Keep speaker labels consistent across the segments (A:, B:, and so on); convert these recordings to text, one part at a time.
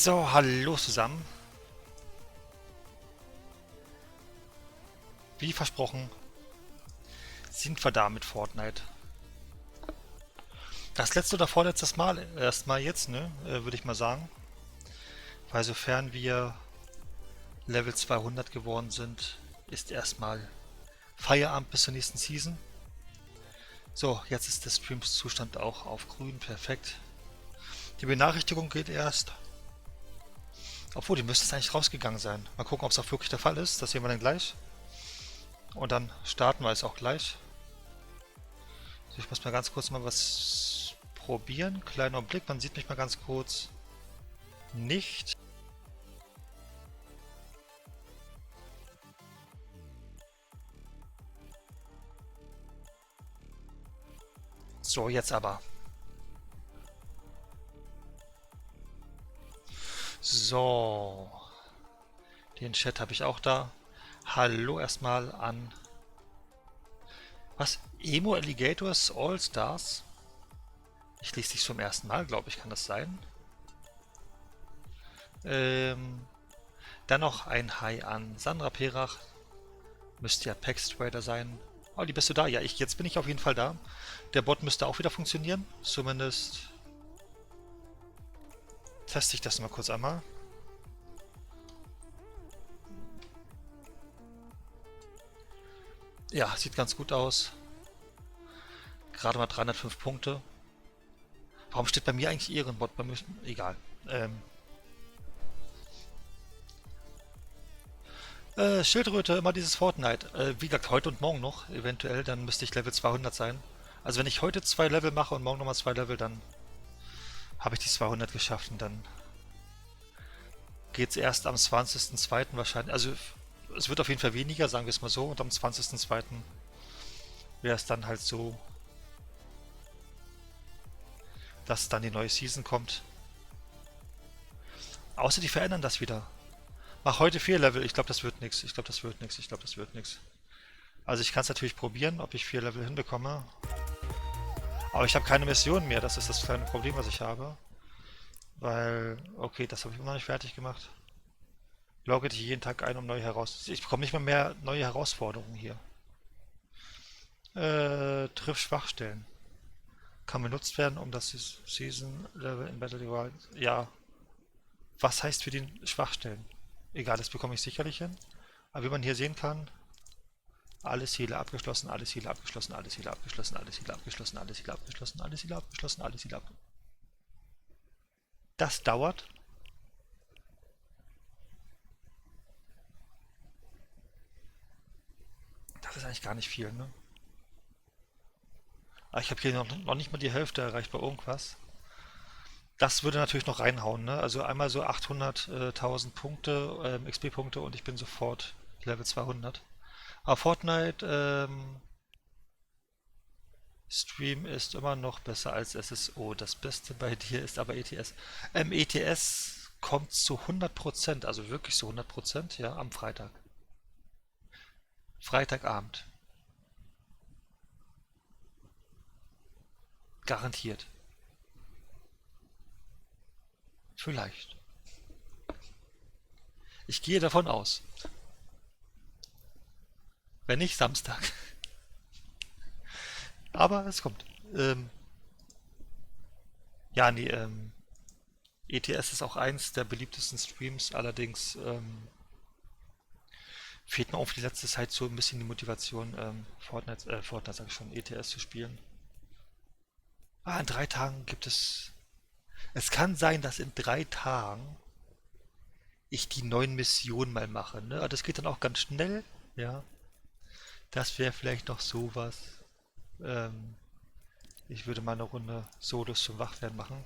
A: So, hallo zusammen. Wie versprochen sind wir da mit Fortnite. Das letzte oder vorletztes Mal erstmal jetzt, ne, würde ich mal sagen. Weil sofern wir Level 200 geworden sind, ist erstmal Feierabend bis zur nächsten Season. So, jetzt ist der Streamszustand auch auf grün, perfekt. Die Benachrichtigung geht erst. Obwohl, die müsste jetzt eigentlich rausgegangen sein. Mal gucken, ob es auch wirklich der Fall ist. Das sehen wir dann gleich. Und dann starten wir es auch gleich. So, ich muss mal ganz kurz mal was probieren. Kleiner Blick, man sieht mich mal ganz kurz nicht. So, jetzt aber. So, den Chat habe ich auch da. Hallo erstmal an... Was? Emo Alligators All Stars? Ich lese dich zum ersten Mal, glaube ich, kann das sein. Dann noch ein Hi an Sandra Perach. Müsste ja Pax Trader sein. Olli, bist du da? Ja, jetzt bin ich auf jeden Fall da. Der Bot müsste auch wieder funktionieren. Zumindest teste ich das mal kurz einmal. Ja, sieht ganz gut aus. Gerade mal 305 Punkte. Warum steht bei mir eigentlich Ehrenbot? Bei mir egal. Schildröte, immer dieses Fortnite. Wie gesagt, heute und morgen noch, eventuell, dann müsste ich Level 200 sein. Also wenn ich heute 2 Level mache und morgen nochmal 2 Level, dann habe ich die 200 geschafft und dann geht es erst am 20.02. wahrscheinlich. Also es wird auf jeden Fall weniger, sagen wir es mal so, und am 20.02. wäre es dann halt so, dass dann die neue Season kommt. Außer die verändern das wieder. Mach heute 4 Level, ich glaube das wird nichts. Ich glaube das wird nichts. Ich glaube das wird nichts. Also ich kann es natürlich probieren, ob ich 4 Level hinbekomme. Aber ich habe keine Mission mehr, das ist das kleine Problem, was ich habe. Weil, okay, das habe ich immer noch nicht fertig gemacht. Logge dich jeden Tag ein, um neue Herausforderungen. Ich bekomme nicht mehr neue Herausforderungen hier. Triff Schwachstellen. Kann benutzt werden, um das Season Level in Battle Royale. Ja, was heißt für die Schwachstellen? Egal, das bekomme ich sicherlich hin. Aber wie man hier sehen kann, alles Ziele abgeschlossen, alles Ziele abgeschlossen, alles Ziele abgeschlossen, alles Ziele abgeschlossen, alles Ziele abgeschlossen, alles Ziele abgeschlossen, alles Ziele abgeschlossen. Das dauert. Das ist eigentlich gar nicht viel, ne? Aber ich habe hier noch nicht mal die Hälfte erreicht bei irgendwas. Das würde natürlich noch reinhauen, ne? Also einmal so 800.000 Punkte, XP-Punkte und ich bin sofort Level 200. Aber Fortnite Stream ist immer noch besser als SSO. Das Beste bei dir ist aber ETS. ETS kommt zu 100%, also wirklich zu 100%, ja, am Freitag. Freitagabend. Garantiert. Vielleicht. Ich gehe davon aus. Wenn nicht Samstag. Aber es kommt. Ja, nee, ETS ist auch eins der beliebtesten Streams, allerdings fehlt mir auf die letzte Zeit so ein bisschen die Motivation, Fortnite sag ich schon, ETS zu spielen. In 3 Tagen gibt es... Es kann sein, dass in 3 Tagen ich die neuen Missionen mal mache, ne? Aber das geht dann auch ganz schnell, ja. Das wäre vielleicht noch sowas. Ähm, Ich würde mal eine Runde Solos zum Wachwerden machen.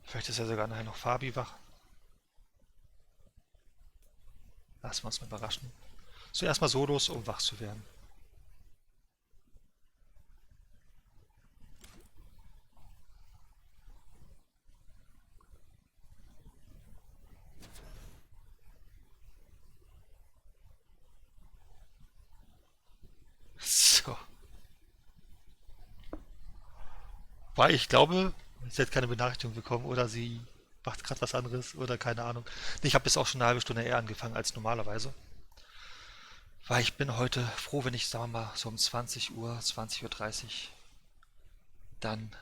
A: Vielleicht ist ja sogar nachher noch Fabi wach. Lassen wir uns mal überraschen. Zuerst mal Solos, um wach zu werden. So. Weil ich glaube, sie hat keine Benachrichtigung bekommen oder sie macht gerade was anderes oder keine Ahnung. Nee, ich habe jetzt auch schon eine halbe Stunde eher angefangen als normalerweise. Weil ich bin heute froh, wenn ich, sagen wir mal, so um 20 Uhr, 20:30 Uhr dann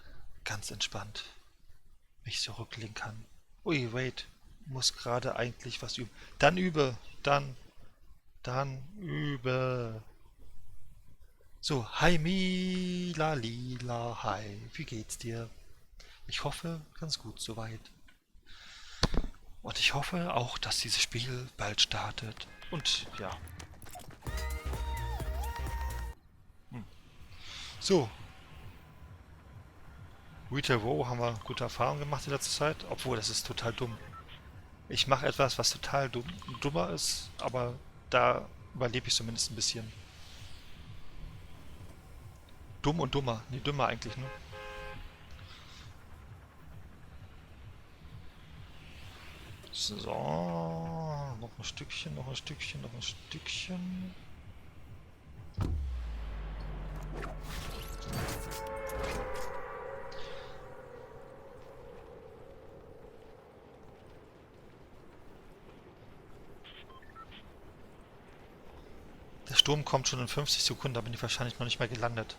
A: ganz entspannt mich zurücklegen kann. Ui, wait, muss gerade eigentlich was üben. Dann übe, dann übe. So, hi Mila Lila, hi, wie geht's dir? Ich hoffe, ganz gut soweit. Und ich hoffe auch, dass dieses Spiel bald startet. Und ja. So, Retail Row haben wir gute Erfahrungen gemacht in letzter Zeit. Obwohl, das ist total dumm. Ich mache etwas, was total dummer ist, aber da überlebe ich zumindest ein bisschen. Dumm und dummer. Nee, dümmer eigentlich, ne? So, noch ein Stückchen, noch ein Stückchen, noch ein Stückchen. Der Sturm kommt schon in 50 Sekunden, da bin ich wahrscheinlich noch nicht mehr gelandet.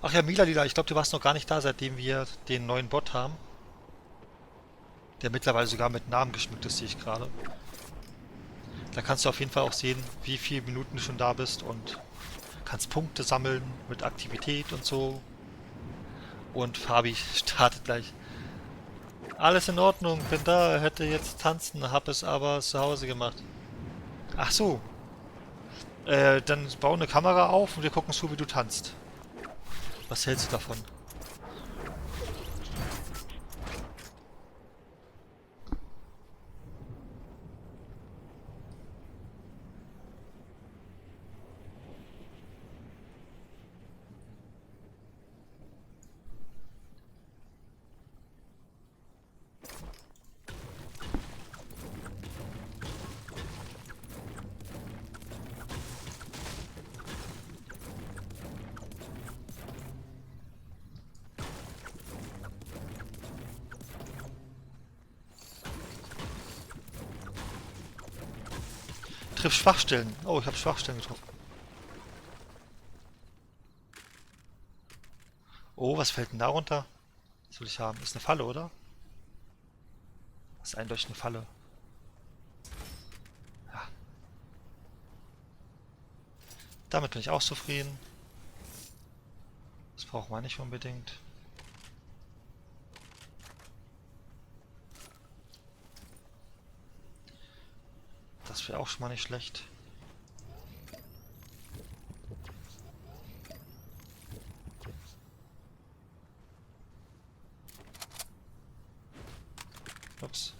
A: Ach ja, Mila Lila, ich glaube, du warst noch gar nicht da, seitdem wir den neuen Bot haben. Der mittlerweile sogar mit Namen geschmückt ist, sehe ich gerade. Da kannst du auf jeden Fall auch sehen, wie viele Minuten du schon da bist und kannst Punkte sammeln mit Aktivität und so. Und Fabi startet gleich. Alles in Ordnung, bin da, hätte jetzt tanzen, hab es aber zu Hause gemacht. Ach so, dann bau eine Kamera auf und wir gucken zu, wie du tanzt. Was hältst du davon? Triff Schwachstellen. Oh, ich habe Schwachstellen getroffen. Oh, was fällt denn da runter? Was will ich haben? Ist eine Falle, oder? Das ist eindeutig eine Falle. Ja, damit bin ich auch zufrieden. Das brauchen wir nicht unbedingt. Das wäre auch schon mal nicht schlecht. Ups.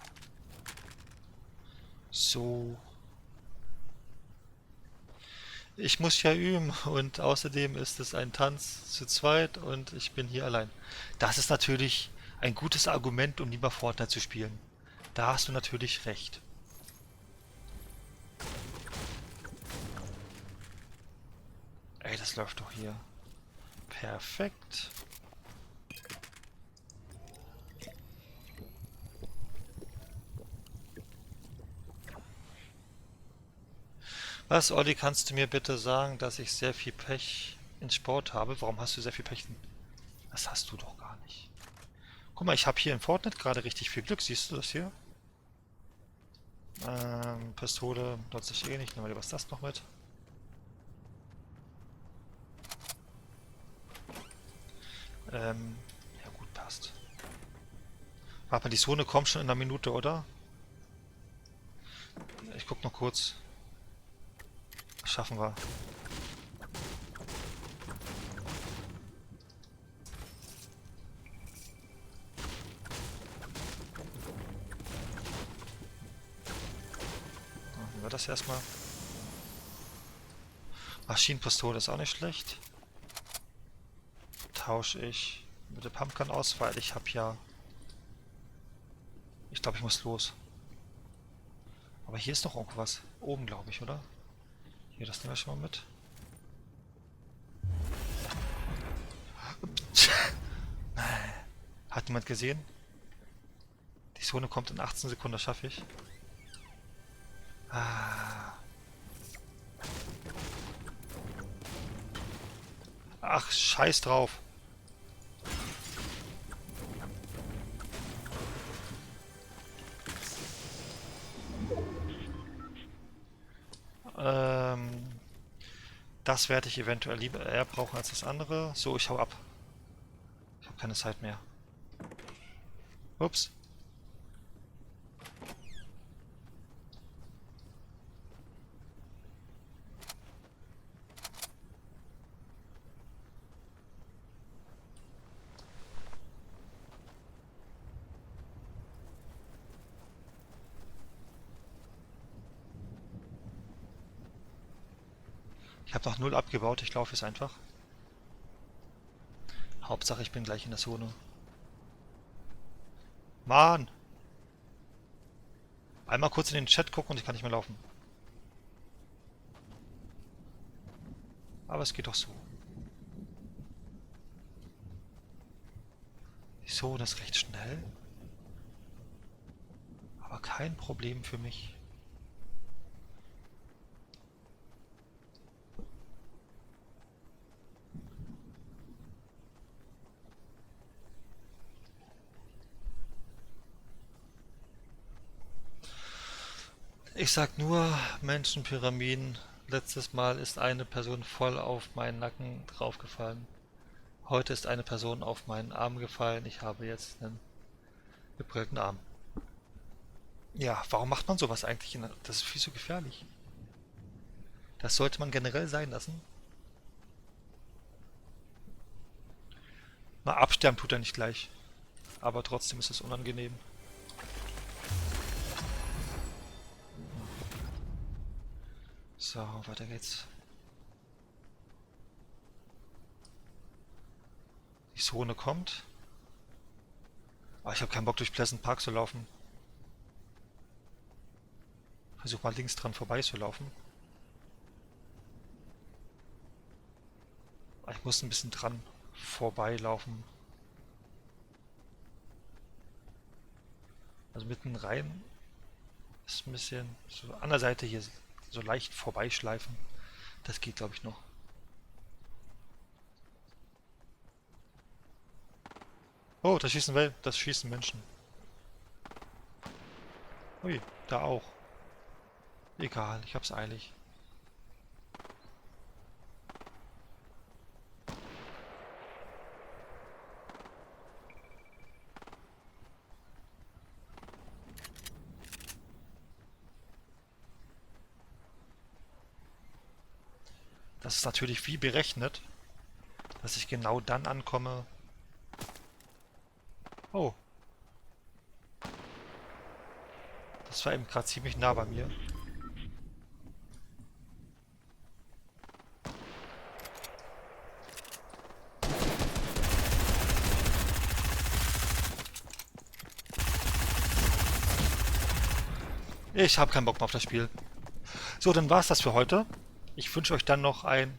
A: So. Ich muss ja üben und außerdem ist es ein Tanz zu zweit und ich bin hier allein. Das ist natürlich ein gutes Argument, um lieber Fortnite zu spielen. Da hast du natürlich recht. Ey, das läuft doch hier. Perfekt. Was, Olli, kannst du mir bitte sagen, dass ich sehr viel Pech in Sport habe? Warum hast du sehr viel Pech? Das hast du doch gar nicht. Guck mal, ich habe hier in Fortnite gerade richtig viel Glück. Siehst du das hier? Pistole nutze ich eh nicht. Nehmen wir lieber das noch mit. Ja gut, passt. Warte mal, die Zone kommt schon in einer Minute, oder? Ich guck noch kurz. Das schaffen wir. Machen wir das erstmal. Maschinenpistole ist auch nicht schlecht. Tausche ich mit der Pumpgun aus, weil ich habe ja... Ich glaube, ich muss los. Aber hier ist noch irgendwas. Oben, glaube ich, oder? Hier, das nehmen wir schon mal mit. Hat niemand gesehen? Die Zone kommt in 18 Sekunden, das schaffe ich. Ah. Ach, scheiß drauf. Das werde ich eventuell lieber eher brauchen als das andere. So, ich hau ab. Ich habe keine Zeit mehr. Ups. Ich habe noch 0 abgebaut, ich laufe jetzt einfach. Hauptsache, ich bin gleich in der Zone. Mann! Einmal kurz in den Chat gucken und ich kann nicht mehr laufen. Aber es geht doch so. Die Zone ist recht schnell. Aber kein Problem für mich. Ich sag nur, Menschenpyramiden. Letztes Mal ist eine Person voll auf meinen Nacken draufgefallen. Heute ist eine Person auf meinen Arm gefallen. Ich habe jetzt einen geprellten Arm. Ja, warum macht man sowas eigentlich? Das ist viel zu gefährlich. Das sollte man generell sein lassen. Mal absterben tut er nicht gleich. Aber trotzdem ist es unangenehm. So, weiter geht's. Die Zone kommt. Aber ich habe keinen Bock durch Pleasant Park zu laufen. Versuch mal links dran vorbei zu laufen. Ich muss ein bisschen dran vorbeilaufen. Also mitten rein ist ein bisschen so an der Seite hier so leicht vorbeischleifen. Das geht, glaube ich, noch. Oh, das schießen Menschen. Ui, da auch. Egal, ich hab's eilig. Das ist natürlich wie berechnet, dass ich genau dann ankomme. Oh. Das war eben gerade ziemlich nah bei mir. Ich habe keinen Bock mehr auf das Spiel. So, dann war's das für heute. Ich wünsche euch dann noch einen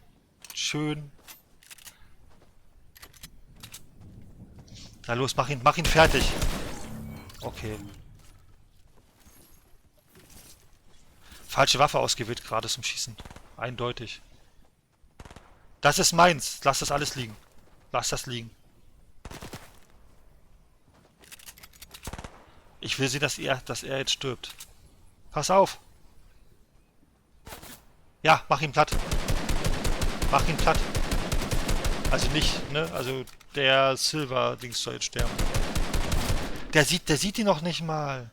A: schönen... Na los, mach ihn fertig. Okay. Falsche Waffe ausgewählt gerade zum Schießen. Eindeutig. Das ist meins. Lass das alles liegen. Lass das liegen. Ich will sehen, dass er jetzt stirbt. Pass auf. Ja, mach ihn platt. Mach ihn platt. Also nicht, ne? Also der Silver-Dings soll jetzt sterben. Der sieht ihn noch nicht mal.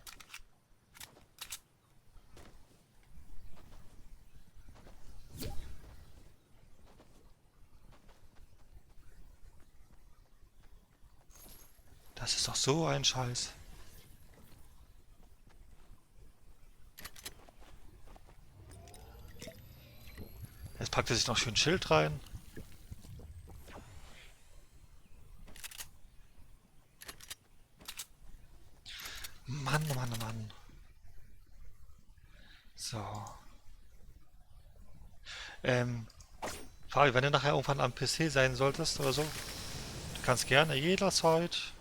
A: Das ist doch so ein Scheiß. Jetzt packt er sich noch schön Schild rein. Mann, Mann, Mann. So. Fabi, wenn du nachher irgendwann am PC sein solltest oder so, du kannst gerne jederzeit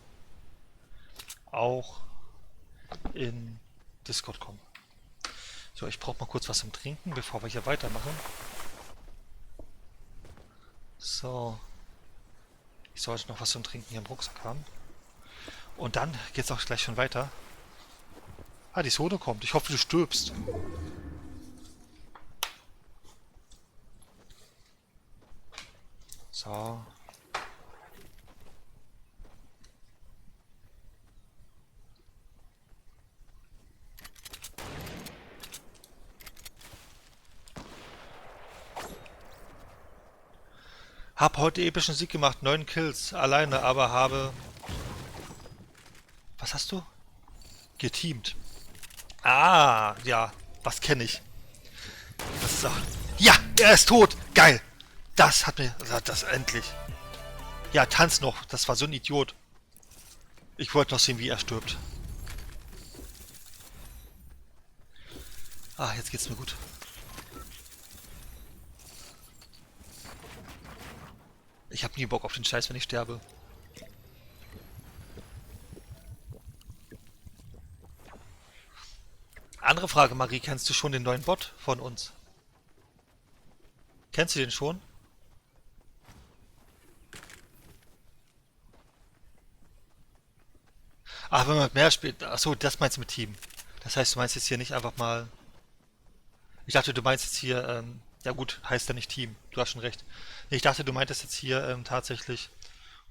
A: auch in Discord kommen. So, ich brauche mal kurz was zum Trinken, bevor wir hier weitermachen. So. Ich sollte noch was zum Trinken hier im Rucksack haben. Und dann geht's auch gleich schon weiter. Ah, die Sonne kommt. Ich hoffe, du stirbst. So. Hab heute epischen Sieg gemacht, 9 Kills alleine, aber habe... Was hast du? Geteamt. Ah, ja, das kenne ich. Das ist auch... Ja, er ist tot! Geil! Das hat mir... Das endlich. Ja, tanz noch. Das war so ein Idiot. Ich wollte noch sehen, wie er stirbt. Ah, jetzt geht's mir gut. Ich habe nie Bock auf den Scheiß, wenn ich sterbe. Andere Frage, Marie, kennst du schon den neuen Bot von uns? Kennst du den schon? Ach, wenn man mit mehr spielt. Achso, das meinst du mit Team. Das heißt, du meinst jetzt hier nicht einfach mal. Ich dachte, du meinst jetzt hier, ja gut, heißt ja nicht Team. Du hast schon recht. Nee, ich dachte, du meintest jetzt hier tatsächlich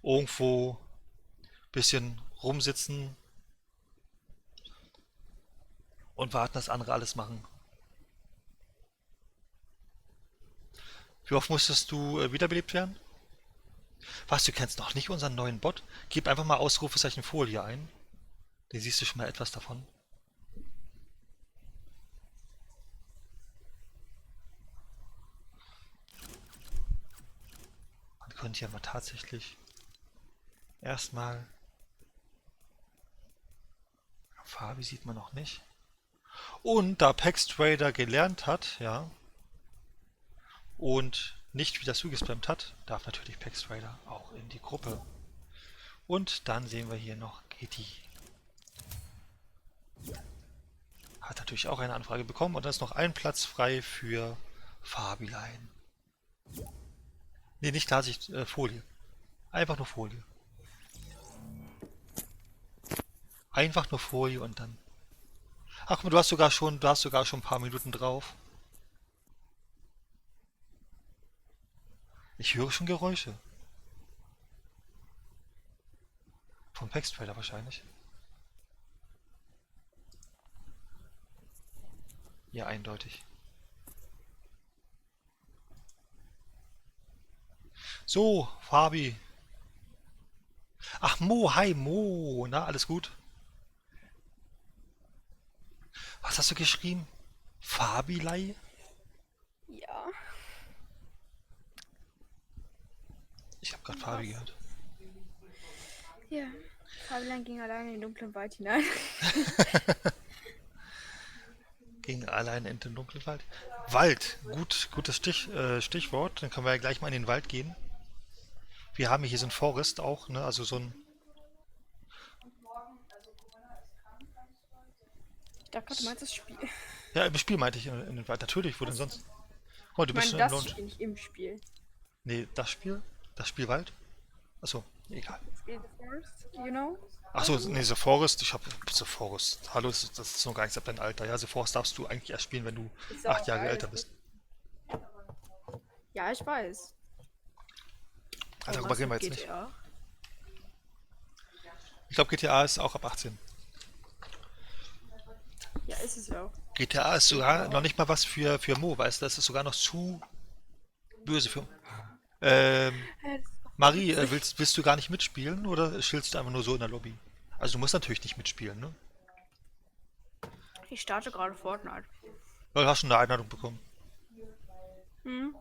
A: irgendwo bisschen rumsitzen und warten, dass andere alles machen. Wie oft musstest du wiederbelebt werden? Was, du kennst noch nicht unseren neuen Bot? Gib einfach mal Ausrufezeichen Folie ein. Den siehst du schon mal etwas davon. Man könnte ja mal tatsächlich erstmal... Fabi sieht man noch nicht. Und da Pax Trader gelernt hat, ja, und nicht wieder zugespammt hat, darf natürlich Pax Trader auch in die Gruppe. Und dann sehen wir hier noch Getty. Hat natürlich auch eine Anfrage bekommen und da ist noch ein Platz frei für Fabilein. Ne, nicht Klarsicht, Folie. Einfach nur Folie. Einfach nur Folie und dann... Ach, du hast sogar schon ein paar Minuten drauf. Ich höre schon Geräusche. Vom Pax Trader wahrscheinlich. Ja, eindeutig. So, Fabi. Ach, Mo, hi, Mo. Na, alles gut? Was hast du geschrieben? Fabilei?
B: Ja.
A: Ich habe gerade Fabi gehört.
B: Ja. Fabian ging alleine in den dunklen Wald hinein.
A: Ging alleine in den dunklen Wald. Wald, gutes Stichwort. Dann können wir ja gleich mal in den Wald gehen. Wir haben hier so ein Forest auch, ne? Also so ein...
B: Ich dachte gerade, du meinst das Spiel.
A: Ja, im Spiel meinte ich in den Wald. Natürlich, wo denn sonst? Oh, du
B: Ich
A: bist
B: meine
A: im
B: das
A: Launch.
B: Spiel, nicht im Spiel.
A: Nee, das Spiel? Das Spiel Wald? Achso, egal.
B: Spiel The Forest, you know?
A: Achso, nee, The Forest. Ich hab The Forest. Hallo, das ist noch gar nichts ab dein Alter. Ja, The Forest darfst du eigentlich erst spielen, wenn du
B: Ist
A: 8
B: auch
A: Jahre
B: geil.
A: älter bist.
B: Ja, ich weiß.
A: Also
B: Aber
A: darüber
B: was
A: reden wir
B: mit
A: jetzt nicht.
B: GTA?
A: Ich glaube, GTA ist auch ab 18.
B: Ja, ist es ja auch.
A: GTA ist sogar noch nicht mal was für Mo, weißt du? Das ist sogar noch zu böse für...
B: Ja, das ist doch
A: Marie,
B: witzig.
A: willst du gar nicht mitspielen oder chillst du einfach nur so in der Lobby? Also du musst natürlich nicht mitspielen, ne?
B: Ich starte gerade Fortnite.
A: Weil du hast schon eine Einladung bekommen.
B: Hm?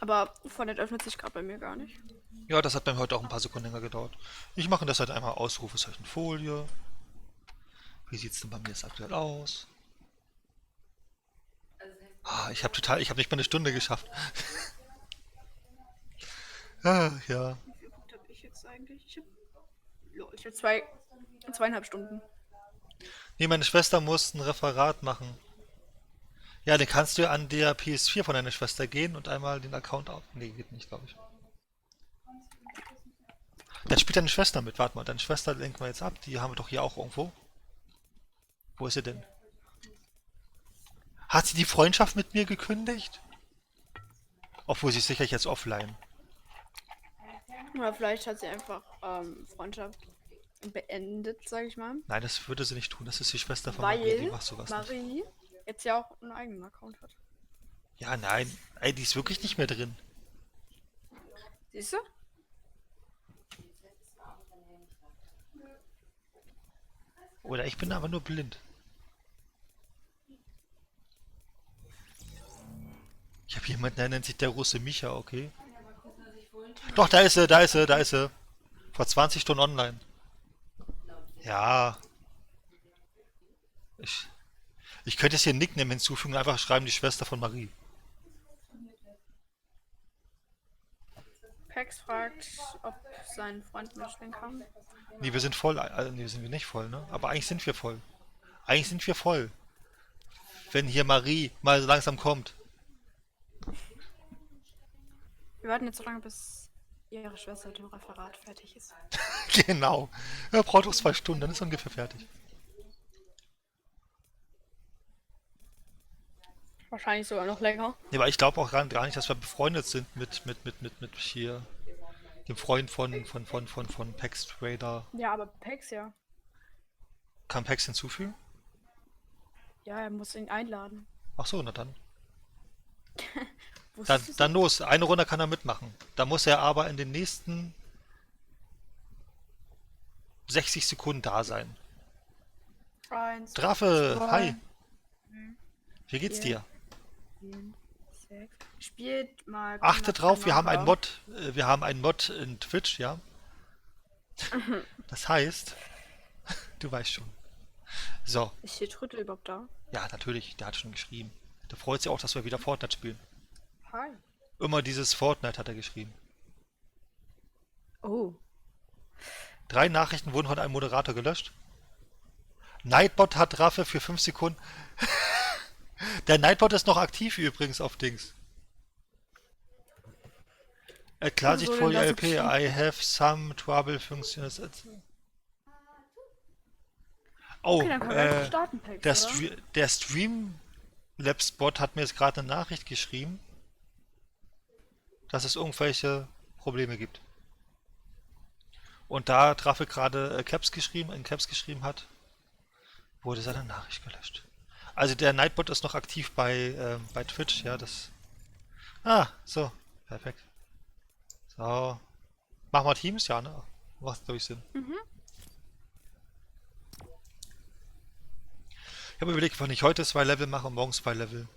B: Aber Fortnite öffnet sich gerade bei mir gar nicht.
A: Ja, das hat bei mir heute auch ein paar Sekunden länger gedauert. Ich mache das halt einmal Ausrufezeichen Folie. Wie sieht's denn bei mir jetzt aktuell aus? Ah, ich habe nicht mal eine Stunde geschafft. Ah, ja.
B: Wie viel Punkt habe ich jetzt eigentlich? Ich habe 2,5 Stunden.
A: Nee, meine Schwester muss ein Referat machen. Ja, dann kannst du an der PS4 von deiner Schwester gehen und einmal den Account auf. Nee, geht nicht, glaube ich. Dann spielt deine Schwester mit. Warte mal, deine Schwester lenken wir jetzt ab. Die haben wir doch hier auch irgendwo. Wo ist sie denn? Hat sie die Freundschaft mit mir gekündigt? Obwohl, sie ist sicherlich jetzt offline.
B: Oder vielleicht hat sie einfach Freundschaft beendet, sage ich mal.
A: Nein, das würde sie nicht tun. Das ist die Schwester von Marie. Die
B: Weil
A: macht sowas nicht.
B: Marie jetzt ja auch einen eigenen Account hat.
A: Ja, nein. Ey, die ist wirklich nicht mehr drin.
B: Siehst du?
A: Oder ich bin aber nur blind. Ich habe jemanden, der nennt sich der Russe Micha, okay? Doch, da ist sie, da ist sie, da ist sie. Vor 20 Stunden online. Ja. Ich könnte jetzt hier einen Nickname hinzufügen und einfach schreiben, die Schwester von Marie.
B: Pax fragt, ob sein Freund mitspielen kann.
A: Nee, wir sind voll. Nee, sind wir nicht voll, ne? Aber eigentlich sind wir voll. Eigentlich sind wir voll. Wenn hier Marie mal so langsam kommt.
B: Wir warten jetzt so lange, bis ihre Schwester mit dem Referat fertig ist.
A: Genau. Er braucht doch 2 Stunden, dann ist er ungefähr fertig.
B: Wahrscheinlich sogar noch länger.
A: Nee, aber ich glaube auch gar nicht, dass wir befreundet sind mit hier dem Freund von Pax Trader.
B: Ja, aber Pax ja.
A: Kann Pax hinzufügen?
B: Ja, er muss ihn einladen.
A: Ach so, na dann.
B: Wusstest du's?
A: Dann los. Eine Runde kann er mitmachen. Da muss er aber in den nächsten 60 Sekunden da sein.
B: 1,
A: Draffe,
B: 2,
A: hi. Wie geht's
B: 4,
A: dir?
B: 7, 6. Spielt mal.
A: Achte drauf, wir haben einen
B: Mod.
A: Mod in Twitch, ja. Das heißt, du weißt schon. So,
B: Ist hier Trüttel überhaupt da?
A: ja, natürlich, der hat schon geschrieben. Der freut sich auch, dass wir wieder Fortnite spielen.
B: Hi.
A: Immer dieses Fortnite hat er geschrieben.
B: Oh.
A: 3 Nachrichten wurden von einem Moderator gelöscht. Nightbot hat Raffe für 5 Sekunden. Der Nightbot ist noch aktiv übrigens auf Dings. Klarsicht
B: Wieso
A: for
B: denn
A: your
B: das
A: LP,
B: geschrieben?
A: I have some trouble functions. Oh,
B: Okay, dann können wir einfach starten, Pax, oder?
A: der Streamlabs-Bot hat mir jetzt gerade eine Nachricht geschrieben, dass es irgendwelche Probleme gibt. Und da Traffic gerade in Caps geschrieben hat, wurde seine Nachricht gelöscht. Also der Nightbot ist noch aktiv bei Twitch, ja, das... Ah, so, perfekt. So, machen wir Teams, ja, ne? Macht glaube ich Sinn. Ich habe überlegt, wenn ich heute 2 Level mache und morgen 2 Level.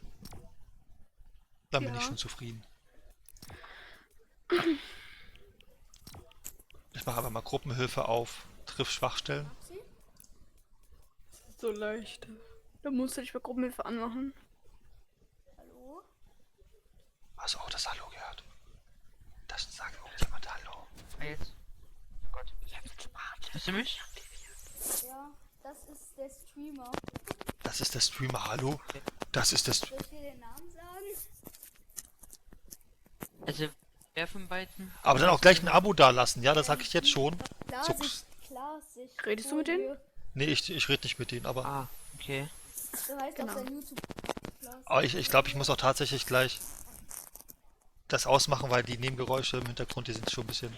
A: Dann bin ich
B: Ja.
A: schon zufrieden. Ich mache aber mal Gruppenhilfe auf. Triff Schwachstellen.
B: So leicht. Da musst du dich bei Gruppenhilfe anmachen.
C: Hallo?
A: Hast du auch das Hallo gehört? Das sagt irgendjemand Hallo.
D: Jetzt. Oh Gott. Hörst du mich?
C: Ja, das ist der Streamer.
A: Das ist der Streamer, hallo? Das ist das...
C: Soll ich dir den Namen sagen?
D: Also, wer von beiden?
A: Aber dann auch gleich ein Abo dalassen, ja, das sag ich jetzt schon.
C: Klarsicht.
B: Redest du mit denen?
A: Nee, ich rede nicht mit denen, aber...
D: Ah, okay.
C: So heißt
B: Genau.
C: auf seinem YouTube. Klarsicht.
A: Aber ich glaube, ich muss auch tatsächlich gleich das ausmachen, weil die Nebengeräusche im Hintergrund, die sind schon ein bisschen...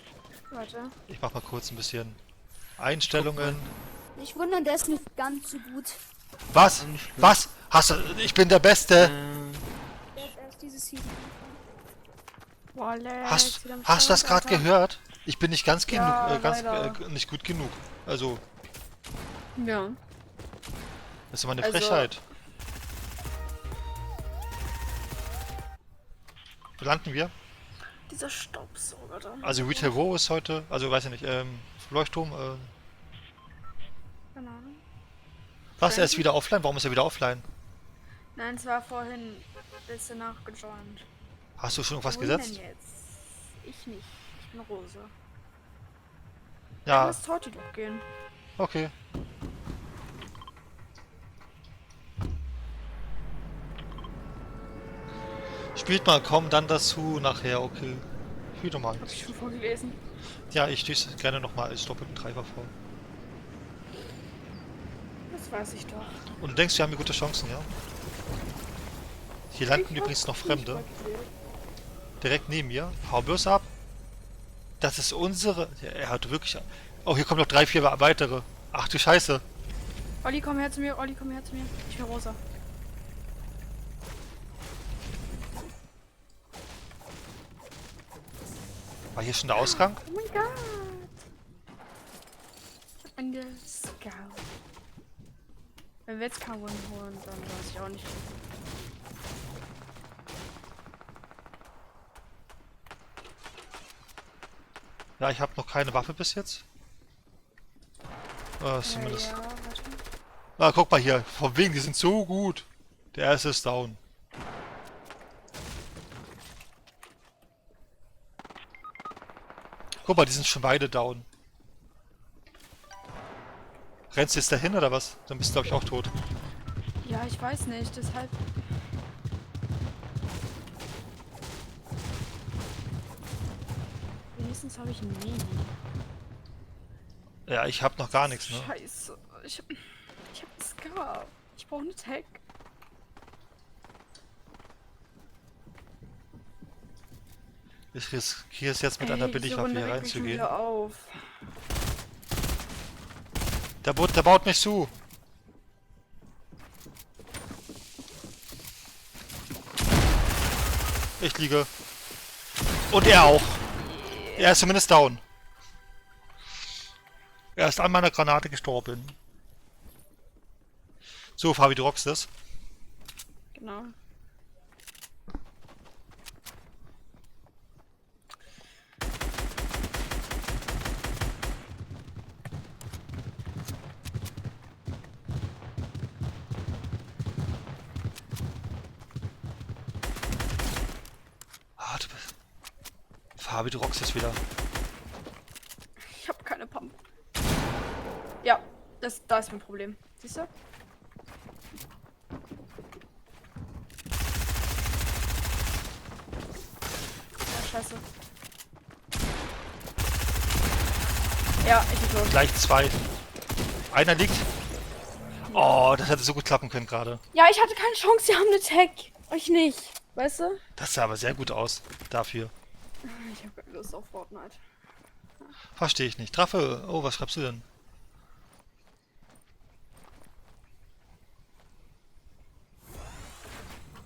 B: Warte.
A: Ich mach mal kurz ein bisschen Einstellungen.
C: Nicht wundern, der ist nicht ganz so gut.
A: Was? Was? Hast du... Ich bin der Beste!
C: Der hat erst dieses Season angefangen.
B: Boah, Lex,
A: Hast
B: wieder am
A: du das gerade
B: Alter.
A: gehört? Ich bin nicht ganz genug,
B: Ja, leider.
A: nicht gut genug. Also,
B: Ja.
A: das ist immer eine
B: Also-
A: Frechheit. Wo landen wir?
B: Dieser Staubsauger da.
A: Also Retail Row ist heute, also weiß ich nicht, Leuchtturm,
B: Keine Ahnung.
A: was, er ist wieder offline? Warum ist er wieder offline?
B: Nein, es war vorhin ein bisschen nachgejoint.
A: Hast du schon irgendwas
B: Wohin
A: gesetzt?
B: denn jetzt? Ich nicht. Ich bin Rose.
A: Ja,
B: Lass Torti doch gehen.
A: okay. Spielt mal, komm dann dazu nachher, okay. Spiel doch mal.
B: Hab ich schon vorgelesen.
A: Ja, ich lese gerne nochmal als doppelten Treiber vor.
B: Das weiß ich doch.
A: Und du denkst, wir haben hier gute Chancen, ja? Hier landen übrigens noch Fremde. Direkt neben mir. Hau bloß ab. Das ist unsere... Ja, er hat wirklich... Oh, hier kommen noch 3, 4 weitere. Ach du Scheiße.
B: Olli, komm her zu mir. Olli, komm her zu mir. Ich bin Rosa.
A: War hier schon der Ausgang?
B: Oh mein Gott. Eine Scout. Wenn wir jetzt keinen Win holen, dann weiß ich auch nicht.
A: Ja, ich habe noch keine Waffe bis jetzt. Zumindest.
B: Ja, warte.
A: Ah, guck mal hier. Von wegen, die sind so gut. Der erste ist down. Guck mal, die sind schon beide down. Rennst du jetzt dahin oder was? Dann bist du, glaube ich, auch tot.
B: Ja, ich weiß nicht, deshalb. Wenigstens habe ich ein Mini.
A: Ja, ich habe noch gar nichts, ne?
B: Scheiße. Ich hab einen Scar. Ich brauche eine Tag.
A: Ich riskiere es jetzt mit einer Billigwaffe hier reinzugehen.
B: Auf.
A: Der baut mich zu. Ich liege. Und er auch. Er ist zumindest down. Er ist an meiner Granate gestorben. So, Fabi, du rockst das.
B: Genau.
A: Ah, du bist... Fabi, du rockst das wieder.
B: Ich habe keine Pump. Ja, da ist mein Problem. Siehst du? Ja, scheiße. Ja, ich bin tot.
A: Gleich 2. Einer liegt. Oh, das hätte so gut klappen können gerade.
B: Ja, ich hatte keine Chance, sie haben eine Tag. Euch nicht. Weißt du?
A: Das sah aber sehr gut aus. Dafür.
B: Ich habe keine Lust auf Fortnite.
A: Verstehe ich nicht. Traffe. Oh, was schreibst du denn?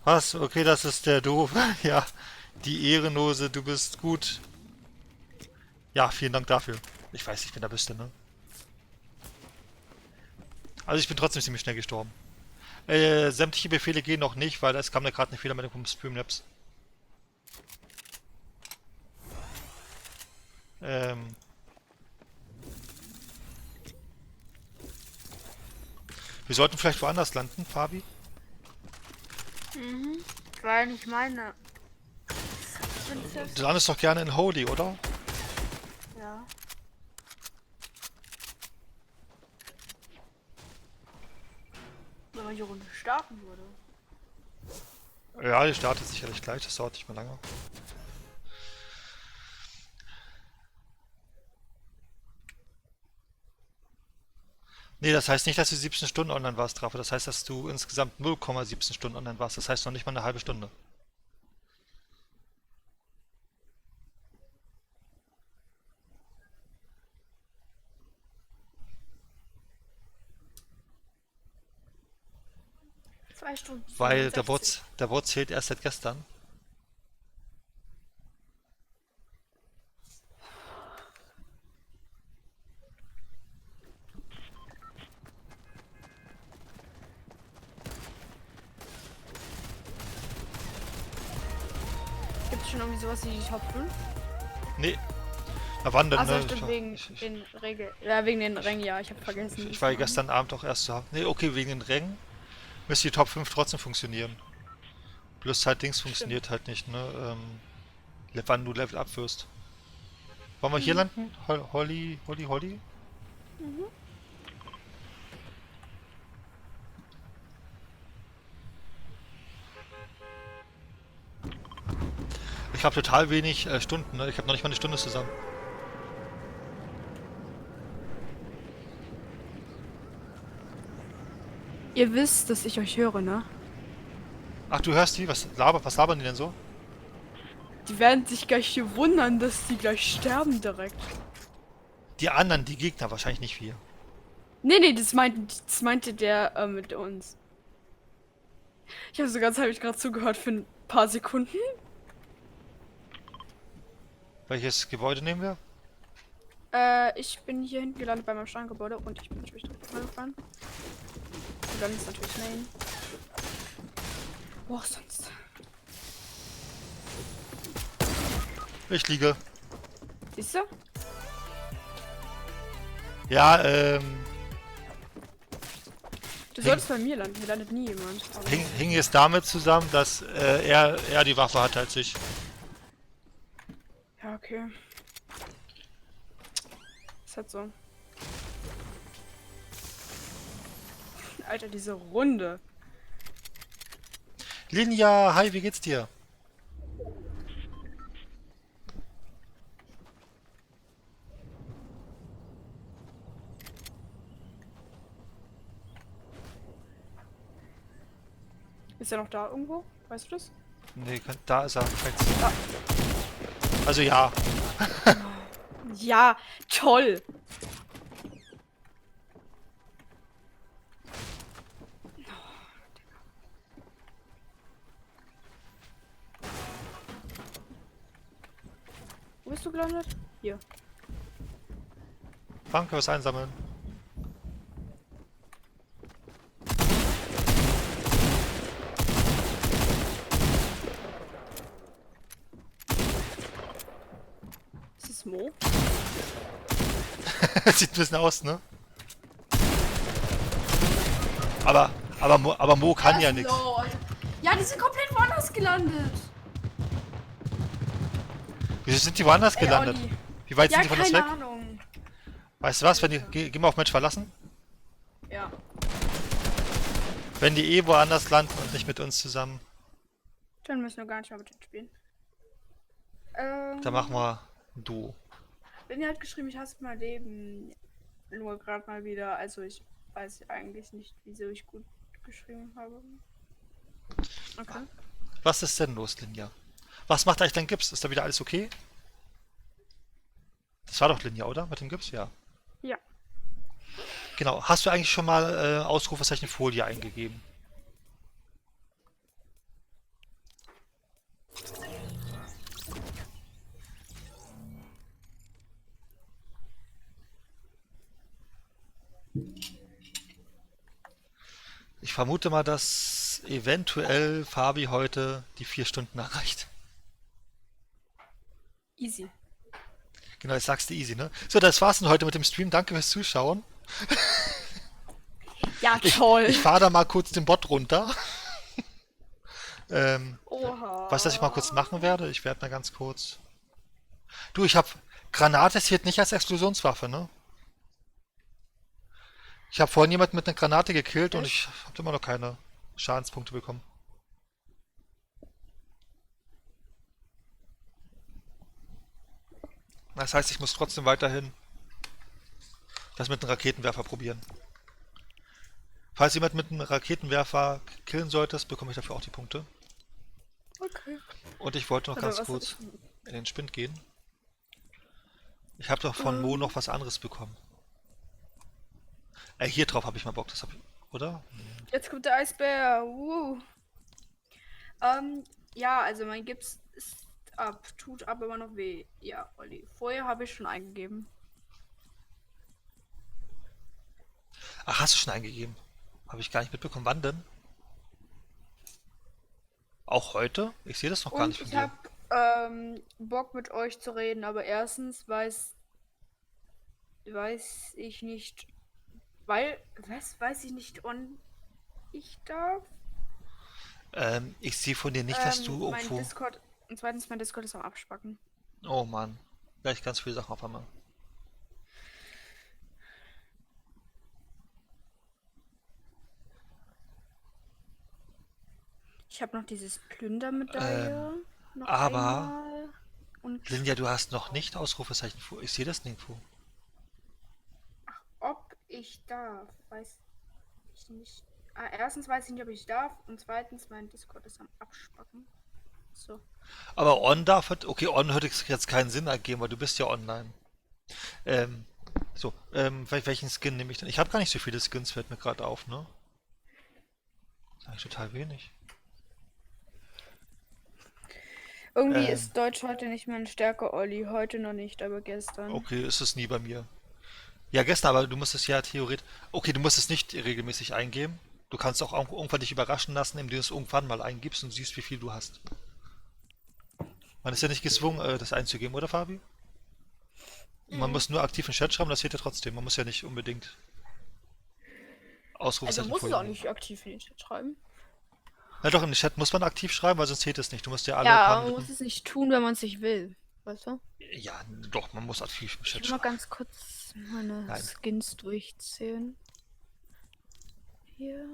A: Was? Okay, das ist der Doof. Ja, die Ehrenlose, du bist gut. Ja, vielen Dank dafür. Ich weiß nicht, wer da bist, ne? Also ich bin trotzdem ziemlich schnell gestorben. Sämtliche Befehle gehen noch nicht, weil es kam da gerade ein Fehler mit den Streamlabs. Wir sollten vielleicht woanders landen, Fabi.
B: Mhm. Weil ich meine.
A: Du landest doch gerne in Holy, oder?
B: Ja. Wenn man die Runde starten würde.
A: Ja, die startet sicherlich gleich, das dauert nicht mehr lange. Nee, das heißt nicht, dass du 17 Stunden online warst, Trafo. Das heißt, dass du insgesamt 0,17 Stunden online warst. Das heißt noch nicht mal eine halbe Stunde.
B: Zwei Stunden.
A: Weil
B: 67.
A: der Bot zählt erst seit gestern.
B: schon irgendwie sowas wie die Top 5?
A: Nee. Na wann denn,
B: Achso,
A: ne?
B: stimmt, wegen den Regeln. Ja, wegen den Rängen, ja, ich habe vergessen.
A: Ich war ja gestern Abend auch erst zu haben. Nee, okay, wegen den Rängen müsste die Top 5 trotzdem funktionieren. Plus halt Dings funktioniert halt nicht, ne? Wann du Level up wirst. Wollen wir hier landen? Holly?
B: Mhm.
A: Ich habe total wenig Stunden, ne? Ich habe noch nicht mal eine Stunde zusammen.
B: Ihr wisst, dass ich euch höre, ne?
A: Ach, du hörst die? Was labern die denn so?
B: Die werden sich gleich hier wundern, dass die gleich sterben direkt.
A: Die anderen, die Gegner, wahrscheinlich nicht wir.
B: Nee, das meinte der mit uns. Ich habe sogar habe ich gerade zugehört für ein paar Sekunden.
A: Welches Gebäude nehmen wir?
B: Ich bin hier hinten gelandet bei meinem Steingebäude und ich bin natürlich direkt gefahren. Und dann ist natürlich Main. Wo auch sonst.
A: Ich liege.
B: Siehst du?
A: Ja,
B: Du solltest bei mir landen, hier landet nie jemand. Aber
A: hing es damit zusammen, dass er die Waffe hat als ich.
B: ja, okay. Ist halt so. Alter, diese Runde.
A: Linja, hi, wie geht's dir?
B: Ist er noch da irgendwo? Weißt du das?
A: Nee, da ist er. Rechts.
B: Ah.
A: Also ja.
B: Ja, toll. Wo bist du gelandet? Hier.
A: Danke fürs Einsammeln.
B: Ist das Mo?
A: Sieht ein bisschen aus, ne? Aber Mo kann ja nichts.
B: Ja, die sind komplett woanders gelandet.
A: Wieso sind die woanders gelandet?
B: Olli.
A: Wie weit
B: Ja,
A: sind die von uns weg?
B: keine Ahnung.
A: Weißt du was, wenn die. Geh mal auf Match verlassen?
B: Ja.
A: Wenn die eh woanders landen und nicht mit uns zusammen,
B: Dann müssen wir gar nicht mehr mit denen spielen.
A: dann machen wir ein Duo.
B: Benny hat geschrieben, ich hasse mein Leben. Nur gerade mal wieder. Also ich weiß eigentlich nicht, wieso ich gut geschrieben habe. Okay.
A: Was ist denn los, Linja? Was macht eigentlich dein Gips? Ist da wieder alles okay? Das war doch Linja, oder? Mit dem Gips? Ja.
B: Ja.
A: Genau. Hast du eigentlich schon mal Ausrufezeichen Folie eingegeben? Ich vermute mal, dass eventuell Fabi heute die 4 Stunden erreicht.
B: Easy.
A: Genau, jetzt sagst du easy, ne? So, das war's dann heute mit dem Stream. Danke fürs Zuschauen.
B: Ja, toll.
A: Ich fahre da mal kurz den Bot runter.
B: Oha.
A: Was ich mal kurz machen werde? Ich werde mal ganz kurz... Du, ich habe... Granate zählt nicht als Explosionswaffe, ne? Ich habe vorhin jemanden mit einer Granate gekillt und ich habe immer noch keine Schadenspunkte bekommen. Das heißt, ich muss trotzdem weiterhin das mit einem Raketenwerfer probieren. Falls jemand mit einem Raketenwerfer killen solltest, bekomme ich dafür auch die Punkte.
B: Okay.
A: Und ich wollte noch
B: Aber
A: ganz
B: was
A: kurz
B: hab ich-
A: in den Spind gehen. Ich habe doch von Mo noch was anderes bekommen. Hier drauf habe ich mal Bock, das habe ich, oder?
B: Jetzt kommt der Eisbär. Ja, also mein Gips ist ab. Tut aber immer noch weh. Ja, Olli. Vorher habe ich schon eingegeben.
A: Ach, hast du schon eingegeben? Habe ich gar nicht mitbekommen. Wann denn? Auch heute? Ich sehe das noch gar
B: Und
A: nicht von
B: ich
A: dir.
B: Bock mit euch zu reden, aber erstens weiß ich nicht, weiß ich nicht, und ich darf.
A: Ich sehe von dir nicht, dass du
B: Mein
A: irgendwo...
B: Discord, und zweitens, mein Discord ist am Abspacken.
A: Oh Mann, gleich ganz viele Sachen auf einmal.
B: Ich habe noch dieses Plündermedaille. Noch
A: aber-
B: einmal. Und
A: Linja, du hast noch nicht Ausrufezeichen vor. Ich sehe das nirgendwo.
B: ob ich darf, weiß ich nicht. Erstens weiß ich nicht, ob ich darf. Und zweitens, mein Discord ist am Abspacken. So.
A: Aber On darf es. Okay, On hätte jetzt keinen Sinn ergeben, weil du bist ja online. Welchen Skin nehme ich denn? Ich habe gar nicht so viele Skins, fällt mir gerade auf, ne? Das ist eigentlich total wenig.
B: Irgendwie
A: Ähm.
B: ist Deutsch heute nicht meine Stärke, Olli. Heute noch nicht, aber gestern.
A: Okay, ist es nie bei mir. Ja, gestern, aber du musst es ja theoretisch. Okay, du musst es nicht regelmäßig eingeben. Du kannst auch irgendwann dich überraschen lassen, indem du es irgendwann mal eingibst und siehst, wie viel du hast. Man ist ja nicht gezwungen, das einzugeben, oder Fabi? Man muss nur aktiv in Chat schreiben, das geht ja trotzdem. Man muss ja nicht unbedingt
B: Also
A: Ausrufezeichen
B: muss es auch
A: vorlegen.
B: nicht aktiv in den Chat schreiben.
A: Na doch, in den Chat muss man aktiv schreiben, weil sonst zählt es nicht. Du musst ja alle
B: Ja,
A: paar
B: man muss
A: Minuten...
B: es nicht tun, wenn man es nicht will. Weißt du?
A: Ja, doch, man muss aktiv im
B: Ich
A: Chat
B: will mal
A: schreiben.
B: ganz kurz meine
A: Nein.
B: Skins durchzählen. 4,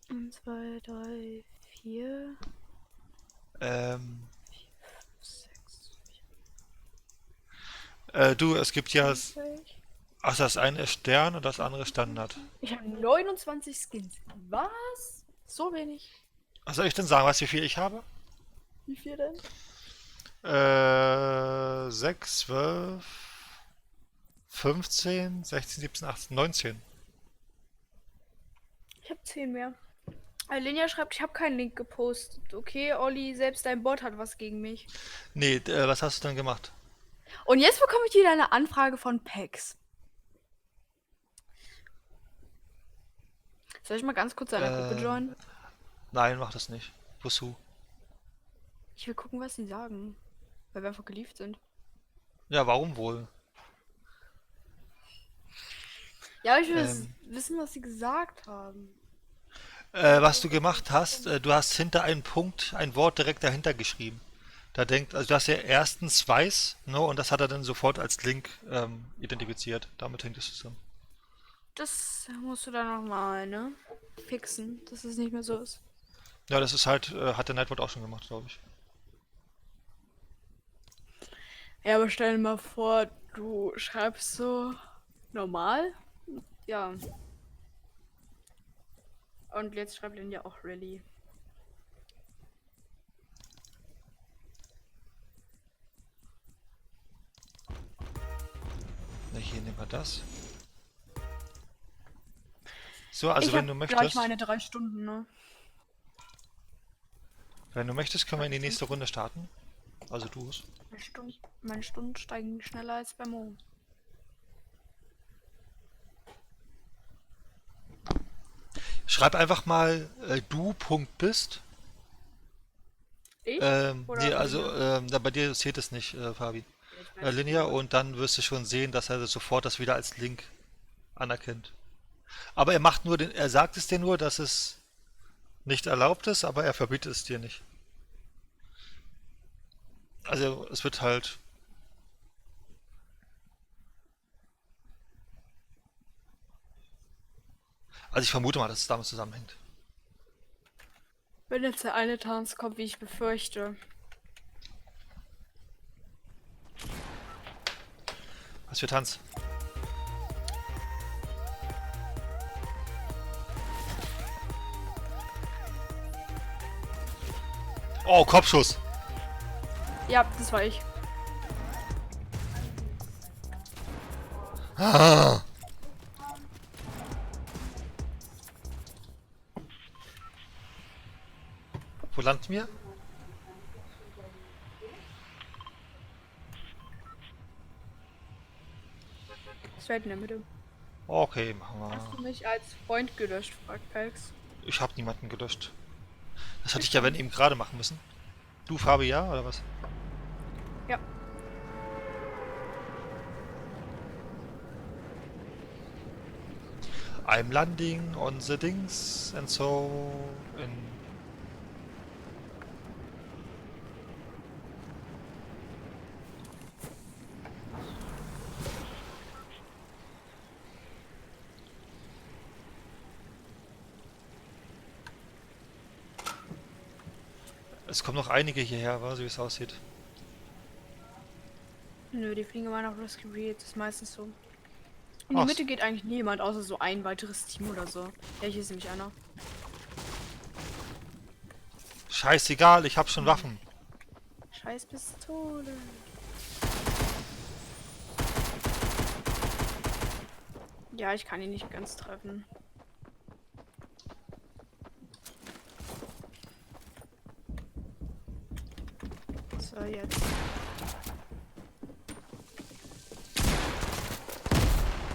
B: 1, 2, 3, 4,
A: Ähm,
B: 6,
A: du, es gibt ja...
B: 20.
A: Ach, das eine ist Stern und das andere Standard.
B: Ich habe 29 Skins. Was? So wenig.
A: Was soll ich denn sagen? Weißt du, wie viel ich habe?
B: Wie viel denn?
A: 6, 12, 15, 16, 17, 18, 19.
B: Ich habe 10 mehr. Alinea schreibt, ich habe keinen Link gepostet. Okay, Olli, selbst dein Bot hat was gegen mich.
A: Nee, was hast du denn gemacht?
B: Und jetzt bekomme ich wieder eine Anfrage von Pex. Soll ich mal ganz kurz eine Gruppe joinen?
A: Nein, mach das nicht. Wozu?
B: Ich will gucken, was sie sagen. Weil wir einfach gelieft sind.
A: Ja, warum wohl?
B: Ja, aber ich will wissen, was sie gesagt haben.
A: Was du gemacht hast, du hast hinter einem Punkt ein Wort direkt dahinter geschrieben. Also du hast ja erstens weiß, ne, und das hat er dann sofort als Link identifiziert. Damit hängt es zusammen.
B: Das musst du dann nochmal, ne? Fixen, dass es nicht mehr so ist.
A: Ja, das ist halt, hat der Nightbot auch schon gemacht, glaube ich.
B: Ja, aber stell dir mal vor, du schreibst so normal. Ja. Und jetzt schreibt Linja auch Rally.
A: Na, hier nehmen wir das. So, also
B: Ich
A: wenn
B: hab
A: du
B: gleich
A: möchtest,
B: meine 3 Stunden, ne?
A: können wir in die nächste Runde starten. Also du es.
B: Meine Stunden steigen schneller als bei Mo.
A: Schreib einfach mal du.bist.
B: Ich?
A: Nee, also bei dir zählt es nicht, Fabi. Linear, und dann wirst du schon sehen, dass er sofort das wieder als Link anerkennt. Aber er sagt es dir nur, dass es nicht erlaubt ist, aber er verbietet es dir nicht. Also es wird halt... Also ich vermute mal, dass es damit zusammenhängt.
B: Wenn jetzt der eine Tanz kommt, wie ich befürchte.
A: Was für Tanz? Oh, Kopfschuss!
B: Ja, das war ich.
A: Ah. Wo landen wir?
B: Straight in der Mitte.
A: Okay, machen
B: Hast du
A: wir.
B: mich als Freund gelöscht, fragt Pelx.
A: Ich habe niemanden gelöscht. Das hatte ich ja wenn eben gerade machen müssen. Du, Fabi, ja, oder was? I'm landing on the Dings and so in. Es kommen noch einige hierher, so wie es aussieht.
B: Nö, die fliegen immer nach Rescue Reed. Das ist meistens so. In
A: Ach.
B: die Mitte geht eigentlich niemand, außer so ein weiteres Team oder so. Ja, hier ist nämlich einer.
A: Scheißegal, ich hab schon Waffen.
B: Scheiß Pistole. Ja, ich kann ihn nicht ganz treffen. So, jetzt.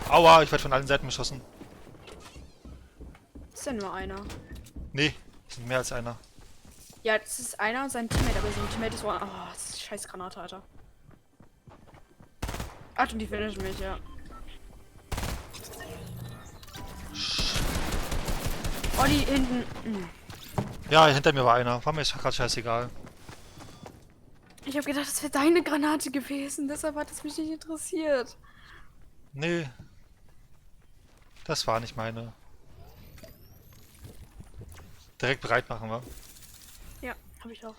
A: Aua, ich werde von allen Seiten beschossen.
B: Ist ja nur einer.
A: Nee, es sind mehr als einer.
B: Ja, das ist einer und sein Teammate, aber sein Teammate ist so. Oh, das ist scheiß Granate, Alter. Ach, und die finishen mich, ja. Oh, die hinten.
A: Ja, hinter mir war einer. War mir gerade scheißegal.
B: Ich habe gedacht, das wäre deine Granate gewesen, deshalb hat es mich nicht interessiert.
A: Nee. Das war nicht meine. Direkt bereit machen wir.
B: Ja, habe ich auch.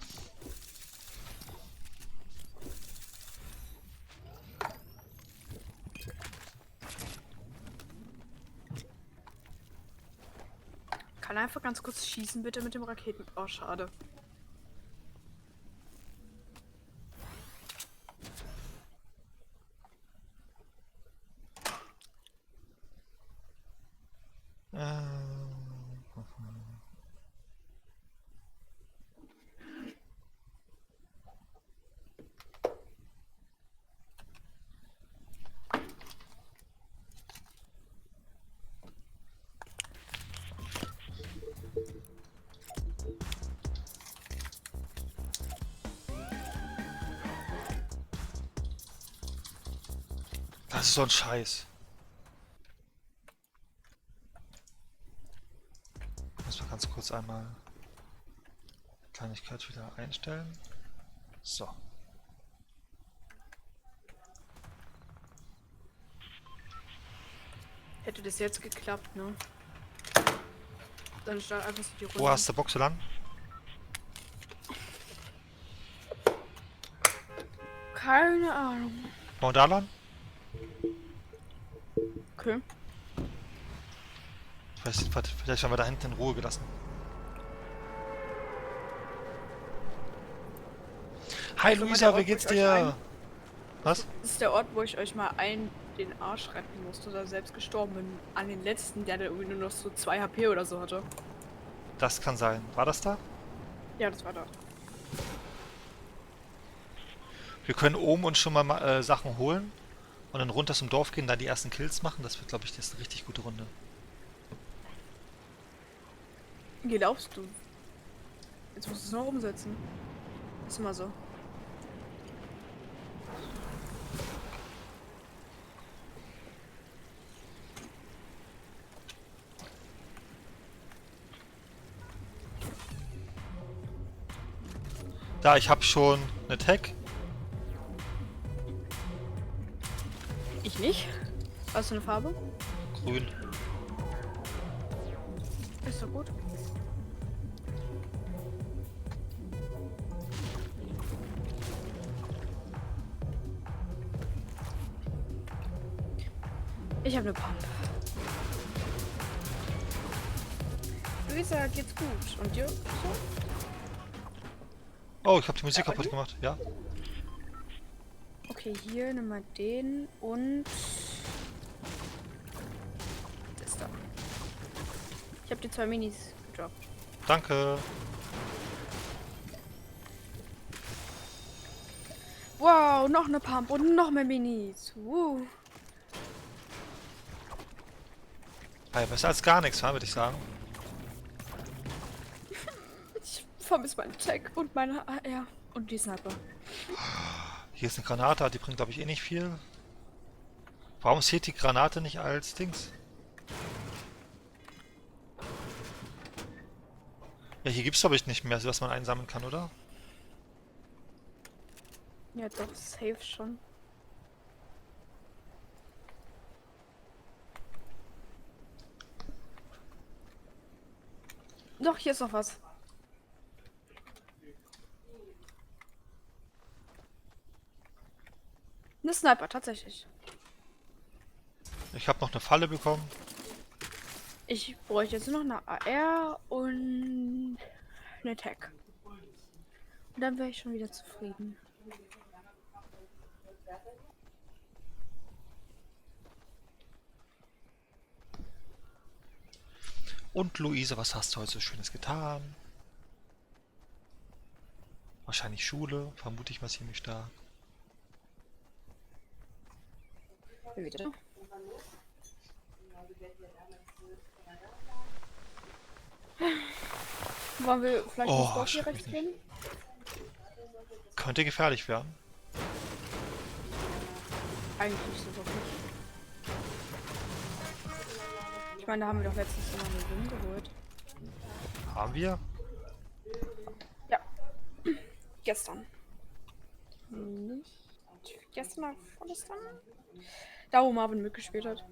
B: Kann einfach ganz kurz schießen, bitte, mit dem Raketen. Oh, schade.
A: Das ist so ein Scheiß. Muss mal ganz kurz einmal Kleinigkeit wieder einstellen. So.
B: Hätte das jetzt geklappt, ne? Dann start einfach so die Runde.
A: Wo hast du Bock so lang?
B: Keine Ahnung.
A: Wollen wir da lang?
B: Okay.
A: Vielleicht haben wir da hinten in Ruhe gelassen. Hi
B: Also,
A: Luisa,
B: der
A: wie
B: Ort,
A: geht's
B: wo ich euch
A: dir? Was?
B: Das ist der Ort, wo ich euch mal den Arsch retten musste oder selbst gestorben bin. An den letzten, der irgendwie nur noch so 2 HP oder so hatte.
A: Das kann sein. War das da?
B: Ja, das war da.
A: Wir können oben uns schon mal Sachen holen und dann runter zum Dorf gehen, da die ersten Kills machen. Das wird, glaube ich, das ist eine richtig gute Runde.
B: Wie glaubst du? Jetzt musst du es noch umsetzen. Ist immer so.
A: Da, ich habe schon eine Tag.
B: Ich nicht. Hast du eine Farbe?
A: Grün.
B: Ist doch gut. Ich habe eine Pump. Luisa, geht's gut. Und dir? So?
A: Oh, ich habe die Musik kaputt gemacht. Ja.
B: Okay, hier nimm mal den und das da. Ich habe die 2 Minis gedroppt.
A: Danke.
B: Wow, noch eine Pump und noch mehr Minis.
A: Hey, besser als gar nichts, würde ich sagen.
B: Ich vermisse meinen Tag und meine AR und die Sniper.
A: Hier ist eine Granate, die bringt, glaube ich, eh nicht viel. Warum zählt die Granate nicht als Dings? Ja, hier gibt's glaube ich nicht mehr, was man einsammeln kann, oder?
B: Ja, doch, safe schon. Doch, hier ist noch was. Eine Sniper, tatsächlich.
A: Ich habe noch eine Falle bekommen.
B: Ich bräuchte jetzt nur noch eine AR und eine Tech. Und dann wäre ich schon wieder zufrieden.
A: Und Luise, was hast du heute so Schönes getan? Wahrscheinlich Schule, vermute ich mal ziemlich stark.
B: Wie bitte? Wollen wir vielleicht
A: Oh,
B: ins Dorf hier
A: schreck mich
B: rechts
A: nicht.
B: gehen?
A: Könnte gefährlich werden.
B: Eigentlich nicht so wirklich. Ich meine, da haben wir doch letztens immer eine Win geholt.
A: Haben wir?
B: Ja. Gestern. Nicht. Gestern oder vorgestern? Da, wo Marvin mitgespielt hat.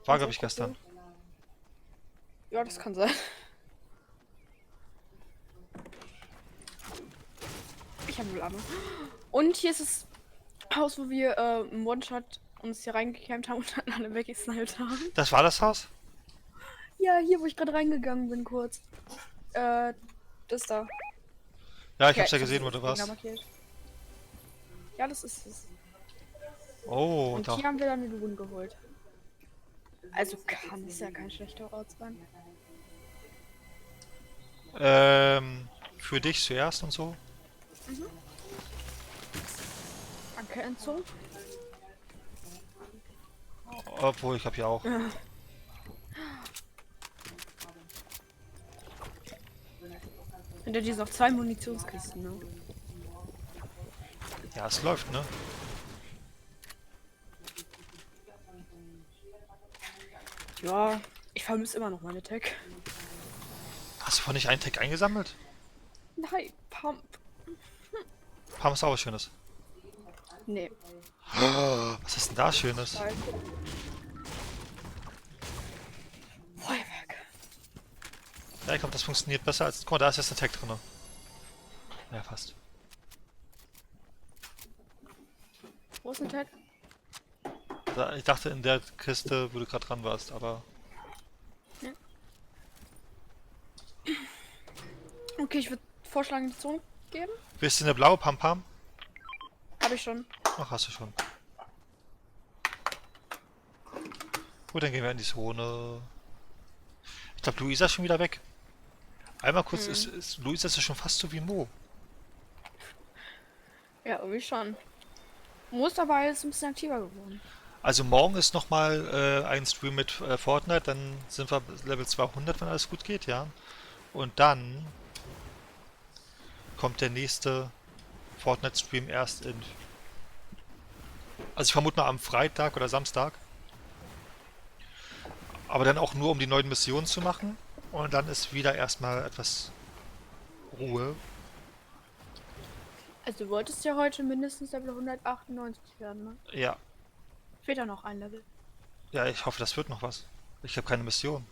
A: War, glaube ich, gestern.
B: Ja, das kann sein. Ich habe wohl Ahnung. Und hier ist das Haus, wo wir im One-Shot uns hier reingecampt haben und dann alle weggesniped haben.
A: Das war das Haus?
B: Ja, hier, wo ich gerade reingegangen bin, kurz. Das da.
A: Ja, ich
B: Ja,
A: hab's ja
B: hab's
A: gesehen, wo
B: jetzt
A: du warst.
B: genau markiert. Ja, das ist es.
A: Oh,
B: Und
A: da.
B: hier haben wir dann den Win geholt. Also kann es ja kein schlechter Ort sein.
A: Für dich zuerst und so.
B: Danke, Enzo.
A: Obwohl, ich habe ja auch.
B: Hinter dir sind noch 2 Munitionskisten, ne?
A: Ja, es läuft, ne?
B: Ja, ich vermisse immer noch meine Tech.
A: Hast du vorhin nicht einen Tag eingesammelt?
B: Nein, Pump.
A: Haben es auch was Schönes.
B: Nee.
A: Was ist denn da Schönes?
B: Feuerwerk.
A: Ja, ich glaube, das funktioniert besser als. Guck mal, da ist jetzt ein Tag drin. Ja, fast.
B: Wo ist ein Tech?
A: Ich dachte in der Kiste, wo du gerade dran warst, aber.
B: Okay, ich würde vorschlagen, in die Zone geben.
A: Willst du eine blaue Pam Pam?
B: Habe ich schon.
A: Ach, hast du schon. Gut, dann gehen wir in die Zone. Ich glaube, Luisa ist schon wieder weg. Einmal kurz, Luisa ist ja schon fast so wie Mo.
B: Ja, irgendwie schon. Musterweise ist ein bisschen aktiver geworden.
A: Also morgen ist nochmal ein Stream mit Fortnite, dann sind wir Level 200, wenn alles gut geht, ja. Und dann kommt der nächste Fortnite-Stream erst in... Also ich vermute mal am Freitag oder Samstag. Aber dann auch nur, um die neuen Missionen zu machen. Und dann ist wieder erstmal etwas Ruhe.
B: Also du wolltest ja heute mindestens Level 198 werden, ne?
A: Ja,
B: Fehlt da noch ein Level.
A: ja, ich hoffe, das wird noch was. Ich habe keine Mission.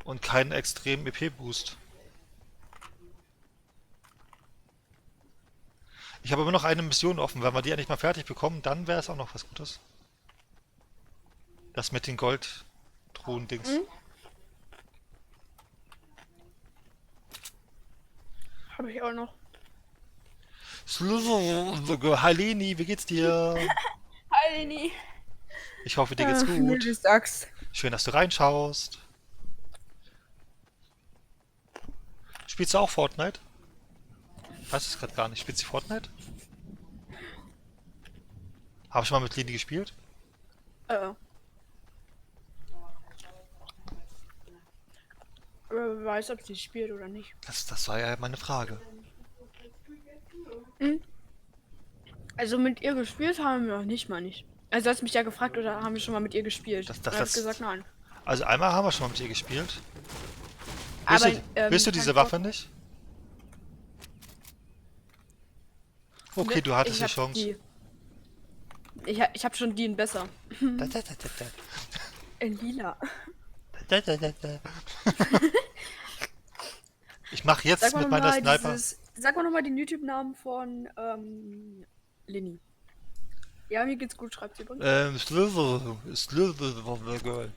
A: Und keinen extremen EP-Boost. Ich habe immer noch eine Mission offen. Wenn wir die endlich mal fertig bekommen, dann wäre es auch noch was Gutes. Das mit den Goldtruhen-Dings.
B: Habe ich auch noch.
A: Hi Leni, wie geht's dir?
B: Heini.
A: Ich hoffe, dir geht's gut.
B: Du sagst.
A: Schön, dass du reinschaust. Spielst du auch Fortnite? Weiß es gerade gar nicht. Spielst du Fortnite? Habe ich mal mit Leni gespielt?
B: Wer weiß, ob sie spielt oder nicht.
A: Das war ja meine Frage.
B: Also mit ihr gespielt haben wir noch nicht mal nicht. Also hast mich ja gefragt, oder haben wir schon mal mit ihr gespielt?
A: Das-
B: Und
A: das-
B: hab ich
A: das-
B: gesagt, nein.
A: Also einmal haben wir schon mal mit ihr gespielt.
B: Aber,
A: Willst du diese
B: kein
A: Waffe nicht? Okay, du hattest die
B: hab
A: Chance.
B: Ich hab schon die in besser.
A: Da, da, da, da,
B: In lila.
A: da, da, da, da. Ich mache jetzt
B: Sag mal
A: mit meiner
B: nochmal
A: Sniper.
B: sag mal nochmal den YouTube-Namen von Lini. Ja, mir geht's gut, schreibt sie übrigens.
A: Girl.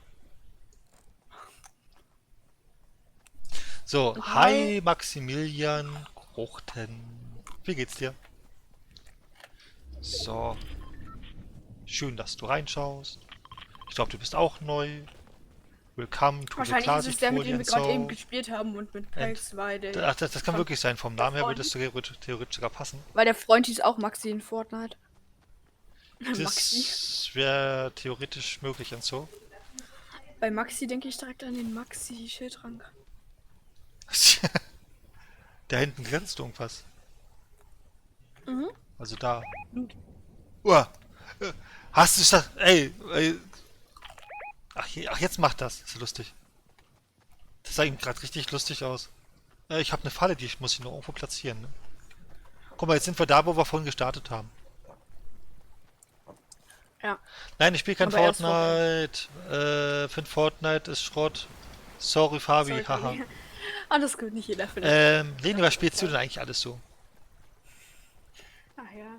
A: So,
B: Hi.
A: hi Maximilian Kruchten. Wie geht's dir? So. Schön, dass du reinschaust. Ich glaube, du bist auch neu. Willkommen to the
B: Wahrscheinlich ist es der, mit dem wir gerade eben
A: so.
B: gespielt haben und mit Prank 2, der.
A: Ach, das kann wirklich sein. Vom Namen her würde es theoretisch sogar passen.
B: Weil der Freund hieß auch Maxi in Fortnite. Maxi.
A: Das wäre theoretisch möglich und so.
B: Bei Maxi denke ich direkt an den Maxi-Schildrank.
A: Da hinten grinst du irgendwas.
B: Mhm.
A: Also da.
B: Blut.
A: Uah. Hast du das? Ey. Ach, jetzt macht das. Ist ja lustig. Das sah ihm gerade richtig lustig aus. Ich habe eine Falle, die muss ich noch irgendwo platzieren. Ne? Guck mal, jetzt sind wir da, wo wir vorhin gestartet haben.
B: Ja.
A: Nein, ich spiele kein
B: Aber erst
A: Fortnite. Für Fortnite ist Schrott. Sorry, Fabi.
B: Sorry,
A: Haha.
B: Fabi. Alles gut, nicht jeder findet.
A: Leni, was spielst du denn eigentlich alles so?
B: Ach ja.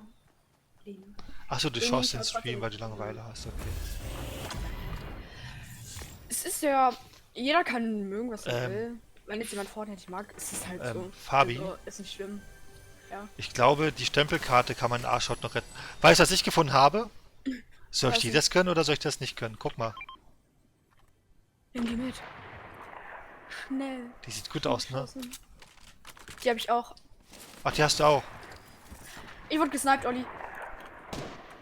B: Leni.
A: Achso, du
B: Leni
A: schaust den
B: schaut
A: Stream,
B: trotzdem
A: weil du Langeweile hast. Okay.
B: Es ist ja. Jeder kann mögen, was er will. Wenn jetzt jemand Fortnite nicht mag, ist es halt so.
A: Fabi?
B: Also, ist nicht schlimm. Ja.
A: Ich glaube, die Stempelkarte kann man in Arschot noch retten. Weißt du, was ich gefunden habe? Soll ich
B: Was
A: die
B: denn?
A: das können oder soll ich das nicht können? Guck mal.
B: Nimm die mit. Schnell.
A: Die sieht gut aus, ne?
B: Die habe ich auch.
A: Ach, die hast du auch.
B: Ich wurde gesniped, Olli.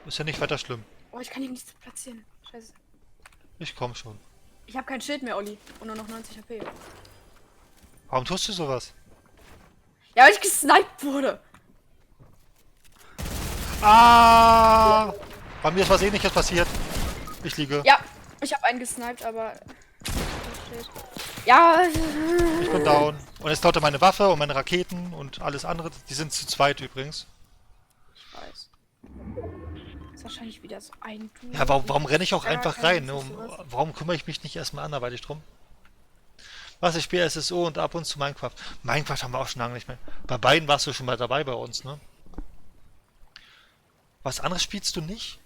A: Ist ja nicht weiter schlimm.
B: Oh, ich kann hier nichts platzieren. Scheiße.
A: Ich komm schon.
B: Ich habe kein Schild mehr, Olli. Und nur noch 90 HP.
A: Warum tust du sowas?
B: Ja, weil ich gesniped wurde.
A: Ah! Bei mir ist was Ähnliches passiert. Ich liege.
B: Ja, ich habe einen gesniped, aber. Ja.
A: Ich bin down. Und jetzt klaut er meine Waffe und meine Raketen und alles andere. Die sind zu zweit übrigens.
B: Ich weiß. Ist wahrscheinlich wieder so ein Duo.
A: Ja, warum renne ich auch
B: Ja,
A: einfach
B: keine
A: rein? Ne?
B: Ahnung, was.
A: Warum kümmere ich mich nicht erstmal anderweitig drum? Was, ich spiele SSO und ab und zu Minecraft. Minecraft haben wir auch schon lange nicht mehr. Bei beiden warst du schon mal dabei bei uns, ne? Was anderes spielst du nicht?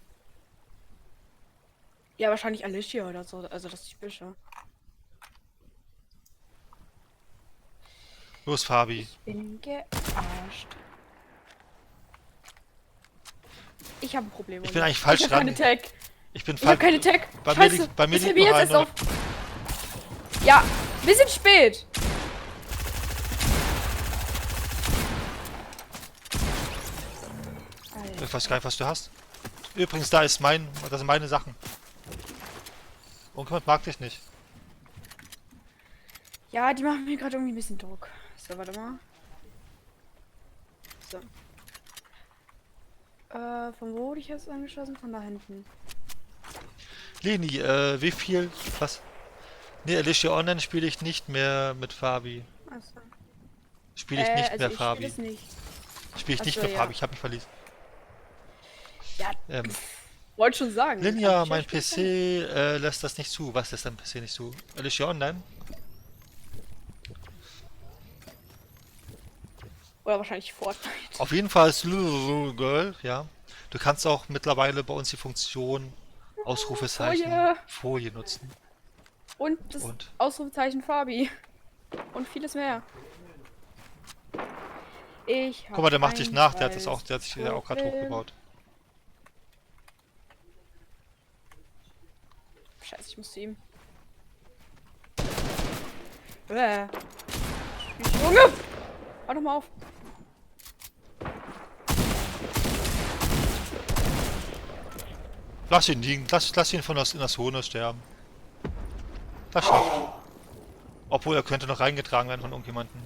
B: Ja, wahrscheinlich Alicia oder so. Also, das ist die Büsche.
A: Los, Fabi.
B: Bin gearscht. Ich habe ein Problem.
A: Ich
B: Olli.
A: bin eigentlich falsch
B: Ich habe keine
A: ran.
B: Tag.
A: Ich bin
B: Ich habe
A: falsch.
B: keine Tag.
A: Bei mir
B: Scheiße.
A: liegt, bei mir
B: Ich
A: liegt
B: hab mir
A: noch
B: jetzt
A: einer.
B: erst auf. Ja, wir sind spät.
A: Ich weiß gar nicht, was du hast. Übrigens, das sind meine Sachen. Irgendjemand mag dich nicht.
B: Ja, die machen mir gerade irgendwie ein bisschen Druck. So, warte mal. So. Von wo wurde ich jetzt angeschossen? Von da hinten.
A: Leni, wie viel? Was? Nee, Alicia Online spiele ich nicht mehr mit Fabi.
B: Achso.
A: Spiele ich nicht
B: also
A: mehr
B: ich
A: Fabi.
B: spiel das nicht.
A: Spiele ich nicht
B: Achso,
A: mehr
B: ja.
A: Fabi, ich habe mich verliebt.
B: Ja,
A: Ähm,
B: wollte schon sagen.
A: Linja,
B: Alicia
A: mein
B: spielt
A: PC
B: das
A: lässt das nicht zu. Was lässt dein PC nicht zu? Alicia Online?
B: nicht. Oder wahrscheinlich Fortnite.
A: Auf jeden Fall ist Girl, ja. Du kannst auch mittlerweile bei uns die Funktion Ausrufezeichen Folie nutzen.
B: Und das
A: Und?
B: Ausrufezeichen Fabi. Und vieles mehr. Ich
A: Guck mal, der macht dich nach, der hat sich ja auch gerade
B: Problem.
A: hochgebaut.
B: Scheiße, ich muss zu ihm. Junge! Hör doch mal auf.
A: Lass ihn liegen, lass ihn in der Zone sterben. Das schafft. Obwohl er könnte noch reingetragen werden von irgendjemandem.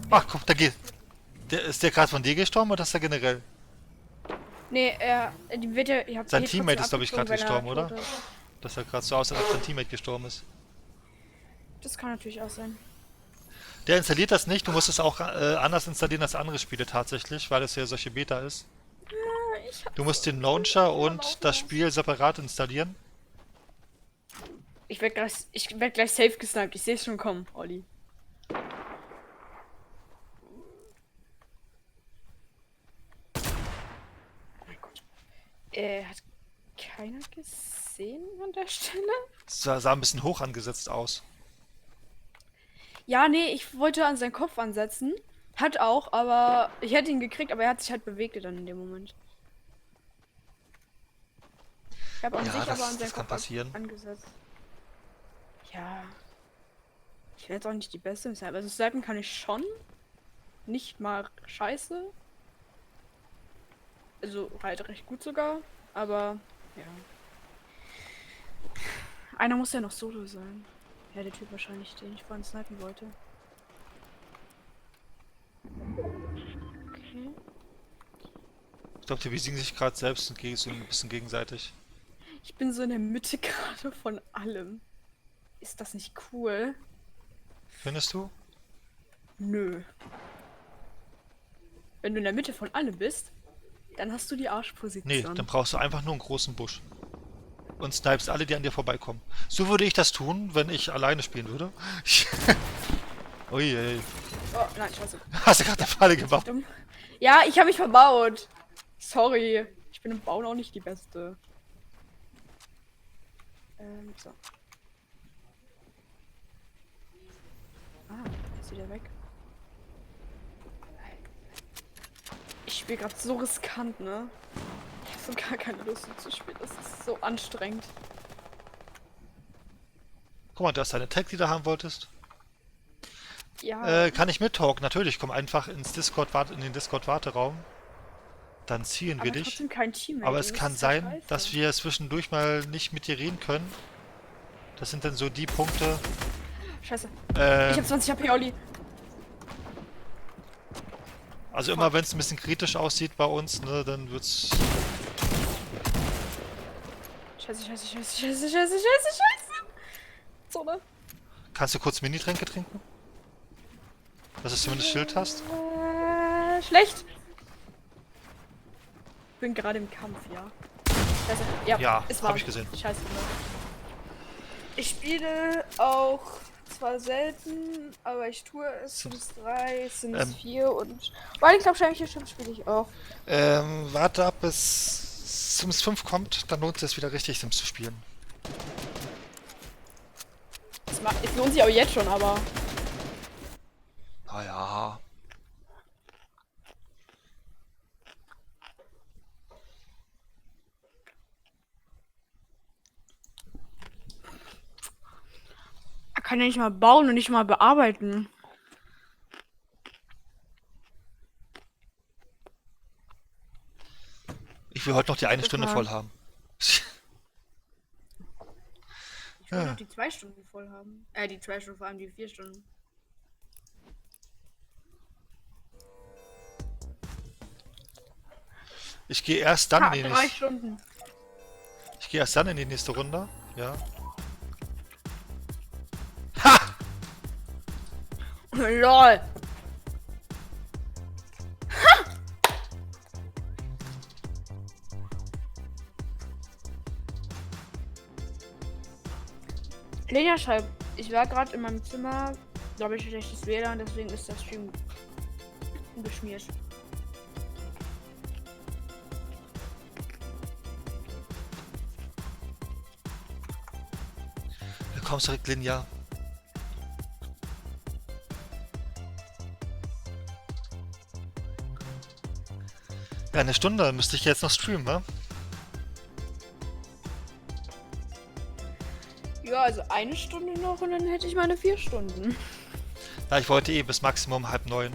A: Ach guck, da geht. Ist der gerade von dir gestorben oder ist der generell?
B: Nee, die wird ja. Ihr habt
A: Sein
B: eh
A: Teammate
B: trotzdem
A: ist, glaube ich, gerade
B: abgezogen, wenn er
A: gestorben, oder?
B: tot ist.
A: Das sah gerade so aus, als ob sein Teammate gestorben ist.
B: Das kann natürlich auch sein.
A: Der installiert das nicht, du musst es auch anders installieren als andere Spiele tatsächlich, weil es ja solche Beta ist. Du musst den Launcher und das Spiel separat installieren.
B: Ich werd gleich safe gesniped. Ich sehe es schon kommen, Olli. Oh mein Gott. Hat keiner gesehen an der Stelle?
A: Sah ein bisschen hoch angesetzt aus.
B: Ja, nee, ich wollte an seinen Kopf ansetzen. Hat auch, aber ich hätte ihn gekriegt, aber er hat sich halt bewegt dann in dem Moment. Ich habe an sich aber an seinen
A: das kann
B: Kopf
A: passieren.
B: angesetzt. Ja. Ich werde jetzt auch nicht die Beste im Snipen. Also Snipen kann ich schon. Nicht mal scheiße. Also halt recht gut sogar. Aber ja. Einer muss ja noch Solo sein. Ja, der Typ wahrscheinlich, den ich vorhin snipen wollte. Okay.
A: Ich glaube, die besiegen sich gerade selbst und so ein bisschen gegenseitig.
B: Ich bin so in der Mitte gerade von allem. Ist das nicht cool?
A: Findest du?
B: Nö. Wenn du in der Mitte von allem bist, dann hast du die Arschposition.
A: Nee, dann brauchst du einfach nur einen großen Busch. Und snipest alle, die an dir vorbeikommen. So würde ich das tun, wenn ich alleine spielen würde. Ui, ey.
B: Oh, nein, scheiße.
A: Hast du gerade eine Falle gebaut?
B: Dumm. Ja, ich habe mich verbaut. Sorry. Ich bin im Bauen auch nicht die Beste. So. Ah, ist wieder weg. Ich spiele gerade so riskant, ne? Ich habe so gar keine Lust so zu spielen. Das ist so anstrengend.
A: Guck mal, du hast deine Tag, die du haben wolltest.
B: Ja.
A: Kann ich mittalken? Natürlich, komm einfach in den Discord-Warteraum. Dann ziehen wir
B: aber
A: dich.
B: trotzdem kein Teammate.
A: Aber es
B: das
A: kann
B: ist ja
A: sein,
B: scheiße.
A: dass wir zwischendurch mal nicht mit dir reden können. Das sind dann so die Punkte.
B: Scheiße.
A: Ähm,
B: Ich hab 20 HP, Olli.
A: also immer wenn es ein bisschen kritisch aussieht bei uns, ne, dann wird's.
B: Scheiße, scheiße, scheiße, scheiße, scheiße, scheiße, scheiße. So, ne?
A: Kannst du kurz Mini-Tränke trinken? Dass du zumindest Schild hast?
B: Schlecht. Bin gerade im Kampf, ja. Scheiße. Ja,
A: Ja,
B: es
A: hab
B: war
A: ich gesehen.
B: Scheiße. Ne? Ich spiele auch zwar selten, aber ich tue es. Sims 3, Sims 4 und. Weil ich glaube, Championship spiele ich auch.
A: Warte ab, bis Sims 5 kommt, dann lohnt es sich wieder richtig, Sims zu spielen.
B: Es lohnt sich auch jetzt schon, aber.
A: Naja.
B: Er kann ja nicht mal bauen und nicht mal bearbeiten.
A: Ich will heute noch die eine Stunde
B: mal.
A: voll haben.
B: Ich will
A: Ja.
B: noch die 2 Stunden voll haben. Die 2 Stunden, vor allem die 4 Stunden.
A: Ich gehe erst dann in die
B: 3
A: nächste,
B: Stunden.
A: ich gehe erst dann in die nächste Runde. Ja. Ha!
B: LOL. Lena schreibt, ich war gerade in meinem Zimmer, glaube ich, schlechtes WLAN, deswegen ist der Stream beschmiert.
A: Du kommst direkt, Linja. Ja, eine Stunde müsste ich jetzt noch streamen, wa?
B: Ja, also 1 Stunde noch und dann hätte ich meine 4 Stunden.
A: Ja, ich wollte bis Maximum 8:30.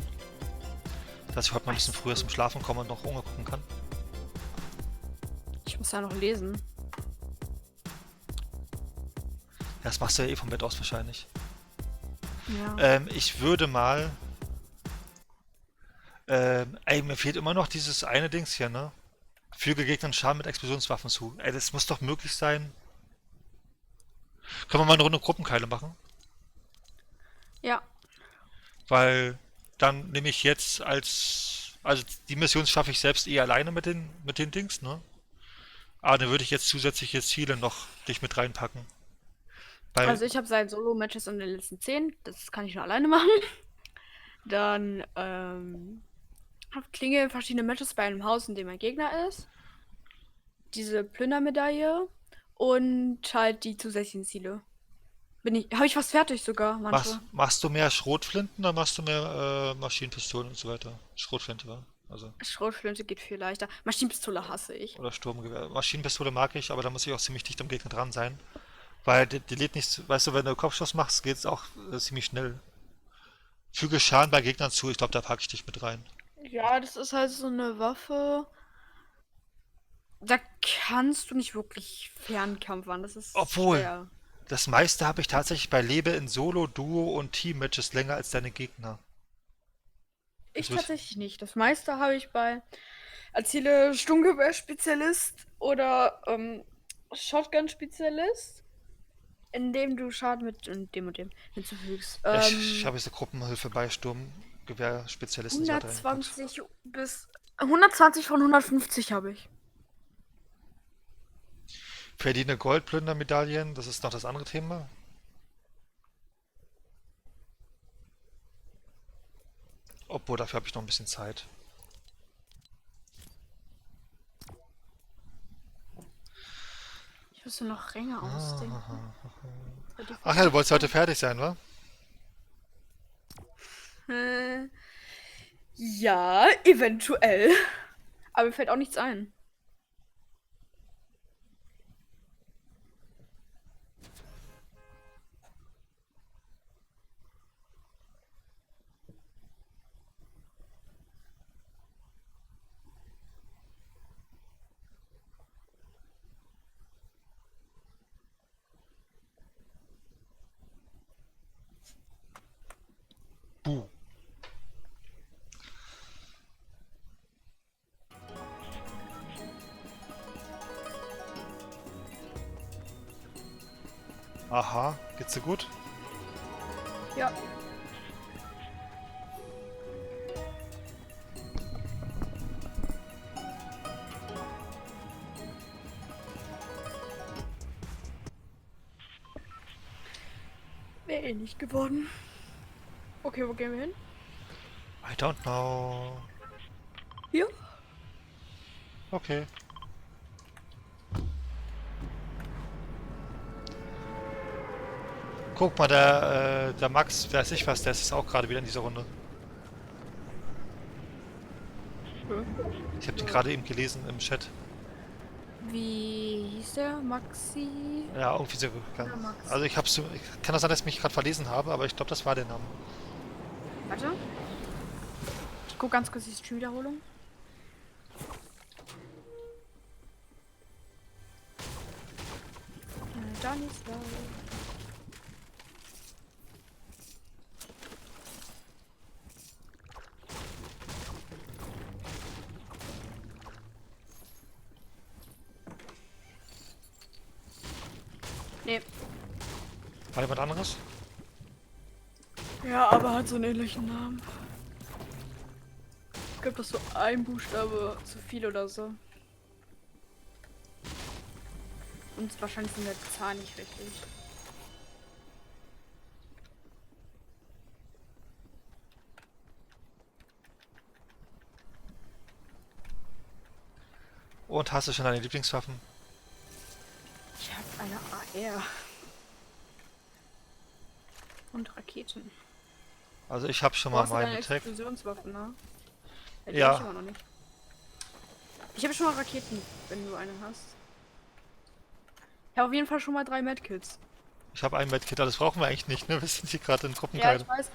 A: Dass ich heute mal ein bisschen früher zum Schlafen komme und noch Hunger gucken kann.
B: Ich muss ja noch lesen.
A: Ja, das machst du ja eh vom Bett aus wahrscheinlich.
B: Ja.
A: Ich würde mal... ey, mir fehlt immer noch dieses eine Dings hier, ne? Füge Gegnern Schaden mit Explosionswaffen zu. Ey, das muss doch möglich sein. Können wir mal eine Runde Gruppenkeile machen?
B: Ja.
A: Weil dann nehme ich jetzt also die Mission schaffe ich selbst eh alleine mit den Dings, ne? Aber dann würde ich jetzt zusätzliche Ziele noch dich mit reinpacken. Weil,
B: Also ich habe seit Solo-Matches in den letzten 10. Das kann ich nur alleine machen. Dann klinge verschiedene Matches bei einem Haus, in dem ein Gegner ist. Diese Plündermedaille und halt die zusätzlichen Ziele. Habe ich fast fertig sogar, manche.
A: machst du mehr Schrotflinten oder machst du mehr Maschinenpistolen und so weiter? Schrotflinte, war? Also,
B: Schrotflinte geht viel leichter. Maschinenpistole hasse ich.
A: oder Sturmgewehr. Maschinenpistole mag ich, aber da muss ich auch ziemlich dicht am Gegner dran sein. Weil die lädt nicht, weißt du, wenn du Kopfschuss machst, geht's auch ziemlich schnell. Füge Schaden bei Gegnern zu, ich glaube, da packe ich dich mit rein.
B: Ja, das ist halt so eine Waffe. Da kannst du nicht wirklich Fernkampfern. Das ist
A: Obwohl,
B: schwer.
A: das meiste habe ich tatsächlich bei Lebe in Solo, Duo und Team-Matches länger als deine Gegner.
B: Ich
A: Das wird-
B: tatsächlich nicht. Das meiste habe ich bei Erziele Sturmgewehr-Spezialist oder Shotgun-Spezialist, indem du Schaden mit dem und dem hinzufügst.
A: Ja, ich habe diese Gruppenhilfe bei Sturmgewehr-Spezialisten und so weiter.
B: 120 von 150 habe ich.
A: Verdiene Goldplünder-Medaillen, das ist noch das andere Thema. Obwohl, dafür habe ich noch ein bisschen Zeit.
B: Ich müsste noch Ränge ausdenken.
A: Ach ja, du wolltest heute fertig sein, wa?
B: Äh, ja, eventuell. Aber mir fällt auch nichts ein.
A: Buh. Aha, geht's dir gut?
B: Ja. Wäre eh nicht geworden. Okay, wo gehen wir hin?
A: I don't know.
B: Hier?
A: Okay. Guck mal, der Max, weiß ich was, der ist auch gerade wieder in dieser Runde. Ich habe den gerade eben gelesen im Chat.
B: Wie hieß der? Maxi?
A: Ja, irgendwie so.
B: Max.
A: Also kann das sein, dass ich mich gerade verlesen habe, aber ich glaube, das war der Name.
B: Warte. Ich guck ganz kurz die Stream-Wiederholung. Dann ist da. Nee.
A: War jemand anderes?
B: Ja, aber hat so einen ähnlichen Namen. Ich glaube, das ist so ein Buchstabe zu viel oder so. Und wahrscheinlich sind die Zahlen nicht richtig.
A: Und hast du schon deine Lieblingswaffen?
B: Ich habe eine AR. Und Raketen.
A: Also ich habe schon
B: Du
A: mal
B: hast ja deine
A: meine Tech.
B: Explosionswaffen, ne? Die
A: Ja.
B: hab ich immer noch nicht. Ich habe schon mal Raketen, wenn du eine hast. Ich habe auf jeden Fall schon mal 3 Medkits.
A: Ich habe ein Medkit, das brauchen wir eigentlich nicht, ne? Wir sind hier gerade in
B: Ja,
A: Gruppenkleidung.
B: ich weiß.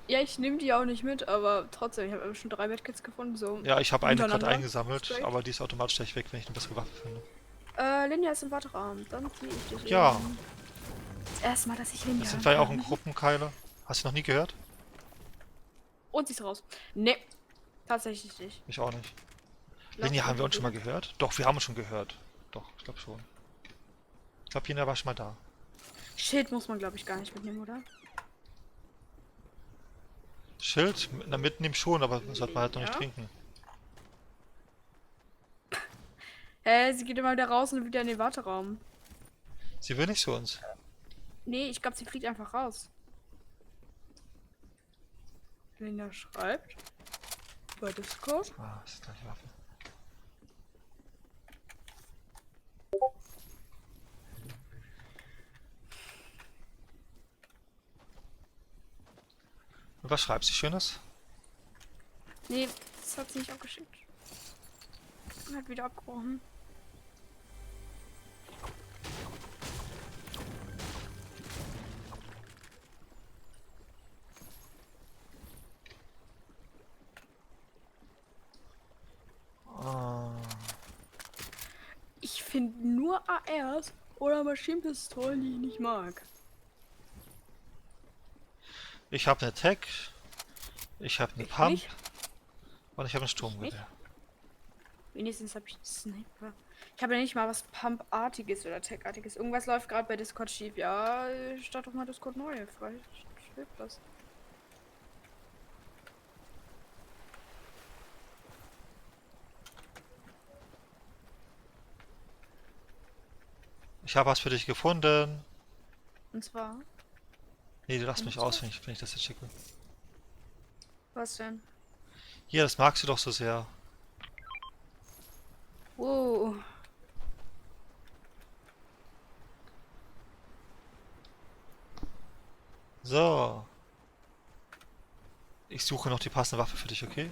B: Ich nehme die auch nicht mit, aber trotzdem, ich habe schon 3 Medkits gefunden. So
A: Ja, ich habe eine gerade
B: hintereinander.
A: eingesammelt,
B: Straight.
A: aber die ist automatisch gleich weg, wenn ich eine bessere Waffe finde.
B: Linja ist im Warteraum. Dann ziehe ich dich
A: Ja.
B: eben. Das erste Mal, dass ich Linja
A: Jetzt sind wir ja auch
B: höre.
A: in Gruppenkeile. Hast du noch nie gehört?
B: Und sie ist raus. Nee, tatsächlich nicht.
A: Ich auch nicht. Linie haben wir uns schon mal gehört? Doch, wir haben uns schon gehört. Doch, ich glaube schon. Ich glaube, Jena war schon mal da.
B: Schild muss man, glaube ich, gar nicht mitnehmen, oder?
A: Schild? Na, mitnehmen schon, aber sollte man halt noch nicht
B: Ja.
A: trinken.
B: Sie geht immer wieder raus und wieder in den Warteraum.
A: Sie will nicht zu uns.
B: Nee, ich glaube, sie fliegt einfach raus. Lena schreibt bei Discord.
A: Ah, das ist gleich Waffe. Und was schreibt sie Schönes?
B: Nee, das hat sie nicht abgeschickt. Hat wieder abgebrochen.
A: Ah.
B: Ich finde nur ARs oder Maschinenpistolen, die ich nicht mag.
A: Ich habe eine Tech, ich habe eine
B: Ich
A: Pump
B: nicht.
A: und ich habe ein Sturmgewehr.
B: Wenigstens habe ich einen Sniper. Ich habe ja nicht mal was Pump-artiges oder Tech-artiges. Irgendwas läuft gerade bei Discord schief. Ja, start doch mal Discord neu. Vielleicht hilft das.
A: Ich habe was für dich gefunden.
B: Und zwar,
A: Nee, du lass mich
B: Und
A: aus,
B: zwar?
A: wenn ich das jetzt schicke.
B: was denn?
A: Hier, das magst du doch so sehr.
B: Wow.
A: So. Ich suche noch die passende Waffe für dich, okay?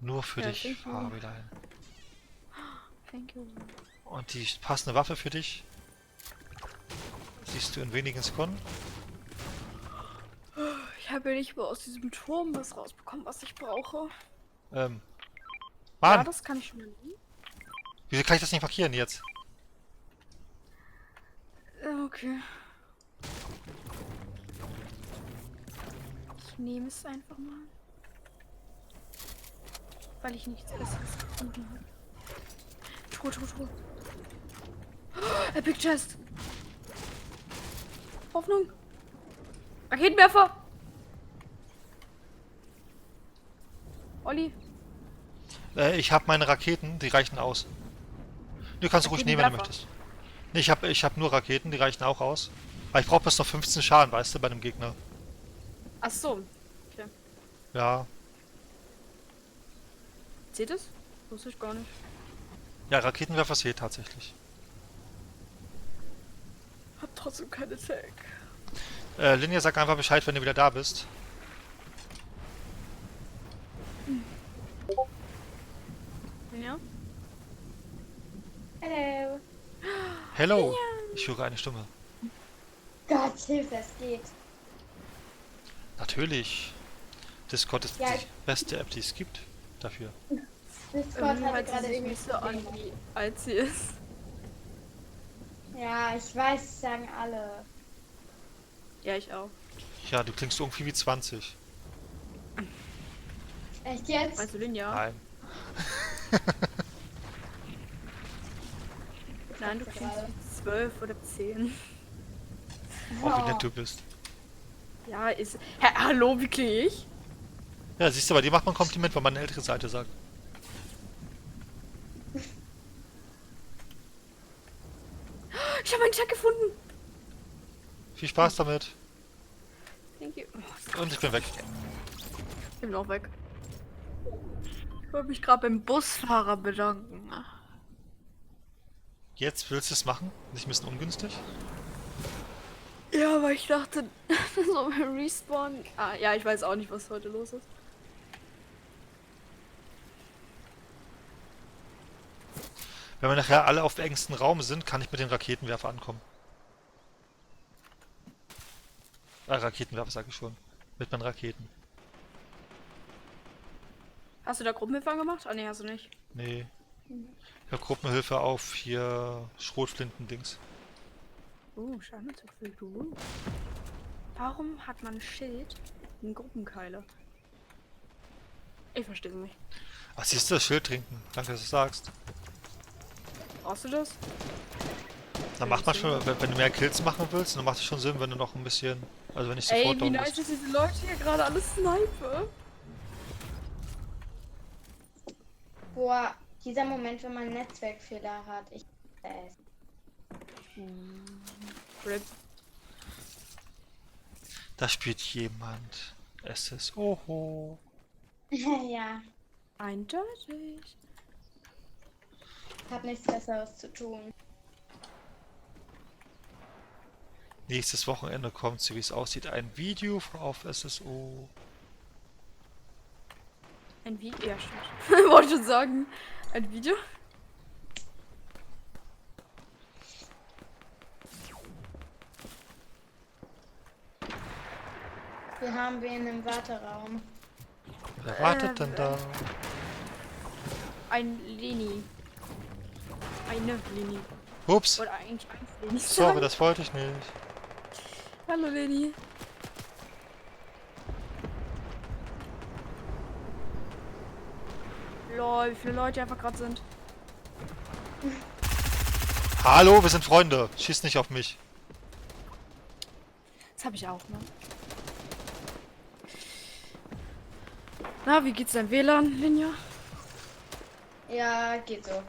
A: Nur für
B: Ja,
A: dich,
B: thank you.
A: Fabilein.
B: Thank you.
A: Und die passende Waffe für dich siehst du in wenigen Sekunden.
B: Ich habe ja nicht mal aus diesem Turm was rausbekommen, was ich brauche. Ja,
A: Mann,
B: das kann ich schon mal nehmen.
A: wieso kann ich das nicht markieren jetzt?
B: Okay. Ich nehme es einfach mal. Weil ich nichts Besseres gefunden habe. Truhe. Oh, Epic Chest. Hoffnung. Raketenwerfer. Olli.
A: Ich habe meine Raketen, die reichen aus. Du kannst ruhig nehmen, wenn du
B: Raketenwerfer.
A: möchtest. Nee, ich hab nur Raketen, die reichen auch aus. Aber ich brauche bis noch 15 Schaden, weißt du, bei einem Gegner.
B: Ach so. Okay.
A: Ja.
B: Seht es? Wusste ich gar nicht.
A: Ja, Raketenwerfer sehe tatsächlich.
B: Hab trotzdem keine Tag.
A: Linie, sag einfach Bescheid, wenn du wieder da bist.
B: Ja?
C: Hallo.
A: Hello! Ich höre eine Stimme.
C: Gott, Hilfe, es geht.
A: Natürlich. Discord ist
C: Ja,
A: die beste App, die es gibt. Dafür.
C: Discord
B: Irgendwie
C: hatte
B: hört sie
C: gerade
B: sich
C: irgendwie
B: nicht so an, wie alt sie ist.
C: Ja, ich weiß, sagen alle.
B: Ja, ich auch.
A: Ja, du klingst irgendwie wie 20.
C: Echt jetzt?
B: Weißt du den ja?
A: Nein.
B: Nein, du klingst wie 12 oder 10.
A: Oh, wie nett du bist.
B: Ja, ist. Hä, hallo, wie klinge ich?
A: Ja, siehst du, bei dir macht man ein Kompliment, wenn man eine ältere Seite sagt.
B: Ich habe meinen Tag gefunden.
A: Viel Spaß damit.
B: Thank you.
A: Und ich bin weg.
B: Ich bin auch weg. Ich wollte mich gerade beim Busfahrer bedanken.
A: Jetzt willst du es machen? Nicht ein bisschen ungünstig?
B: Ja, aber ich dachte, so beim Respawn. Ah, ja, ich weiß auch nicht, was heute los ist.
A: Wenn wir nachher alle auf engstem Raum sind, kann ich mit dem Raketenwerfer ankommen. Raketenwerfer sage ich schon. Mit meinen Raketen.
B: Hast du da Gruppenhilfe gemacht? Ah, nee, hast du nicht.
A: Nee. Ich habe Gruppenhilfe auf hier Schrotflinten-Dings.
B: Schadenzufüge. Warum hat man ein Schild und Gruppenkeile? Ich verstehe es nicht.
A: Was siehst du? Schild trinken. Danke, dass du sagst.
B: Brauchst du das?
A: Dann macht man schon, wenn du mehr Kills machen willst, dann macht es schon Sinn, wenn du noch ein bisschen. Also wenn ich
B: Ey,
A: sofort
B: wie
A: down
B: nice,
A: bist.
B: dass diese Leute hier gerade alles snipe.
C: Boah, dieser Moment, wenn man einen Netzwerkfehler hat. Ich es.
B: RIP.
A: Da spielt jemand. Es ist Oho.
C: Ja,
B: Eindeutig.
C: hab nichts Besseres zu tun.
A: Nächstes Wochenende kommt, so wie es aussieht, ein Video auf SSO.
B: Ein Video? Ja, stimmt. Wollte schon sagen. Ein Video?
C: Wir haben wen im Warteraum.
A: Wer wartet denn da?
B: Ein Leni. Eine Leni.
A: Ups.
B: Oder eigentlich ein Leni.
A: Sorry, das wollte ich nicht.
B: Hallo Leni. Lol, wie viele Leute einfach gerade sind.
A: Hallo, wir sind Freunde. Schieß nicht auf mich.
B: Das habe ich auch, ne? Na, wie geht's deinem WLAN, Linja?
C: Ja, geht so.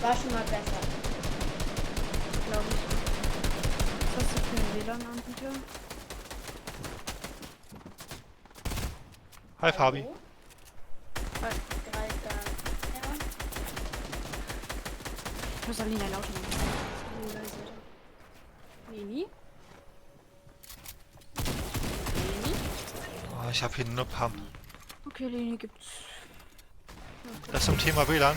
C: War schon mal besser.
B: Glaube ich. Was hast du für einen WLAN-Anbieter?
A: Hi Fabi.
C: Hallo? Greifgar. Ja.
B: Ich muss Alina lauter machen. Leni? Leni?
A: Oh, ich habe hier nur Pump.
B: Okay, Leni gibt's.
A: Das zum Thema WLAN.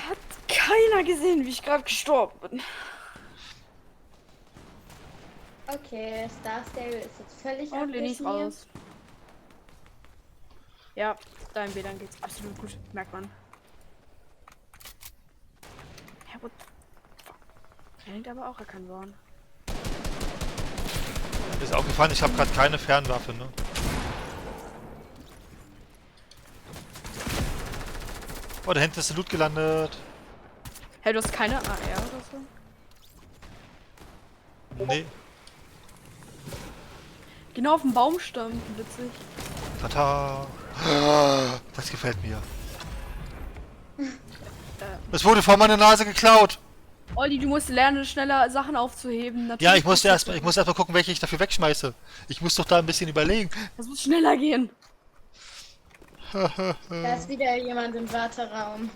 B: Hat keiner gesehen, wie ich gerade gestorben bin.
C: Okay, Star Stable ist jetzt völlig
B: Und Leni ist
C: abgeschmiert.
B: raus. Ja, deinem WLAN geht's absolut gut, merkt man. Ja, what? Er hängt aber auch erkannt worden.
A: Ist aufgefallen, ich habe gerade keine Fernwaffe, ne? Oh, da hinten ist der Loot gelandet.
B: Hey, du hast keine AR oder so?
A: Nee,
B: Genau auf dem Baumstamm, witzig.
A: tata. Das gefällt mir. Es wurde vor meiner Nase geklaut.
B: Olli, du musst lernen, schneller Sachen aufzuheben.
A: Ja,
B: Natürlich
A: ich muss
B: passiert
A: erst mal gucken, welche ich dafür wegschmeiße. Ich muss doch da ein bisschen überlegen.
B: das muss schneller gehen.
C: Da ist wieder jemand im Warteraum.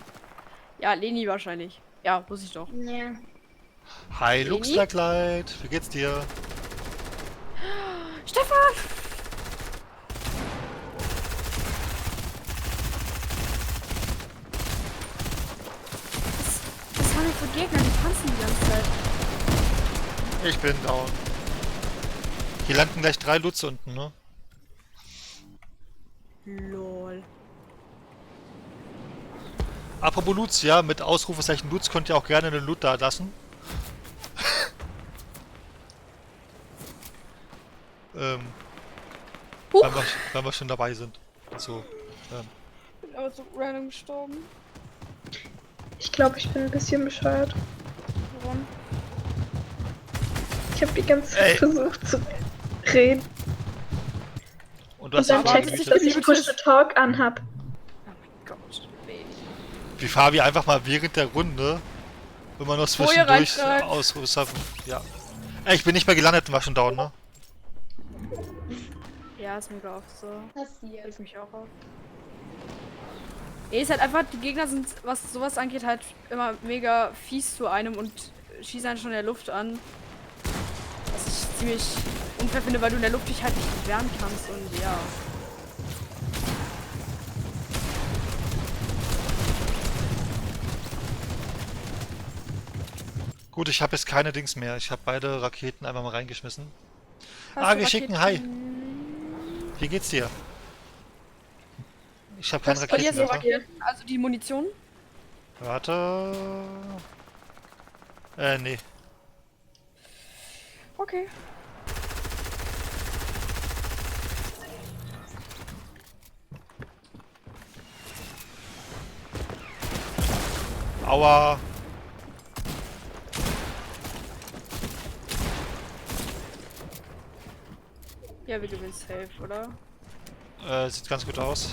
B: Ja, Leni wahrscheinlich. Ja, wusste ich doch.
C: Ja.
A: Hi,
B: Leni?
A: Luxlerkleid. Wie geht's dir?
B: Stefan! Was haben wir für Gegner? Die tanzen die ganze Zeit.
A: Ich bin down. Hier landen gleich 3 Lutz unten, ne?
B: Lol.
A: Apropos Lutz, ja, mit Ausrufezeichen Lutz könnt ihr auch gerne einen Loot da lassen.
B: Huch!
A: Wenn wir schon dabei sind. So.
B: Bin aber so random gestorben.
E: Ich glaube, ich bin ein bisschen bescheuert.
B: Warum?
E: Ich habe die ganze
A: Ey.
E: Zeit versucht zu reden.
A: Und du
E: Und
A: hast
E: dann
A: auch
E: checkt sich, dass ich Push to Talk anhab.
B: Oh mein Gott, Baby.
A: wie Fabi einfach mal während der Runde, wenn man noch
B: Folie
A: zwischendurch
B: reinschreibt.
A: Ausrüstung. Ja. Ey, ich bin nicht mehr gelandet und war schon down, ne?
B: Ja, ist mega oft so.
C: Passiert.
B: Hilft mich auch auf. Ist halt einfach, die Gegner sind, was sowas angeht, halt immer mega fies zu einem und schießen einen schon in der Luft an. Was ich ziemlich unfair finde, weil du in der Luft dich halt nicht wehren kannst und ja.
A: Gut, ich habe jetzt keine Dings mehr. Ich habe beide Raketen einfach mal reingeschmissen.
B: Hast
A: Ah,
B: du
A: wir schicken
B: Raketen?
A: Wie geht's dir? Ich habe keine
E: Was bei dir
A: Raketen
E: so
A: mehr.
B: Raketen, also die Munition?
A: Warte. Nee.
B: Okay.
A: Aua.
B: Ja, wir gewinnen safe, oder?
A: Sieht ganz gut aus.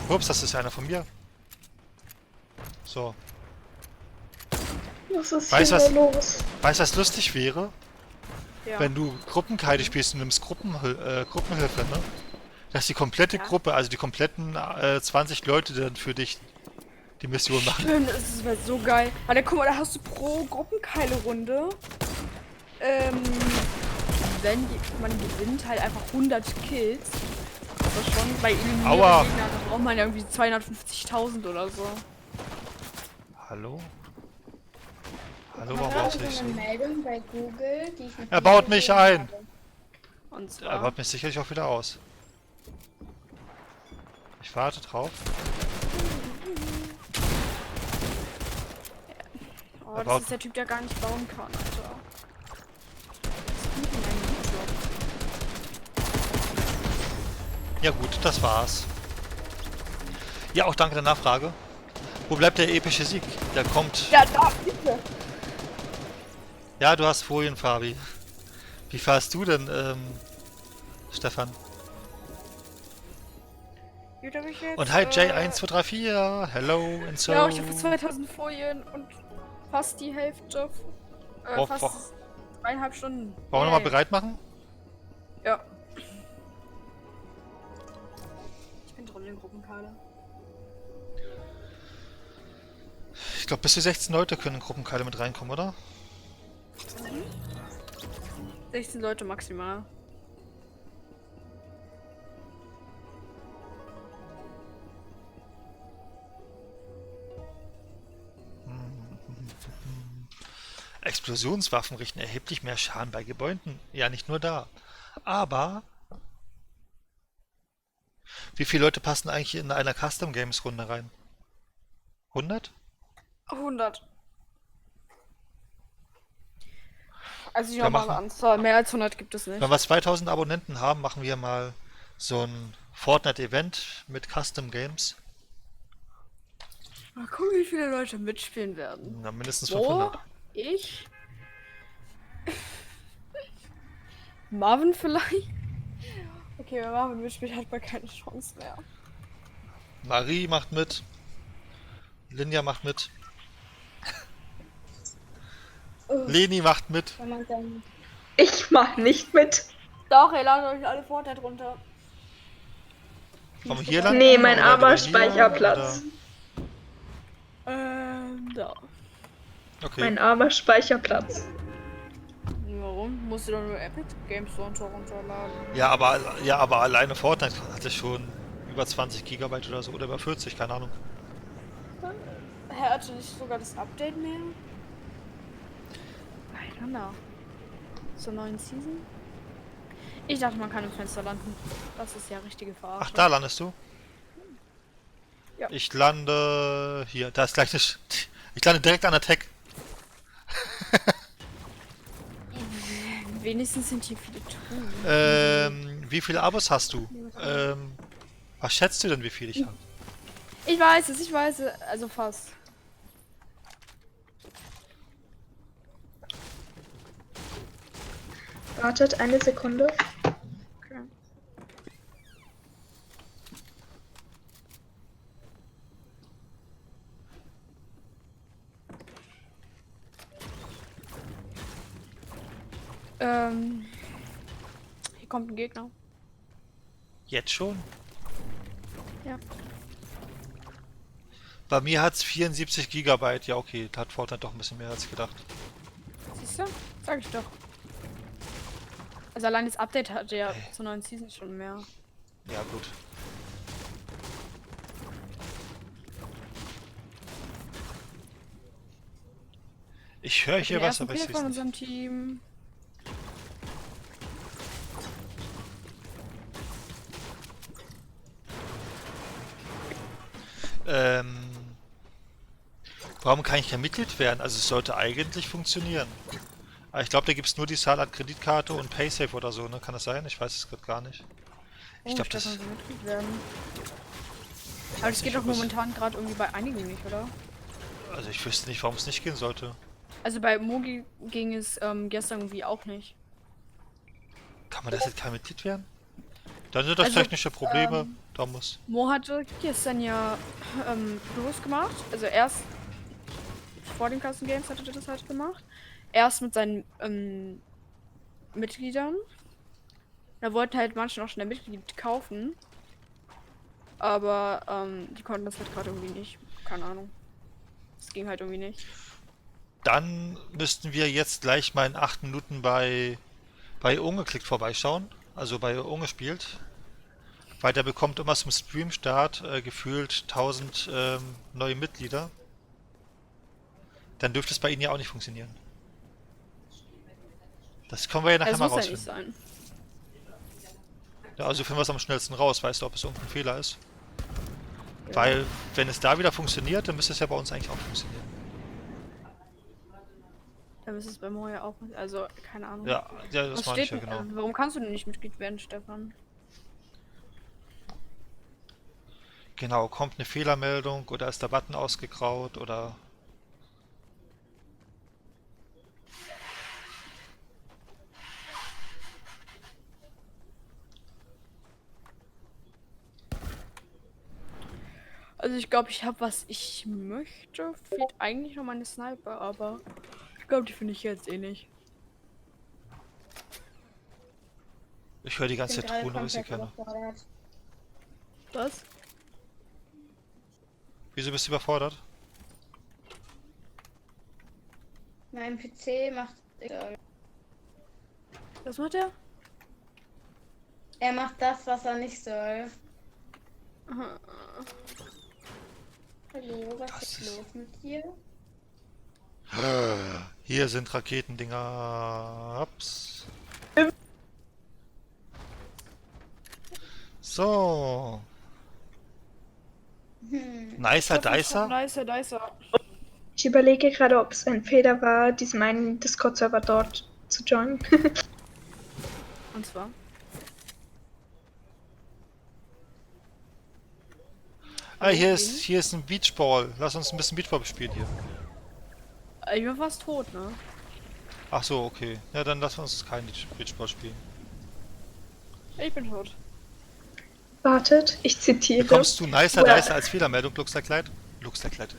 A: Ups, das ist ja einer von mir. So.
E: Was ist
A: Weißt
E: hier
A: was?
E: los?
A: Weißt du, was lustig wäre?
B: Ja.
A: Wenn du Gruppenkeile spielst und nimmst Gruppenhilfe, ne? Dass die komplette
B: Ja.
A: Gruppe, also die kompletten 20 Leute dann für dich die Mission machen.
B: Stimmt, das wäre so geil. Weil guck mal, da hast du pro Gruppenkeile-Runde, wenn man gewinnt, halt einfach 100 Kills. Das schon bei eliminierten
A: Aua.
B: Gegnern, da braucht man ja irgendwie 250.000 oder so.
A: Hallo? Hallo,
C: Ich
A: warum
C: habe
A: brauchst du
C: gerade
A: nicht
C: so
A: so?
C: eine Meldung bei Google, die ich nicht
A: Er baut mich
C: gesehen
A: ein.
C: habe.
B: Und zwar.
A: Er baut mich sicherlich auch wieder aus. Ich warte drauf.
B: Oh,
A: er
B: das
A: baut-
B: ist der Typ, der gar nicht bauen kann, Alter. Was ist denn mein Job?
A: Ja gut, das war's. Ja, auch danke der Nachfrage. Wo bleibt der epische Sieg? Der kommt...
B: Ja, da, bitte.
A: Ja, du hast Folien, Fabi. Wie fahrst du denn, Stefan?
B: Gut, hab ich jetzt,
A: Und hi J1234, hello and so.
B: Ja, ich habe 2000 Folien und fast die Hälfte.
A: Oh,
B: Fast
A: boah.
B: 3,5 Stunden.
A: Wollen wir nochmal
B: Yay.
A: bereit machen?
B: Ja. Ich bin drin in Gruppenkarte.
A: Ich glaube, bis zu 16 Leute können in Gruppenkeile mit reinkommen, oder?
B: 16 Leute maximal.
A: Explosionswaffen richten erheblich mehr Schaden bei Gebäuden. Ja, nicht nur da. Aber... Wie viele Leute passen eigentlich in einer Custom Games Runde rein? 100?
B: 100. Also ich
A: Wir
B: habe mal eine
A: machen-
B: Anzahl. Mehr als 100 gibt es nicht.
A: Wenn wir 2000 Abonnenten haben, machen wir mal so ein Fortnite-Event mit Custom Games.
B: Mal gucken, wie viele Leute mitspielen werden.
A: Na, mindestens
B: Wo?
A: 500.
B: Ich? Marvin vielleicht? Okay, wenn Marvin mitspielt, hat man keine Chance mehr.
A: Marie macht mit. Linja macht mit. Leni macht mit.
C: Wenn man dann
E: Ich mach nicht mit.
B: Doch, ihr ladet euch alle Fortnite runter.
A: Vom hier lang?
E: Nee, mein
A: Oder
E: armer
A: wieder hier,
E: Speicherplatz.
B: Da.
A: oder- Okay.
E: Mein armer Speicherplatz.
B: Warum? Musst du doch nur Epic Games runterladen.
A: Ja, aber alleine Fortnite hatte schon über 20 Gigabyte oder so. Oder über 40, keine Ahnung.
B: Hatte nicht sogar das Update mehr? I don't know. Zur neuen Season? Ich dachte, man kann im Fenster landen. Das ist ja richtige Verarsche.
A: Ach, da landest du?
B: Ja.
A: Ich lande hier. Da ist gleich eine... Ich lande direkt an der Tech.
B: Wenigstens sind hier viele Truhen.
A: Wie viele Abos hast du? Was schätzt du denn, wie viel ich habe?
B: Ich weiß es. Also fast.
E: Wartet eine Sekunde.
B: Okay. Hier kommt ein Gegner.
A: Jetzt schon?
B: Ja.
A: Bei mir hat es 74 Gigabyte. Ja, okay, da hat Fortnite doch ein bisschen mehr als gedacht.
B: Siehst du? Sag ich doch. Also allein das Update hatte ja
A: Hey.
B: zur neuen Season schon mehr.
A: Ja, gut. Ich höre hier
B: Den
A: was,
B: ersten
A: aber ich
B: Kill
A: sehe
B: von
A: es nicht.
B: unserem Team.
A: Warum kann ich kein Mitglied werden? Also es sollte eigentlich funktionieren. Aber ich glaube, da gibt es nur die Zahl an Kreditkarte und Paysafe oder so, ne? Kann das sein? Ich weiß es gerade gar nicht. Ich glaube, das...
B: Stefan will Mitglied werden. Aber das geht doch momentan gerade irgendwie bei einigen nicht, oder?
A: Also ich wüsste nicht, warum es nicht gehen sollte.
B: Also bei Mogi ging es gestern irgendwie auch nicht.
A: Kann man das jetzt kein Mitglied werden? Dann sind das
B: Also,
A: technische Probleme. Da muss.
B: Mo hatte gestern ja Plus gemacht. Also erst vor den Kassengames hatte er das halt gemacht. Erst mit seinen Mitgliedern. Da wollten halt manche noch schnell Mitglied kaufen. Aber die konnten das halt gerade irgendwie nicht. Keine Ahnung. Das ging halt irgendwie nicht.
A: Dann müssten wir jetzt gleich mal in 8 Minuten bei Unge klickt vorbeischauen. Also bei Unge spielt. Weil der bekommt immer zum Stream-Start gefühlt 1000 neue Mitglieder. Dann dürfte es bei Ihnen ja auch nicht funktionieren. Das können wir ja nachher
B: Das
A: mal
B: muss ja nicht
A: rausfinden.
B: sein.
A: Ja, also finden wir es am schnellsten raus. Weißt du, ob es irgendein Fehler ist?
B: Ja.
A: Weil, wenn es da wieder funktioniert, dann müsste es ja bei uns eigentlich auch funktionieren.
B: Da müsste es bei Mo ja auch. Also, keine Ahnung.
A: Ja, das
B: Was
A: meine ich
B: steht
A: ja
B: denn?
A: genau.
B: Warum kannst du denn nicht Mitglied werden, Stefan?
A: Genau, kommt eine Fehlermeldung oder ist der Button ausgegraut oder...
B: Also ich glaube, ich habe, was ich möchte. Fehlt eigentlich noch meine Sniper, aber ich glaube, die finde ich jetzt eh nicht.
A: Ich höre die ganze
C: bin
A: Zeit
C: gerade
A: Truhen, aber ich sie
C: komplett
A: kenne.
C: überfordert.
B: Was?
A: Wieso bist du überfordert?
C: Mein PC macht.
B: Was macht er?
C: Er macht das, was er nicht soll. Hallo, was
A: Das
C: ist
A: ist-
C: los mit dir?
A: Hier sind Raketendinger. Ups. So. Nicer Dicer.
B: Dicer.
E: Ich überlege gerade, ob es ein Fehler war, diesen einen Discord-Server dort zu joinen.
B: Und zwar?
A: Hier ist ein Beachball. Lass uns ein bisschen Beachball spielen hier.
B: Ich bin fast tot, ne?
A: Ach so, okay. Ja, dann lass uns keinen Beachball spielen.
B: Ich bin tot.
E: Wartet, ich zitiere.
A: Bekommst du Nicer
E: Well-
A: Dicer als Fehlermeldung? Looks like light? Looks like light.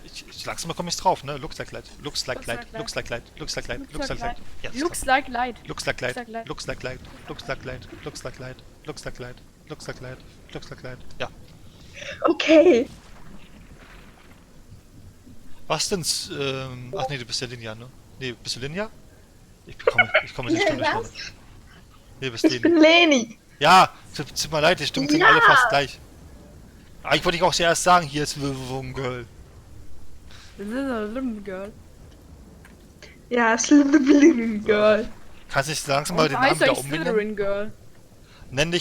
A: Langsam komme ich drauf, ne? Looks like light. Looks like light. Looks like light. Looks like light. Looks like light. Yes.
B: Looks like light.
A: Looks like light.
B: Looks like light.
A: Looks like light. Looks like light. Looks like light. Looks like light. Looks like light. Looks like light. Ja.
E: Okay.
A: Was denn? Ach nee, du bist ja Linja, ne? Nee, bist du Linja? Ich komme nicht Stunde
C: Was?
A: Stunde. Nee, bist
E: Ich bin
A: Leni.
E: Leni.
A: Ja, tut mir leid, die Stimmen klingen
E: Ja.
A: alle fast gleich. Ah, ich wollte dich auch zuerst sagen, hier ist Girl.
B: Das ist ein Limb Girl.
E: Ja, Slytherin Girl.
A: Kannst du nicht langsam mal
B: Und
A: den Namen
B: heißt
A: wieder
B: euch
A: umbenennen?
B: Slytherin Girl.
A: Nenn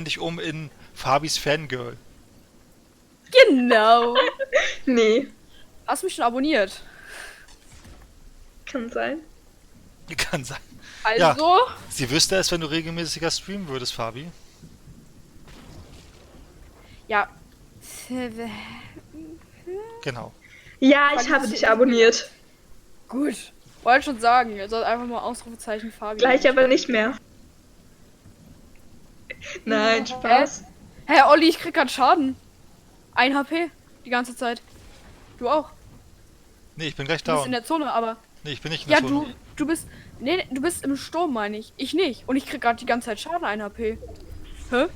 A: dich um in Fabis Fangirl.
B: Genau.
E: Nee,
B: Hast du mich schon abonniert?
E: kann sein.
A: Kann sein.
B: Also,
A: Sie wüsste es, wenn du regelmäßiger streamen würdest, Fabi.
B: ja.
A: Genau.
E: Ja, ich
B: Wann
E: habe
B: bist
E: dich
B: du-
E: abonniert.
B: Gut. Wollte schon sagen, ihr sollt einfach mal Ausrufezeichen Fabi.
E: Gleich aber nicht mehr. Nein, Spaß.
B: Hä, Olli, ich krieg grad Schaden. 1 HP. Die ganze Zeit. Du auch.
A: Nee, ich bin gleich
B: Du bist in
A: down.
B: der Zone, aber.
A: Nee, ich bin nicht in der
B: Ja,
A: Zone.
B: du bist. Nee, du bist im Sturm, meine ich. Ich nicht. Und ich krieg gerade die ganze Zeit Schaden 1 HP. Hä?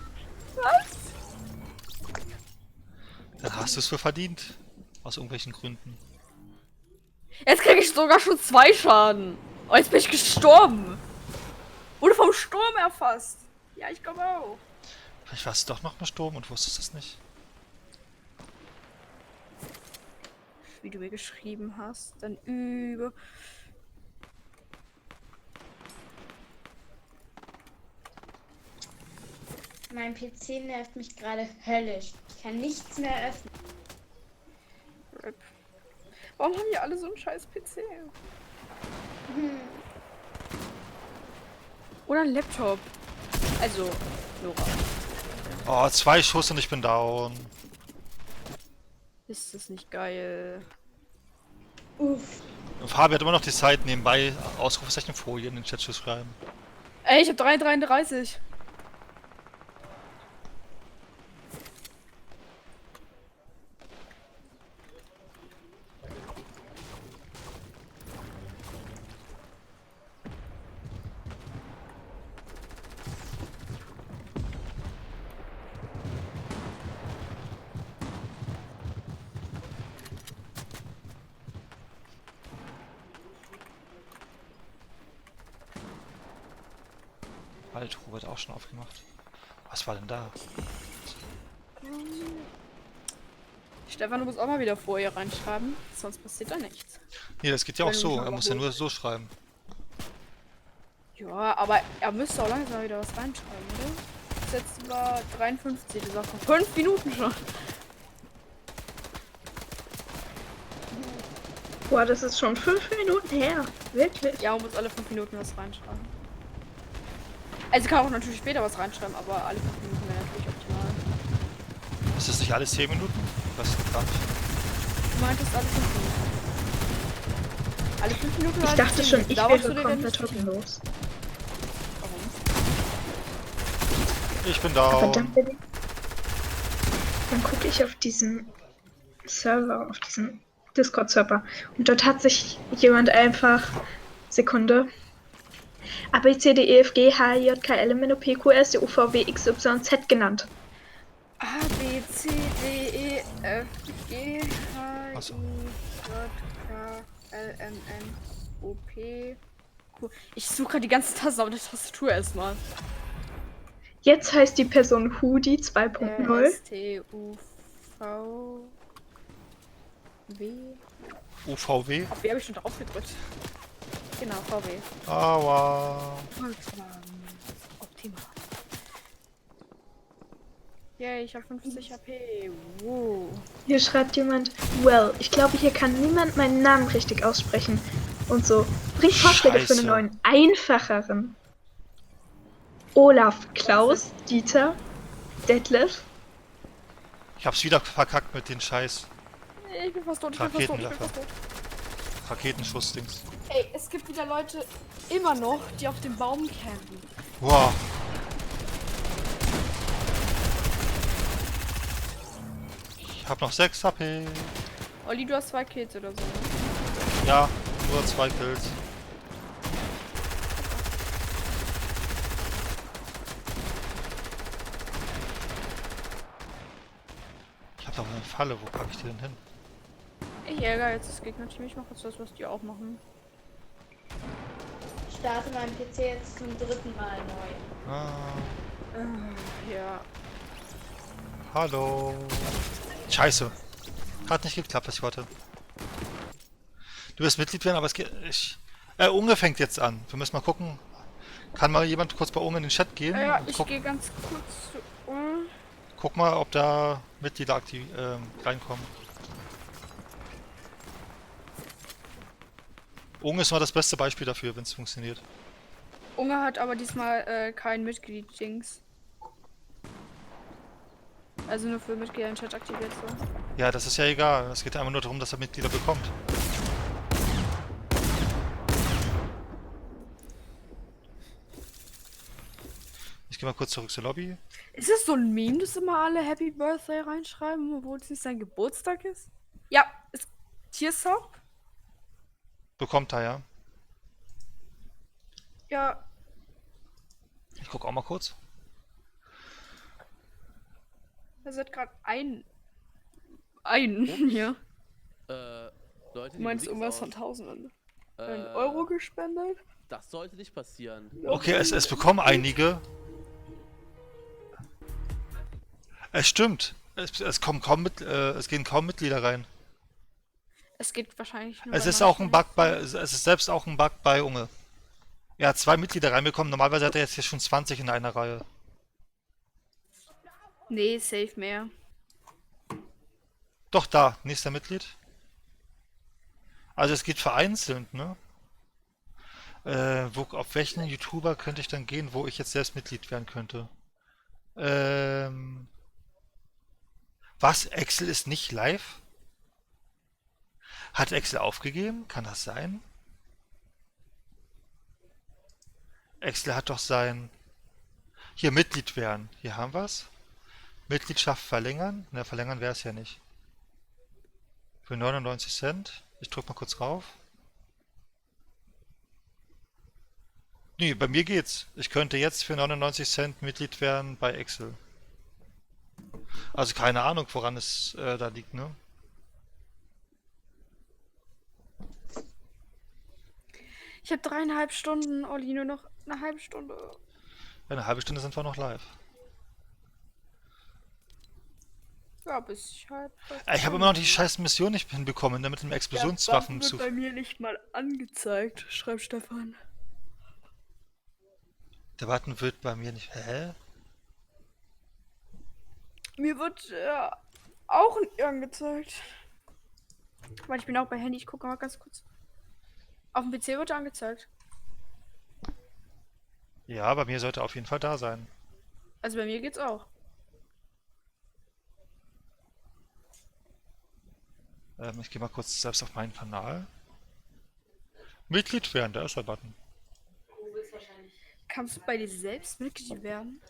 B: Was?
A: Dann hast du es für verdient. Aus irgendwelchen Gründen.
B: Jetzt krieg ich sogar schon 2 Schaden. Oh, jetzt bin ich gestorben. Wurde vom Sturm erfasst. Ja, ich glaube auch.
A: Vielleicht warst du doch noch mal Sturm und wusstest es nicht.
B: Wie du mir geschrieben hast, dann über.
C: Mein PC nervt mich gerade höllisch. Ich kann nichts mehr öffnen.
B: RIP. Warum haben die alle so einen scheiß PC? Oder ein Laptop. Also, Nora.
A: Oh, 2 Schuss und ich bin down.
B: Ist das nicht geil?
C: Uff.
A: Und Fabi hat immer noch die Zeit, nebenbei Ausrufezeichen Folie in den Chat zu schreiben.
B: Ey, ich hab 3,33.
A: Halt, Robert auch schon aufgemacht. Was war denn da?
B: Stefan, du musst auch mal wieder vorher reinschreiben, sonst passiert da nichts.
A: Nee, das geht ja auch
B: Wenn du
A: so.
B: mich
A: Er
B: aber
A: muss ja
B: holst.
A: nur so schreiben.
B: Ja, aber er müsste auch langsam wieder was reinschreiben, oder? Das letzte war 53, das war vor 5 Minuten schon.
E: Boah, das ist schon 5 Minuten her. Wirklich?
B: Ja, man muss alle 5 Minuten was reinschreiben. Also kann auch natürlich später was reinschreiben, aber alle 5 Minuten wäre natürlich optimal.
A: Ist das nicht alles 10 Minuten? Ich weiß gar nicht.
B: Du meintest alle 5 Minuten. Alle 5 Minuten
E: Ich
B: oder
E: dachte
B: 10
E: schon,
B: Minuten?
E: ich
B: Dauerst
E: wäre
B: du dir denn
E: komplett
B: nicht sicher?
E: hoppenlos.
B: Warum?
A: Ich bin down.
E: Verdammt, dann gucke ich auf diesen Server, auf diesen Discord-Server. Und dort hat sich jemand einfach, Sekunde, A, B, C, D, E, F, G, H, I, J, K, L, M, N, O, P, Q, S, T, U, V, W, X, Y, Z genannt.
B: A, B, C, D, E, F, G, H,
A: Ach so.
B: I, J, K, L, M, N, O, P, Q. Ich suche gerade die ganzen Tasten auf der Tastatur erstmal.
E: Jetzt heißt die Person Hoodie 2.0.
B: S, T, U, V, W.
A: UVW.
B: Auf W habe ich schon drauf gedrückt. Genau, VW.
A: Aua.
B: Optimal. Yay, ich habe 50 HP. Wow.
E: Hier schreibt jemand, well, ich glaube, hier kann niemand meinen Namen richtig aussprechen. Und so. Bringt Vorschläge für einen
A: Scheiße.
E: neuen, einfacheren. Olaf, Klaus, Dieter, Detlef.
A: Ich hab's wieder verkackt mit den scheiß
B: Ich bin fast tot, ich bin fast tot, ich bin
A: Raketenwerfer.
B: fast tot.
A: Raketenschussdings.
B: Ey, es gibt wieder Leute immer noch, die auf dem Baum campen.
A: Wow. Ich hab noch 6 HP.
B: Olli, du hast 2 Kills oder so. Ne?
A: Ja, nur 2 Kills. Ich hab doch eine Falle, wo packe ich die denn hin?
B: Ich ärgere jetzt das Gegnerteam, ich mache jetzt das, was die auch machen.
C: Ich starte meinen PC jetzt zum 3. Mal neu.
A: Ah,
B: Ja.
A: hallo. Scheiße. Hat nicht geklappt, was ich wollte. Du wirst Mitglied werden, aber es geht. Unge fängt jetzt an. Wir müssen mal gucken. Kann mal jemand kurz bei Unge in den Chat gehen?
B: Ja,
A: Und
B: ich gehe ganz kurz zu.
A: guck mal, ob da Mitglieder aktiv reinkommen. Unge ist mal das beste Beispiel dafür, wenn es funktioniert.
B: Unge hat aber diesmal kein Mitglied-Dings. Also nur für Mitglieder im Chat aktiviert so.
A: Ja, das ist ja egal. Es geht einfach nur darum, dass er Mitglieder bekommt. Ich gehe mal kurz zurück zur Lobby.
B: Ist es so ein Meme, dass immer alle Happy Birthday reinschreiben, obwohl es nicht sein Geburtstag ist? Ja, ist Tiersop?
A: Bekommt er, ja.
B: Ja.
A: Ich guck auch mal kurz.
B: Er hat gerade einen hier.
F: Leute,
B: Du
F: die
B: meinst
F: Musik
B: irgendwas
F: ist
B: von
F: aus.
B: Tausenden? Einen Euro gespendet?
F: Das sollte nicht passieren.
A: Okay, es bekommen einige. Es stimmt. Es kommen kaum es gehen kaum Mitglieder rein.
B: Es geht wahrscheinlich nur
A: Es
B: bei
A: ist auch ein
B: manchen.
A: Bug es ist selbst auch ein Bug bei Unge. Er hat 2 Mitglieder reinbekommen. Normalerweise hat er jetzt hier schon 20 in einer Reihe.
B: Nee, safe mehr.
A: Doch, da, nächster Mitglied. Also es geht vereinzelt, ne? Auf welchen YouTuber könnte ich dann gehen, wo ich jetzt selbst Mitglied werden könnte? Was? Excel ist nicht live? Hat Excel aufgegeben? Kann das sein? Excel hat doch sein... Hier, Mitglied werden. Hier haben wir's. Mitgliedschaft verlängern. Na, verlängern wäre es ja nicht. Für 99 Cent. Ich drück mal kurz rauf. Nee, bei mir geht's. Ich könnte jetzt für 99 Cent Mitglied werden bei Excel. Also keine Ahnung, woran es da liegt, ne?
B: Ich habe 3,5 Stunden, Olli, nur noch eine halbe Stunde.
A: Eine halbe Stunde sind wir noch live.
B: Ja, bis ich halt...
A: Ich habe immer noch die scheiß Mission nicht hinbekommen, ne, mit dem Explosionswaffen
B: wird
A: zu...
B: bei mir nicht mal angezeigt, schreibt Stefan.
A: Der Button wird bei mir nicht... Hä?
B: Mir wird auch nicht angezeigt. Weil ich bin auch bei Handy, ich gucke mal ganz kurz. Auf dem PC wird er angezeigt.
A: Ja, bei mir sollte er auf jeden Fall da sein.
B: Also bei mir geht's auch.
A: Ich gehe mal kurz selbst auf meinen Kanal. Mitglied werden, da ist der Button.
B: Kannst du bei dir selbst Mitglied werden?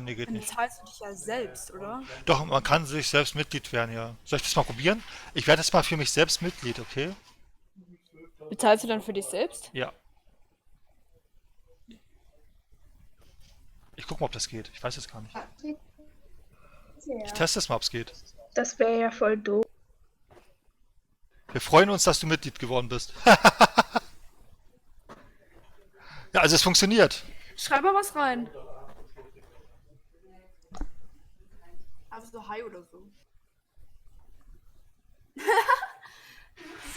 A: Nee, geht
B: Dann
A: nicht.
B: bezahlst du dich ja selbst, oder?
A: Doch, man kann sich selbst Mitglied werden, ja. Soll ich das mal probieren? Ich werde jetzt mal für mich selbst Mitglied, okay?
B: Bezahlst du dann für dich selbst?
A: Ja. Ich guck mal, ob das geht. Ich weiß jetzt gar nicht. Ich teste es mal, ob es geht.
E: Das wäre ja voll doof.
A: Wir freuen uns, dass du Mitglied geworden bist. Ja, also es funktioniert.
B: Schreib mal was rein. Also so Hi oder so.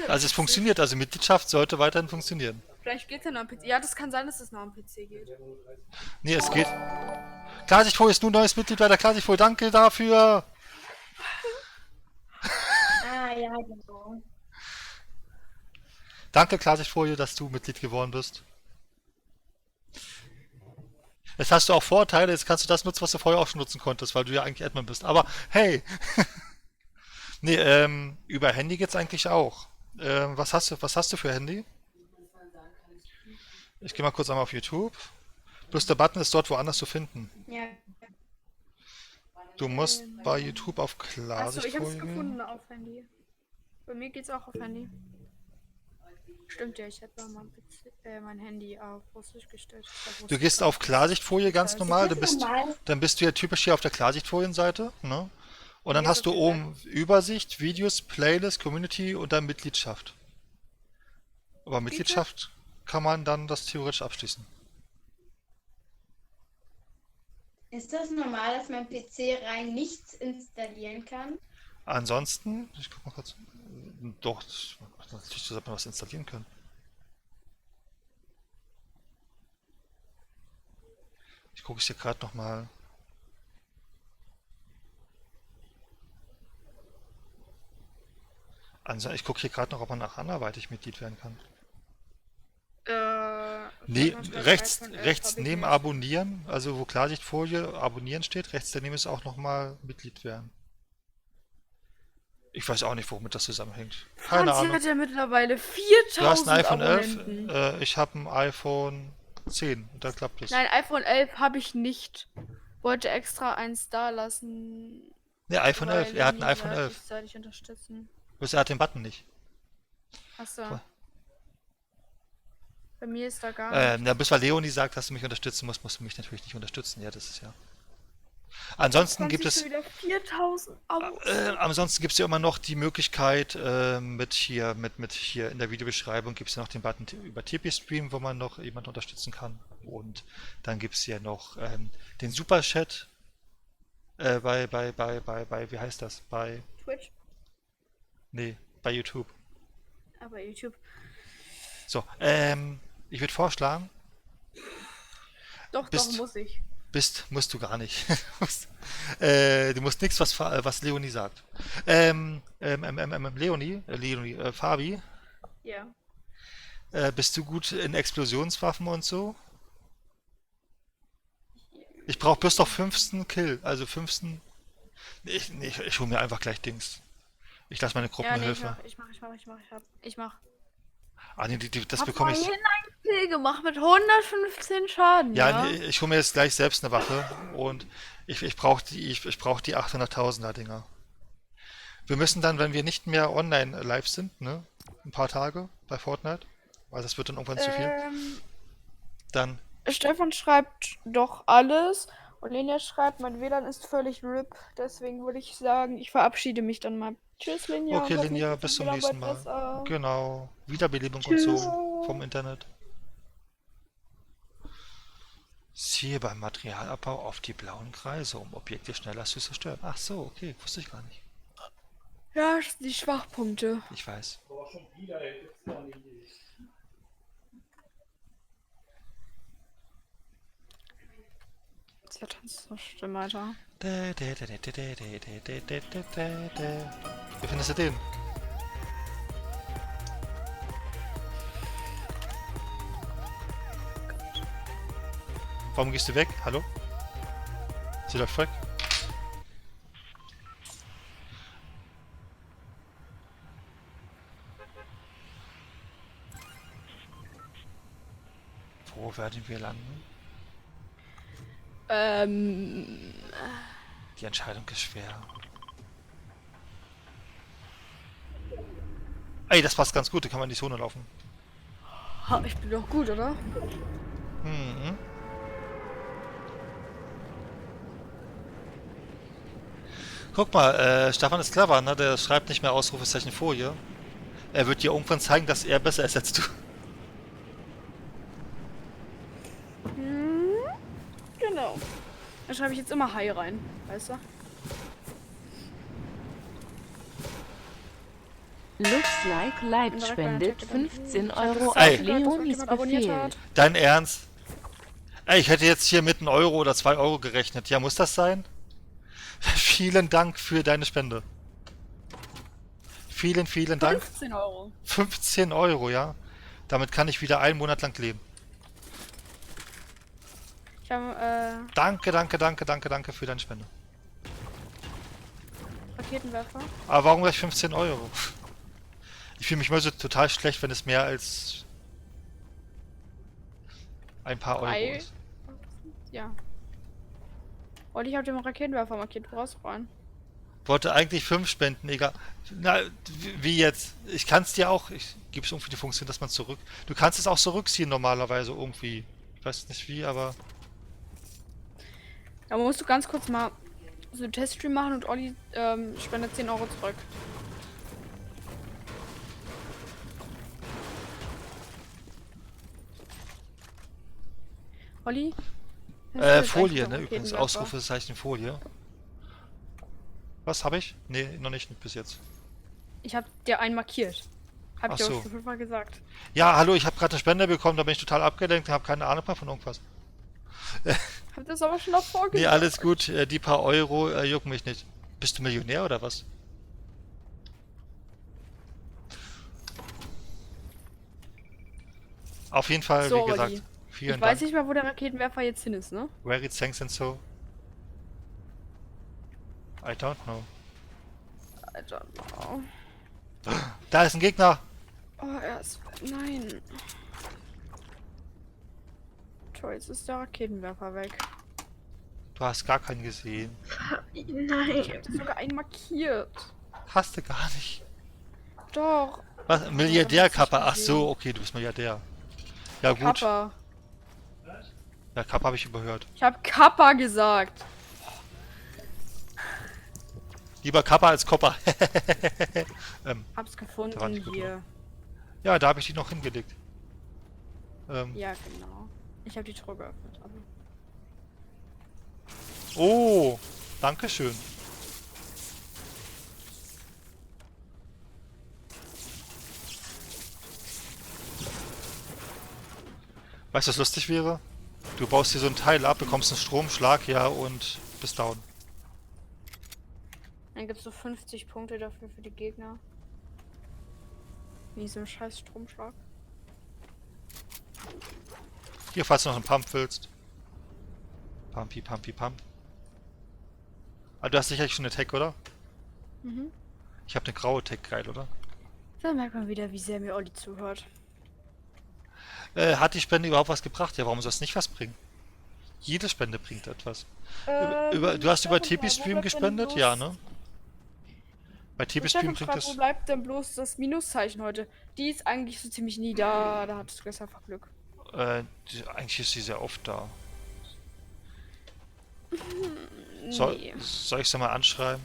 A: Also es funktioniert. Also Mitgliedschaft sollte weiterhin funktionieren.
B: Vielleicht geht's ja noch am PC. Ja, das kann sein, dass es noch am PC geht.
A: Nee, es geht. Klarsichtfolie ist nun neues Mitglied bei der Klarsichtfolie. Danke dafür.
C: Ah, ja, genau.
A: Danke, Klarsichtfolie, dass du Mitglied geworden bist. Jetzt hast du auch Vorteile, jetzt kannst du das nutzen, was du vorher auch schon nutzen konntest, weil du ja eigentlich Admin bist. Aber hey! Nee, über Handy geht's eigentlich auch. Was hast du für Handy? Ich gehe mal kurz einmal auf YouTube. Plus der Button ist dort woanders zu finden.
C: Ja.
A: Du musst bei YouTube auf
B: Achso, ich
A: Klarsichtfolie
B: hab's
A: gehen.
B: gefunden auf Handy. Bei mir geht's auch auf Handy. Stimmt ja, ich hätte mal mein Handy auf Russisch gestellt.
A: Du gehst auf Klarsichtfolie ganz normal,
C: Das ist normal.
A: dann bist du ja typisch hier auf der Klarsichtfolienseite, ne? Und dann
B: Ja,
A: hast du
B: okay.
A: oben Übersicht, Videos, Playlist, Community und dann Mitgliedschaft. Aber Mitgliedschaft kann man dann das theoretisch abschließen.
C: Ist das normal, dass mein PC rein nichts installieren kann?
A: Ansonsten, ich guck mal kurz. Doch, natürlich sollte man was installieren können. Ich gucke es hier gerade nochmal. Also ich gucke hier gerade noch, ob man nach anderweitig Mitglied werden kann. Nee, rechts neben Abonnieren, also wo Klarsichtfolie Abonnieren steht, rechts daneben ist auch nochmal Mitglied werden. Ich weiß auch nicht, womit das zusammenhängt. Keine
B: Franzi
A: Ahnung.
B: hat ja mittlerweile 4000
A: Du hast ein iPhone
B: Abonnenten.
A: 11, ich habe ein iPhone 10 und da klappt es.
B: Nein, iPhone 11 habe ich nicht. Wollte extra eins da lassen.
A: Ne, iPhone 11,
B: weil
A: er hat ein
B: die
A: iPhone
B: mich
A: 11.
B: gleichzeitig unterstützen.
A: Bloß er hat den Button nicht.
B: Achso. Bei mir ist da gar nicht.
A: Na, bis weil Leonie sagt, dass du mich unterstützen musst, musst du mich natürlich nicht unterstützen. Ja, das ist ja. Ansonsten gibt es.
B: Schon wieder 4000 Abos.
A: Ansonsten gibt es ja immer noch die Möglichkeit, mit hier in der Videobeschreibung gibt es ja noch den Button über TP Stream, wo man noch jemanden unterstützen kann. Und dann gibt es ja noch den Superchat wie heißt das? Bei.
B: Twitch,
A: Nee, bei YouTube.
B: aber YouTube.
A: So, ich würde vorschlagen,
B: Doch,
A: Bist-
B: doch, muss ich.
A: musst du gar nicht. Du musst nichts, was Leonie sagt. Leonie, Fabi,
B: Ja.
A: bist du gut in Explosionswaffen und so? Ich brauche bis auf 15 Kill, also 15. Ich hole mir einfach gleich Dings. Ich lasse meine
B: Ja, nee,
A: Gruppenhilfe.
B: ich mach.
A: Ah, nee, das
B: Hab
A: bekomme ich.
B: vorhin einen Kill gemacht mit 115 Schaden,
A: Ja,
B: ja?
A: nee, ich hole mir jetzt gleich selbst eine Waffe und ich brauche ich brauch die 800.000er Dinger. Wir müssen dann, wenn wir nicht mehr online live sind, ne, ein paar Tage bei Fortnite, weil das wird dann irgendwann zu viel, dann,
B: Stefan schreibt doch alles und Lenia schreibt, mein WLAN ist völlig RIP. Deswegen würde ich sagen, ich verabschiede mich dann mal. Tschüss, Lenia.
A: okay,
B: und hoffentlich
A: Linia,
B: wird
A: bis
B: das
A: zum
B: WLAN
A: nächsten
B: bald
A: Mal.
B: besser.
A: Genau, Wiederbelebung und
E: Tschüss.
A: so vom Internet. Siehe beim Materialabbau auf die blauen Kreise, um Objekte schneller zu zerstören. Ach so, okay, wusste ich gar nicht.
B: Ja, die Schwachpunkte.
A: Ich weiß.
B: Ja, tanzt so schlimm, Alter.
A: Wie findest du den? Warum gehst du weg? Hallo? Sie läuft weg. Wo werden wir landen? Die Entscheidung ist schwer. Ey, das passt ganz gut, da kann man in die Zone laufen.
B: Ha, ich bin doch gut, oder?
A: Mhm. Guck mal, Stefan ist clever, ne? Der schreibt nicht mehr Ausrufezeichen Folie. Er wird dir irgendwann zeigen, dass er besser ist als du.
B: Genau. Da schreibe ich jetzt immer Hi rein, weißt du?
G: Looks like Light spendet 15 Euro
A: Ey.
G: auf Leonis Befehl.
A: Dein Ernst? Ey, ich hätte jetzt hier mit 1 Euro oder 2 Euro gerechnet. Ja, muss das sein? Vielen Dank für deine Spende. Vielen, vielen Dank.
B: 15 Euro.
A: 15 Euro, ja? Damit kann ich wieder einen Monat lang leben.
B: Ich habe,
A: Danke, danke, danke, danke, danke für deine Spende.
B: Raketenwerfer.
A: Aber warum gleich 15 Euro? Ich fühle mich mal so total schlecht, wenn es mehr als ein paar Euro
B: Ei.
A: ist.
B: Ja. Und ich habe den Raketenwerfer markiert. Du brauchst rein.
A: Wollte eigentlich 5 spenden, egal. Na, wie jetzt? Ich kann es dir auch. Gibt es irgendwie die Funktion, dass man zurück. Du kannst es auch zurückziehen normalerweise irgendwie. Ich weiß nicht wie, aber.
B: Da musst du ganz kurz mal so einen Teststream machen und Olli spendet 10 Euro zurück. Olli?
A: Folie, ne? Übrigens, Ausrufezeichen Folie. Was habe ich? Nee, noch nicht bis jetzt.
B: Ich habe dir einen markiert. Hab
A: Ach
B: ich dir
A: so.
B: auch schon 5-mal gesagt.
A: Ja, hallo, ich habe gerade eine Spende bekommen, da bin ich total abgelenkt und habe keine Ahnung mehr von irgendwas.
B: Hab das aber schon davor
A: Nee,
B: gesagt.
A: alles gut, die paar Euro jucken mich nicht. Bist du Millionär oder was? Auf jeden Fall,
B: So,
A: wie gesagt,
B: Olli.
A: vielen
B: Ich weiß
A: Dank.
B: nicht mehr, wo der Raketenwerfer jetzt hin ist, ne?
A: Where it thanks and so. I don't know.
B: I don't know.
A: Da ist ein Gegner!
B: Oh, er ist... Nein. Toll, jetzt ist der Raketenwerfer weg.
A: Du hast gar keinen gesehen.
E: Nein.
B: Ich hab sogar einen markiert.
A: Hast du gar nicht.
B: Doch.
A: Was? Milliardär-Kappa. Ach so, okay, du bist Milliardär. Ja gut.
B: Kappa.
A: Ja, Kappa habe ich überhört.
B: Ich hab Kappa gesagt.
A: Lieber Kappa als Kopper.
B: Hab's
A: Da war
B: gefunden
A: nicht gut
B: hier.
A: Ja, da habe ich die noch hingelegt.
B: Ja, genau. Ich habe die Truhe geöffnet. Aber...
A: Oh, dankeschön. Weißt du, was lustig wäre? Du baust dir so ein Teil ab, bekommst einen Stromschlag, ja, und bist down.
B: Dann gibt's so 50 Punkte dafür für die Gegner. Wie so ein scheiß Stromschlag.
A: Hier, falls du noch einen Pump willst. Pumpy, pumpy, pump. Ah, du hast sicherlich schon eine Tech, oder?
B: Mhm.
A: Ich habe eine graue Tech, geil, oder?
B: Da merkt man wieder, wie sehr mir Olli zuhört.
A: Hat die Spende überhaupt was gebracht? Ja, warum soll es nicht was bringen? Jede Spende bringt etwas. Du hast über TP-Stream gespendet? Ja, ne? Bei TP-Stream bringt
B: Wo
A: es...
B: bleibt denn bloß das Minuszeichen heute? Die ist eigentlich so ziemlich nie da. Da hattest du gestern einfach Glück.
A: Eigentlich ist sie sehr oft da.
B: Nee.
A: Soll ich sie mal anschreiben?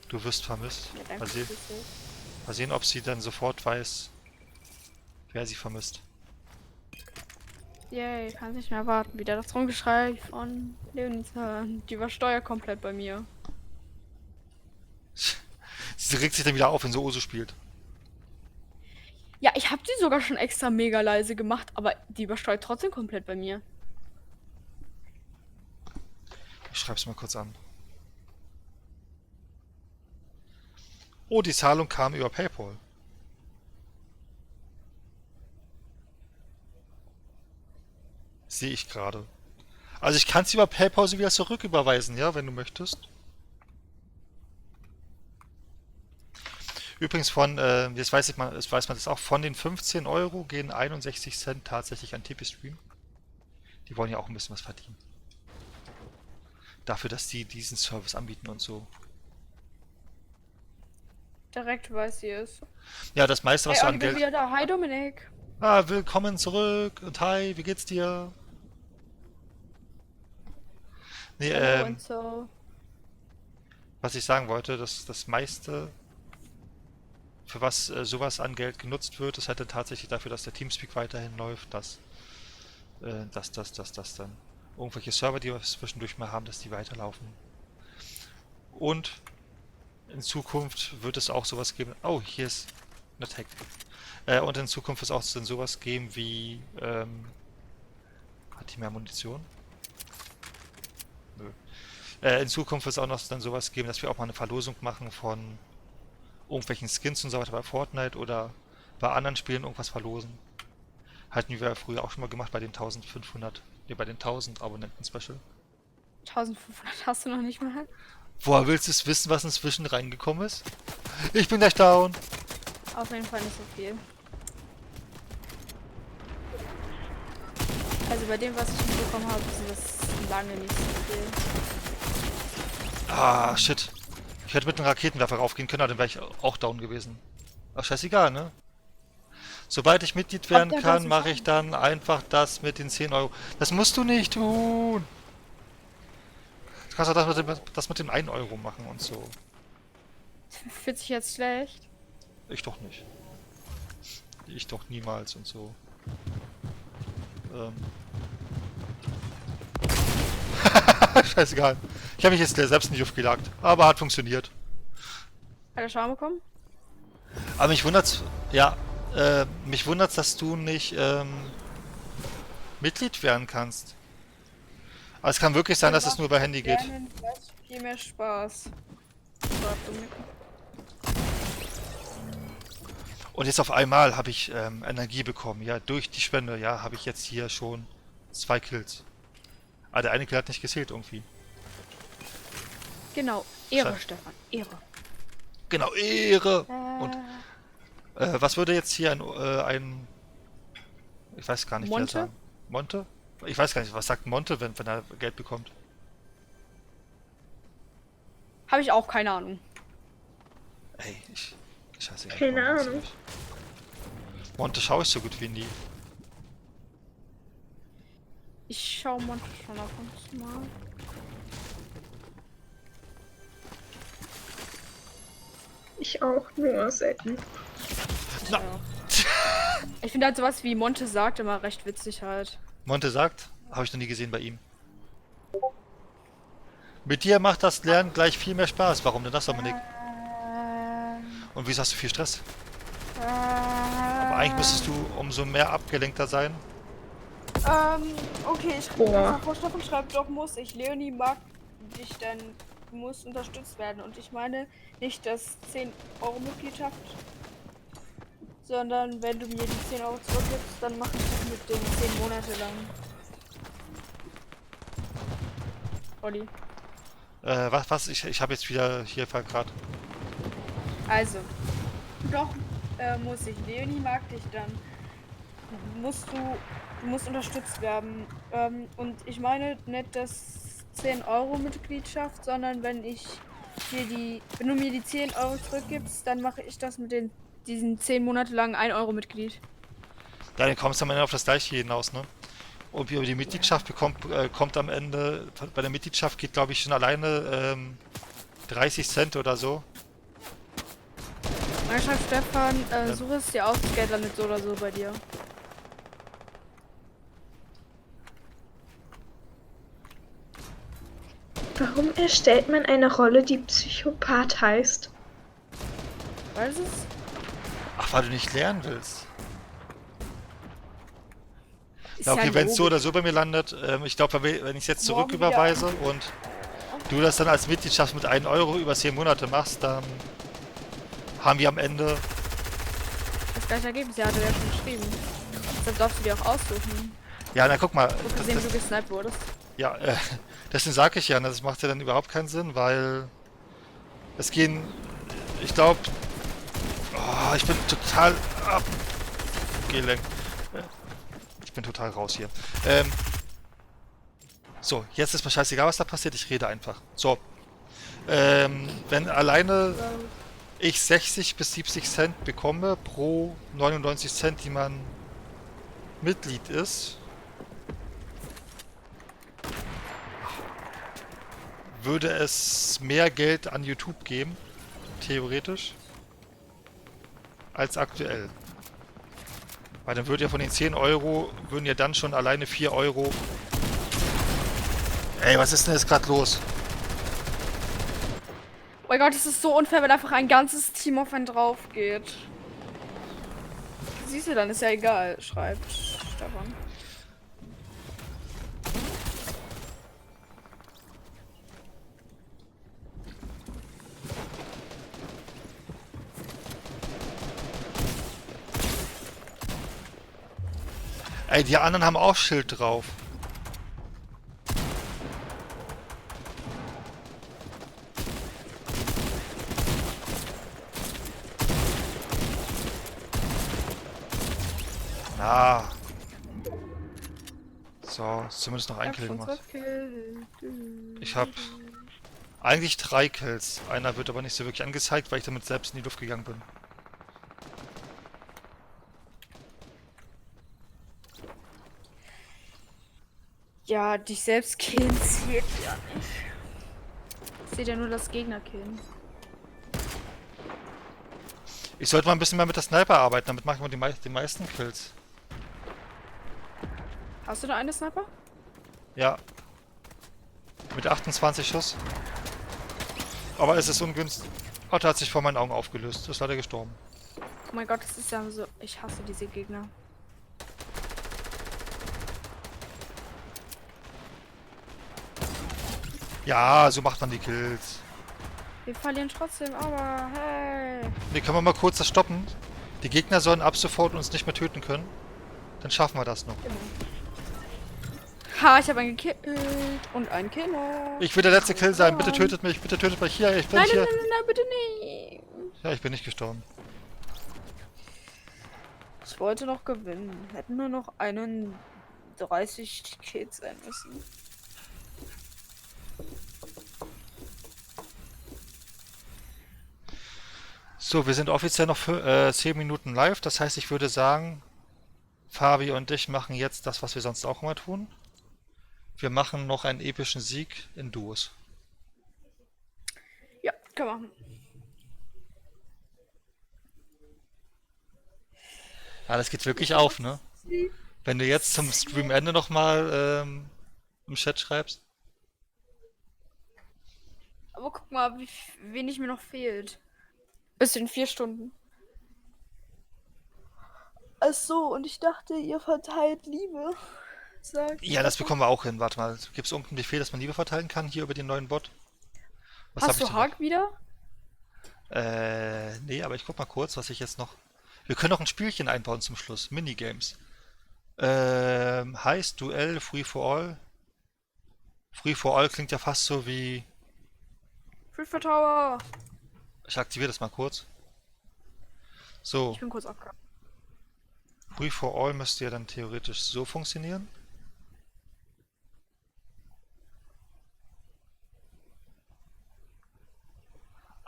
A: Du wirst vermisst.
B: Ja, danke,
A: Mal sehen,
B: Schlüssel.
A: mal sehen, ob sie dann sofort weiß, wer sie vermisst.
B: Yay, kann nicht mehr warten. Wieder das Rumgeschrei von Leonita. Die war Steuer komplett bei mir.
A: Sie regt sich dann wieder auf, wenn so Oso spielt.
B: Ja, ich habe die sogar schon extra mega leise gemacht, aber die übersteuert trotzdem komplett bei mir.
A: Ich schreib's mal kurz an. Oh, die Zahlung kam über PayPal. Sehe ich gerade. Also ich kann es über PayPal so wieder zurücküberweisen, ja, wenn du möchtest. Übrigens jetzt weiß man das auch, von den 15 Euro gehen 61 Cent tatsächlich an TP-Stream. Die wollen ja auch ein bisschen was verdienen. Dafür, dass die diesen Service anbieten und so.
B: Direkt weiß sie es.
A: Ja, das meiste, was
B: Hey,
A: du
B: Olli,
A: an
B: bin
A: Geld...
B: wieder da. Hi, Dominik.
A: Ah, willkommen zurück und hi, wie geht's dir? Nee,
B: Hallo und so.
A: was ich sagen wollte, dass das meiste, für was sowas an Geld genutzt wird, ist halt dann tatsächlich dafür, dass der Teamspeak weiterhin läuft, dass dann irgendwelche Server, die wir zwischendurch mal haben, dass die weiterlaufen. Und in Zukunft wird es auch sowas geben. Oh, hier ist eine Tag. Und in Zukunft wird es auch dann sowas geben wie, hat die mehr Munition? Nö. In Zukunft wird es auch noch dann sowas geben, dass wir auch mal eine Verlosung machen von irgendwelchen Skins und so weiter bei Fortnite oder bei anderen Spielen irgendwas verlosen. Hatten wir ja früher auch schon mal gemacht bei den 1500, bei den 1000 Abonnenten-Special.
B: 1500 hast du noch nicht mal?
A: Woher willst du es wissen, was inzwischen reingekommen ist? Ich bin gleich down.
B: Auf jeden Fall nicht so viel. Also bei dem, was ich mitbekommen habe, sind das lange nicht so viel.
A: Ah, shit. Ich hätte mit einem Raketenwerfer raufgehen können, aber dann wäre ich auch down gewesen. Ach, scheißegal, ne? Sobald ich Mitglied werden kann, mache ich dann einfach das mit den 10 Euro. Das musst du nicht tun! Du kannst auch das mit dem 1 Euro machen und so.
B: Fühlt sich jetzt schlecht?
A: Ich doch nicht. Ich doch niemals und so. Scheißegal. Ich habe mich jetzt selbst in die Luft gejagt, aber hat funktioniert.
B: Hat er Schaum bekommen?
A: Aber mich wundert's, ja, mich wundert's, dass du nicht Mitglied werden kannst. Aber es kann wirklich sein, dass es nur über Handy geht.
B: Viel mehr Spaß.
A: Und jetzt auf einmal habe ich Energie bekommen. Ja, durch die Spende, ja, habe ich jetzt hier schon 2 Kills. Aber der eine Kill hat nicht gezählt irgendwie.
B: Genau, Ehre,
A: Scheiße.
B: Stefan, Ehre.
A: Genau, Ehre! Und was würde jetzt hier ein ich weiß gar nicht, wie er
B: Monte?
A: sagen. Monte? Ich weiß gar nicht, was sagt Monte, wenn er Geld bekommt?
B: Habe ich auch keine Ahnung.
A: Ey, scheiße.
E: Keine Ahnung.
A: Monte schaue ich so gut wie nie.
B: Ich schaue Monte schon ab und zu mal.
E: Ich auch, nur selten.
A: Na.
B: Ja. Ich finde halt sowas wie Monte sagt immer recht witzig halt.
A: Monte sagt, habe ich noch nie gesehen bei ihm. Mit dir macht das Lernen gleich viel mehr Spaß. Warum denn das, Dominik? Und wieso hast du viel Stress? Aber eigentlich müsstest du umso mehr abgelenkter sein.
B: Okay, ich
E: Boah.
B: Frau Stefan schreibt doch, muss ich. Leonie mag dich, denn du musst unterstützt werden. Und ich meine nicht das 10 Euro Mitgliedschaft, sondern wenn du mir die 10 Euro zurückgibst, dann mache ich das mit den 10 Monate lang. Olli.
A: Was? Ich habe jetzt wieder hier gerade.
B: Also, doch muss ich. Leonie mag dich dann. Du musst unterstützt werden. Und ich meine nicht das 10 € Mitgliedschaft, sondern wenn du mir die 10 € zurückgibst, dann mache ich das mit diesen 10 Monate lang 1 € Mitglied.
A: Ja, dann kommst du am Ende auf das gleiche hinaus, ne? Und über die Mitgliedschaft kommt am Ende, bei der Mitgliedschaft geht glaube ich schon alleine 30 Cent oder so.
B: Dann schreibt Stefan, suche es dir aus, das Geld landet so oder so bei dir.
E: Warum erstellt man eine Rolle, die Psychopath heißt?
B: Weißt du es?
A: Ach, weil du nicht lernen willst.
B: Ist
A: Na, okay,
B: ja
A: wenn es so
B: logisch.
A: oder so bei mir landet, ich glaube, wenn ich es jetzt
B: Morgen
A: zurücküberweise und du das dann als Mitgliedschaft mit 1 € über 10 Monate machst, dann haben wir am Ende...
B: Das gleiche Ergebnis, ja, hat er ja schon geschrieben. Deshalb darfst du dir auch aussuchen.
A: Ja, na guck mal,
B: So gesehen, du gesniped wurdest.
A: ja, deswegen sage ich ja, ne, das macht ja dann überhaupt keinen Sinn, weil es gehen, ich glaube, ich bin total abgelenkt. Ich bin total raus hier. So, jetzt ist mir scheißegal, was da passiert, ich rede einfach. So, wenn alleine ich 60 bis 70 Cent bekomme pro 99 Cent, die man Mitglied ist, würde es mehr Geld an YouTube geben, theoretisch, als aktuell. Weil dann würde ja von den 10 € würden ja dann schon alleine 4 €... Ey, was ist denn jetzt gerade los?
B: Oh mein Gott, es ist so unfair, wenn einfach ein ganzes Team auf einen drauf geht. Siehst du, dann ist ja egal, schreibt Stefan.
A: Ey, die anderen haben auch Schild drauf. Na. So, ist zumindest noch ein Kill gemacht. Ich habe eigentlich 3 Kills. Einer wird aber nicht so wirklich angezeigt, weil ich damit selbst in die Luft gegangen bin.
B: Ja, dich selbst killen zählt ja nicht. Seht ja nur das Gegner killen.
A: Ich sollte mal ein bisschen mehr mit der Sniper arbeiten, damit mache ich mal die meisten Kills.
B: Hast du da eine Sniper?
A: Ja. Mit 28 Schuss. Aber es ist ungünstig. Otto hat sich vor meinen Augen aufgelöst. Ist leider gestorben.
B: Oh mein Gott, das ist ja so. Ich hasse diese Gegner.
A: Ja, so macht man die Kills.
B: Wir verlieren trotzdem, aber hey.
A: Ne, können wir mal kurz das stoppen? Die Gegner sollen ab sofort uns nicht mehr töten können. Dann schaffen wir das noch.
B: Ha, ich habe einen gekillt und einen Killer.
A: Ich will der letzte Kill sein. Bitte tötet mich. Bitte tötet mich. Hier, ich bin
B: Nein,
A: hier.
B: nein, nein, nein, bitte nicht.
A: Ja, ich bin nicht gestorben.
B: Ich wollte noch gewinnen. Hätten nur noch 31 Kills sein müssen.
A: So, wir sind offiziell noch für 10 Minuten live. Das heißt, ich würde sagen, Fabi und ich machen jetzt das, was wir sonst auch immer tun. Wir machen noch einen epischen Sieg in Duos.
B: Ja, können wir machen.
A: Ja, das geht wirklich auf, ne? Wenn du jetzt zum Streamende nochmal im Chat schreibst.
B: Aber guck mal, wie wenig mir noch fehlt. Bis in 4 Stunden. Ach so, und ich dachte, ihr verteilt Liebe.
A: Ja, das bekommen wir auch hin. Warte mal, gibt es irgendeinen Befehl, dass man Liebe verteilen kann hier über den neuen Bot? Was hab
B: Hast
A: ich
B: du
A: denn
B: Haag wieder?
A: Nee, aber ich guck mal kurz, was ich jetzt noch... Wir können noch ein Spielchen einbauen zum Schluss. Minigames. Heißt Duell Free for All. Free for All klingt ja fast so wie...
B: Free for Tower.
A: Ich aktiviere das mal kurz. So,
B: Ich bin kurz abgehauen.
A: Free for All müsste ja dann theoretisch so funktionieren.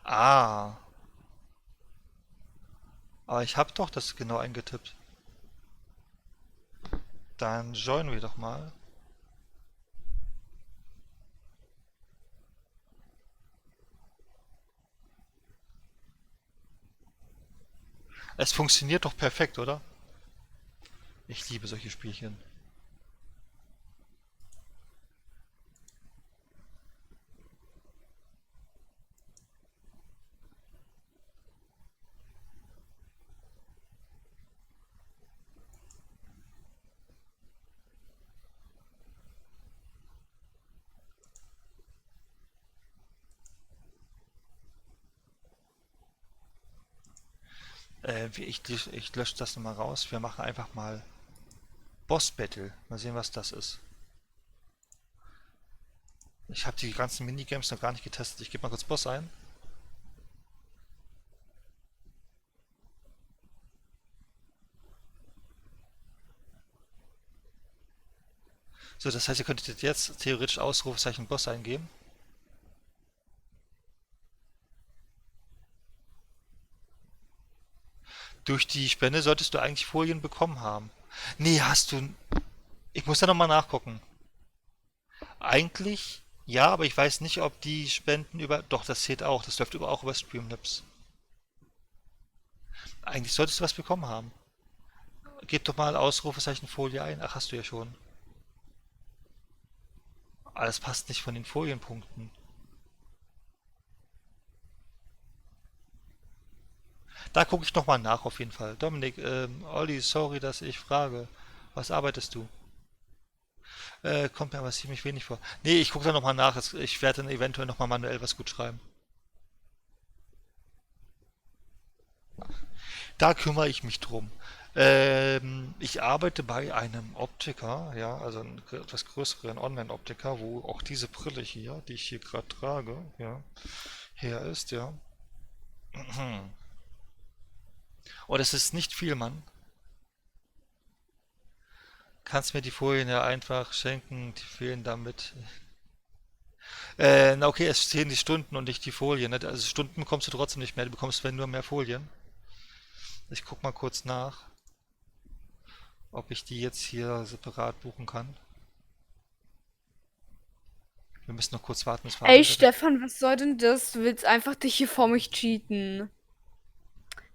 A: Ah. Aber ich habe doch das genau eingetippt. Dann joinen wir doch mal. Es funktioniert doch perfekt, oder? Ich liebe solche Spielchen. Ich lösche das nochmal raus. Wir machen einfach mal Boss Battle. Mal sehen, was das ist. Ich habe die ganzen Minigames noch gar nicht getestet. Ich gebe mal kurz Boss ein. So, das heißt, ihr könntet jetzt theoretisch Ausrufezeichen Boss eingeben. Durch die Spende solltest du eigentlich Folien bekommen haben. Nee, hast du... Ich muss da nochmal nachgucken. Eigentlich, ja, aber ich weiß nicht, ob die Spenden über... Doch, das zählt auch. Das läuft auch über Streamlabs. Eigentlich solltest du was bekommen haben. Gib doch mal Ausrufezeichen Folie ein. Ach, hast du ja schon. Aber das passt nicht von den Folienpunkten. Da gucke ich nochmal nach auf jeden Fall. Dominik, Olli, sorry, dass ich frage. Was arbeitest du? Kommt mir aber ziemlich wenig vor. Nee, ich gucke da nochmal nach. Ich werde dann eventuell nochmal manuell was gut schreiben. Da kümmere ich mich drum. Ich arbeite bei einem Optiker, ja, also einem etwas größeren Online-Optiker, wo auch diese Brille hier, die ich hier gerade trage, ja, her ist, ja. Oh, das ist nicht viel, Mann. Kannst mir die Folien ja einfach schenken, die fehlen damit. Na okay, es zählen die Stunden und nicht die Folien, ne? Also Stunden bekommst du trotzdem nicht mehr, du bekommst wenn nur mehr Folien. Ich guck mal kurz nach, ob ich die jetzt hier separat buchen kann. Wir müssen noch kurz warten, bis
B: Ey, Stefan, was soll denn das? Du willst einfach dich hier vor mich cheaten.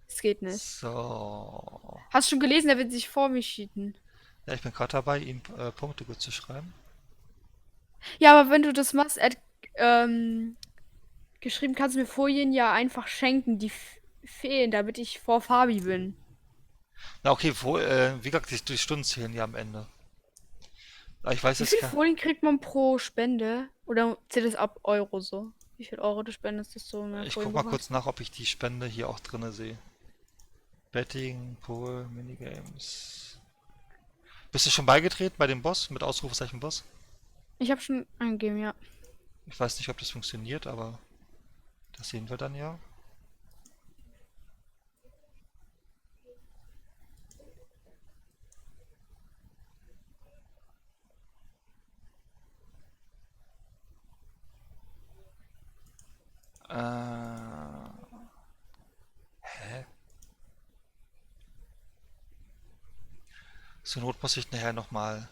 B: Das geht nicht.
A: So.
B: Hast du schon gelesen, er will sich vor mich cheaten.
A: Ja, ich bin gerade dabei, ihm Punkte gut zu schreiben.
B: Ja, aber wenn du das machst, er hat geschrieben, kannst du mir Folien ja einfach schenken, die fehlen, damit ich vor Fabi bin.
A: Na okay, wie gesagt, die Stunden zählen ja am Ende. Aber ich weiß
B: Wie
A: jetzt
B: viele
A: gar
B: Folien kriegt man pro Spende? Oder zählt es ab Euro so? Wie viel Euro du spendest, dass du mehr
A: Ich
B: Folien
A: guck mal
B: bekommst?
A: kurz nach, ob ich die Spende hier auch drinne sehe. Betting, Pool, Minigames. Bist du schon beigetreten bei dem Boss mit Ausrufezeichen Boss?
B: Ich habe schon eingegeben, ja.
A: Ich weiß nicht, ob das funktioniert, aber das sehen wir dann ja. Hä? Zur Not muss ich nachher nochmal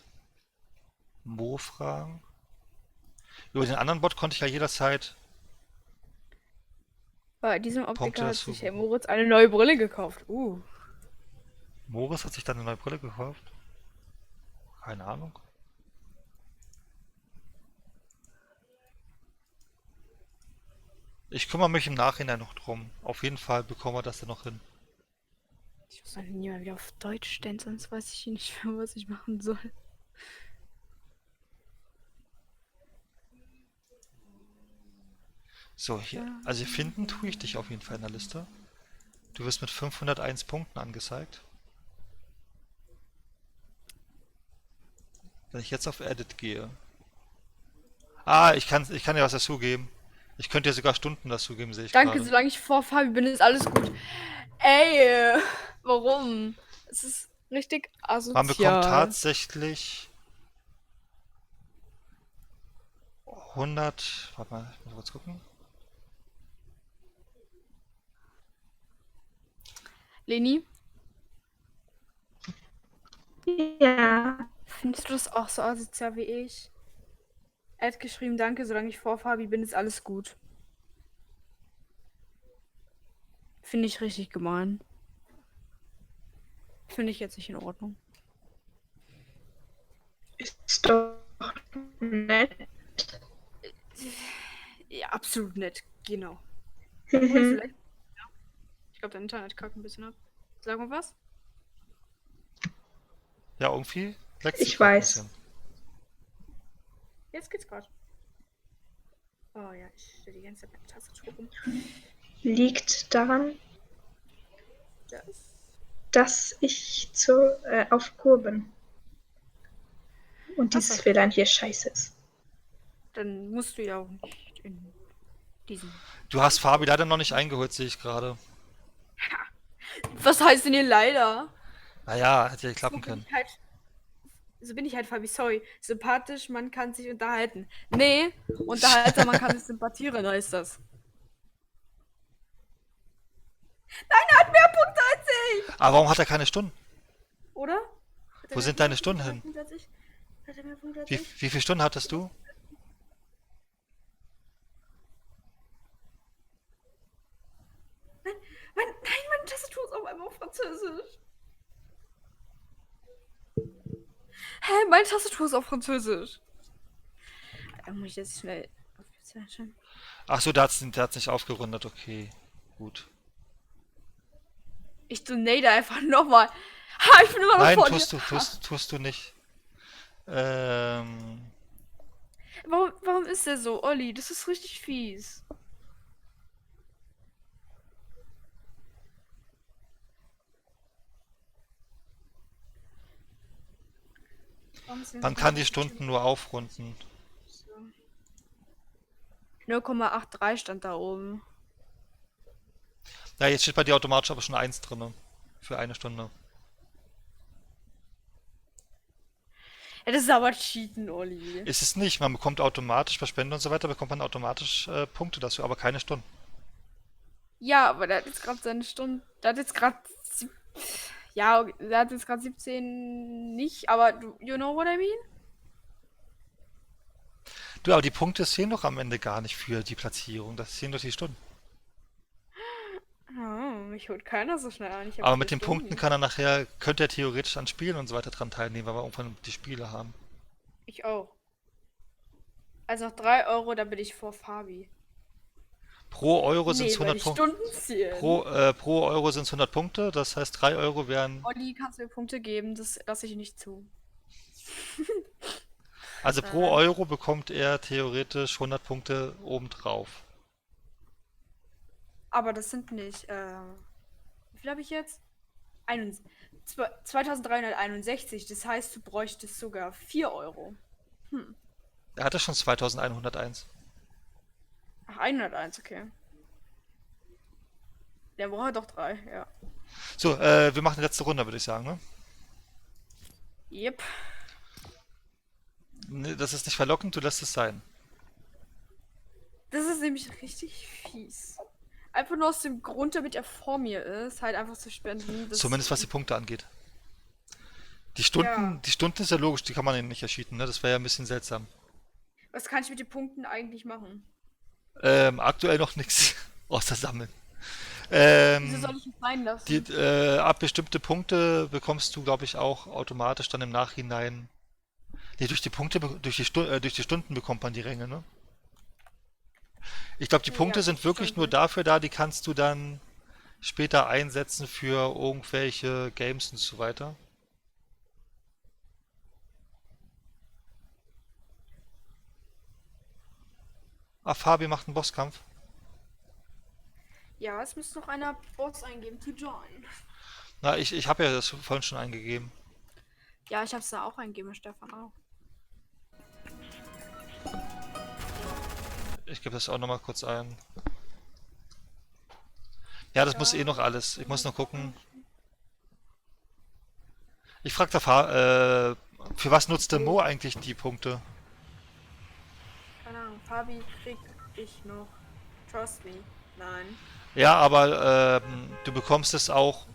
A: Mo fragen. Über den anderen Bot konnte ich ja jederzeit
B: Bei diesem
A: Punkte
B: Optiker hat
A: dazu
B: sich Herr
A: buchen.
B: Moritz eine neue Brille gekauft.
A: Moritz hat sich dann eine neue Brille gekauft. Keine Ahnung. Ich kümmere mich im Nachhinein noch drum. Auf jeden Fall bekommen wir das dann noch hin.
B: Ich muss halt nie mal wieder auf Deutsch stellen, sonst weiß ich nicht mehr, was ich machen soll.
A: So, hier. Also finden tue ich dich auf jeden Fall in der Liste. Du wirst mit 501 Punkten angezeigt. Wenn ich jetzt auf Edit gehe. Ah, ich kann dir was dazugeben. Ich könnte dir sogar Stunden dazugeben, sehe ich
B: Danke,
A: gerade.
B: solange ich vor Fabi bin, ist alles gut. Ey, warum? Es ist richtig
A: Man bekommt
B: asozial.
A: tatsächlich 100. Warte mal, ich muss kurz gucken.
B: Leni,
E: Ja.
B: findest du das auch so asozial wie ich? Er hat geschrieben, danke, solange ich vor Fabi bin, ist alles gut. Finde ich richtig gemein. Finde ich jetzt nicht in Ordnung.
E: Ist doch nett.
B: Ja, absolut nett. Genau. Obwohl, vielleicht. Ja. Ich glaube, dein Internet kackt ein bisschen ab. Sag mal was?
A: Ja, irgendwie leckt
E: Ich
A: sich grad ein
E: weiß.
A: bisschen.
B: Jetzt geht's gerade. Oh ja, ich stelle die ganze Zeit meine Tastatur rum.
E: Liegt daran,
B: Das.
E: dass ich auf Kur bin. Und dieses
B: Ach so.
E: WLAN hier scheiße ist.
B: Dann musst du ja auch nicht in diesen.
A: Du hast Fabi leider noch nicht eingeholt, sehe ich gerade.
B: Was heißt denn hier leider?
A: Naja, hätte ja
B: So
A: klappen
B: bin
A: können.
B: ich halt. So bin ich halt, Fabi. Sorry. Sympathisch, man kann sich unterhalten. Nee, unterhaltsam, man kann sich sympathieren, heißt das. Nein, er hat mehr Punkte als ich!
A: Aber warum hat er keine Stunden?
B: Oder? Hat er
A: Wo
B: mehr
A: sind deine
B: Punkte-
A: Stunden
B: hat er
A: hin?
B: mehr Punkte als ich? Hat er mehr Punkte als
A: Wie
B: ich?
A: viele Stunden hattest du?
B: Meine Tastatur ist auf einmal auf Französisch. Hä, meine Tastatur ist auf Französisch. Da muss ich jetzt schnell.
A: Ach so, der hat's nicht aufgerundet, okay. Gut.
B: Ich donate einfach nochmal. Ha, ich bin immer noch
A: Nein,
B: vor
A: tust
B: dir.
A: tust du nicht.
B: Warum ist der so, Olli? Das ist richtig fies. Warum ist denn
A: Man
B: so
A: kann die
B: ein-
A: Stunden nur aufrunden.
B: 0,83 stand da oben.
A: Ja, jetzt steht bei dir automatisch aber schon 1 drin. Für eine Stunde.
B: Ja, das ist aber Cheaten, Olli.
A: Ist es nicht. Man bekommt automatisch, bei Spende und so weiter, bekommt man automatisch Punkte dafür, aber keine Stunden.
B: Ja, aber der hat jetzt gerade seine Stunde. Der hat jetzt gerade. Ja, okay, der hat jetzt gerade 17 nicht, aber you know what I mean?
A: Du, aber die Punkte zählen doch am Ende gar nicht für die Platzierung. Das zählen doch die Stunden.
B: Oh, mich holt keiner so schnell an. Ich hab
A: Aber
B: vier
A: mit den
B: Stunden.
A: Punkten kann er nachher, könnte er theoretisch an Spielen und so weiter dran teilnehmen, weil wir irgendwann die Spiele haben.
B: Ich auch. Also noch 3 Euro, da bin ich vor Fabi.
A: Pro Euro sind es
B: Nee, weil
A: 100
B: die
A: Punkte.
B: Stunden zählen.
A: Pro Euro sind es 100 Punkte, das heißt 3 Euro wären.
B: Olli, kannst du mir Punkte geben? Das lasse ich nicht zu.
A: Also pro Euro bekommt er theoretisch 100 Punkte obendrauf.
B: Aber das sind nicht, wie viel habe ich jetzt? 2361, das heißt, du bräuchtest sogar 4 Euro.
A: Er hatte schon 2101.
B: Ach, 101, okay. Der braucht doch 3, ja.
A: So, wir machen die letzte Runde, würde ich sagen, ne?
B: Yep.
A: Nee, das ist nicht verlockend, du lässt es sein.
B: Das ist nämlich richtig fies. Einfach nur aus dem Grund, damit er vor mir ist, halt einfach zu spenden. Das
A: Zumindest was die Punkte angeht. Die Stunden,
B: Ja.
A: die Stunden ist ja logisch, die kann man ja nicht erschießen, ne? Das wäre ja ein bisschen seltsam.
B: Was kann ich mit den Punkten eigentlich machen?
A: Aktuell noch nichts außer sammeln.
B: Wieso soll ich es sein lassen?
A: Ab bestimmte Punkte bekommst du, glaube ich, auch automatisch dann im Nachhinein. Nee, durch die Punkte, durch die Stunden bekommt man die Ränge, ne? Ich glaube, die
B: Ja,
A: Punkte
B: durch
A: sind
B: die
A: wirklich
B: Stunden.
A: nur dafür da, die kannst du dann später einsetzen für irgendwelche Games und so weiter. Ah, Fabi macht einen Bosskampf.
B: Ja, es müsste noch einer Boss eingeben, to join.
A: Na, ich habe ja das vorhin schon eingegeben.
B: Ja, ich hab's da auch eingegeben, Stefan auch.
A: Ich gebe das auch nochmal kurz ein. Ja, das muss eh noch alles. Ich muss noch gucken. Ich frag da für was nutzt der Mo eigentlich die Punkte?
B: Keine Ahnung, Fabi krieg ich noch. Trust me. Nein.
A: Ja, aber du bekommst es auch.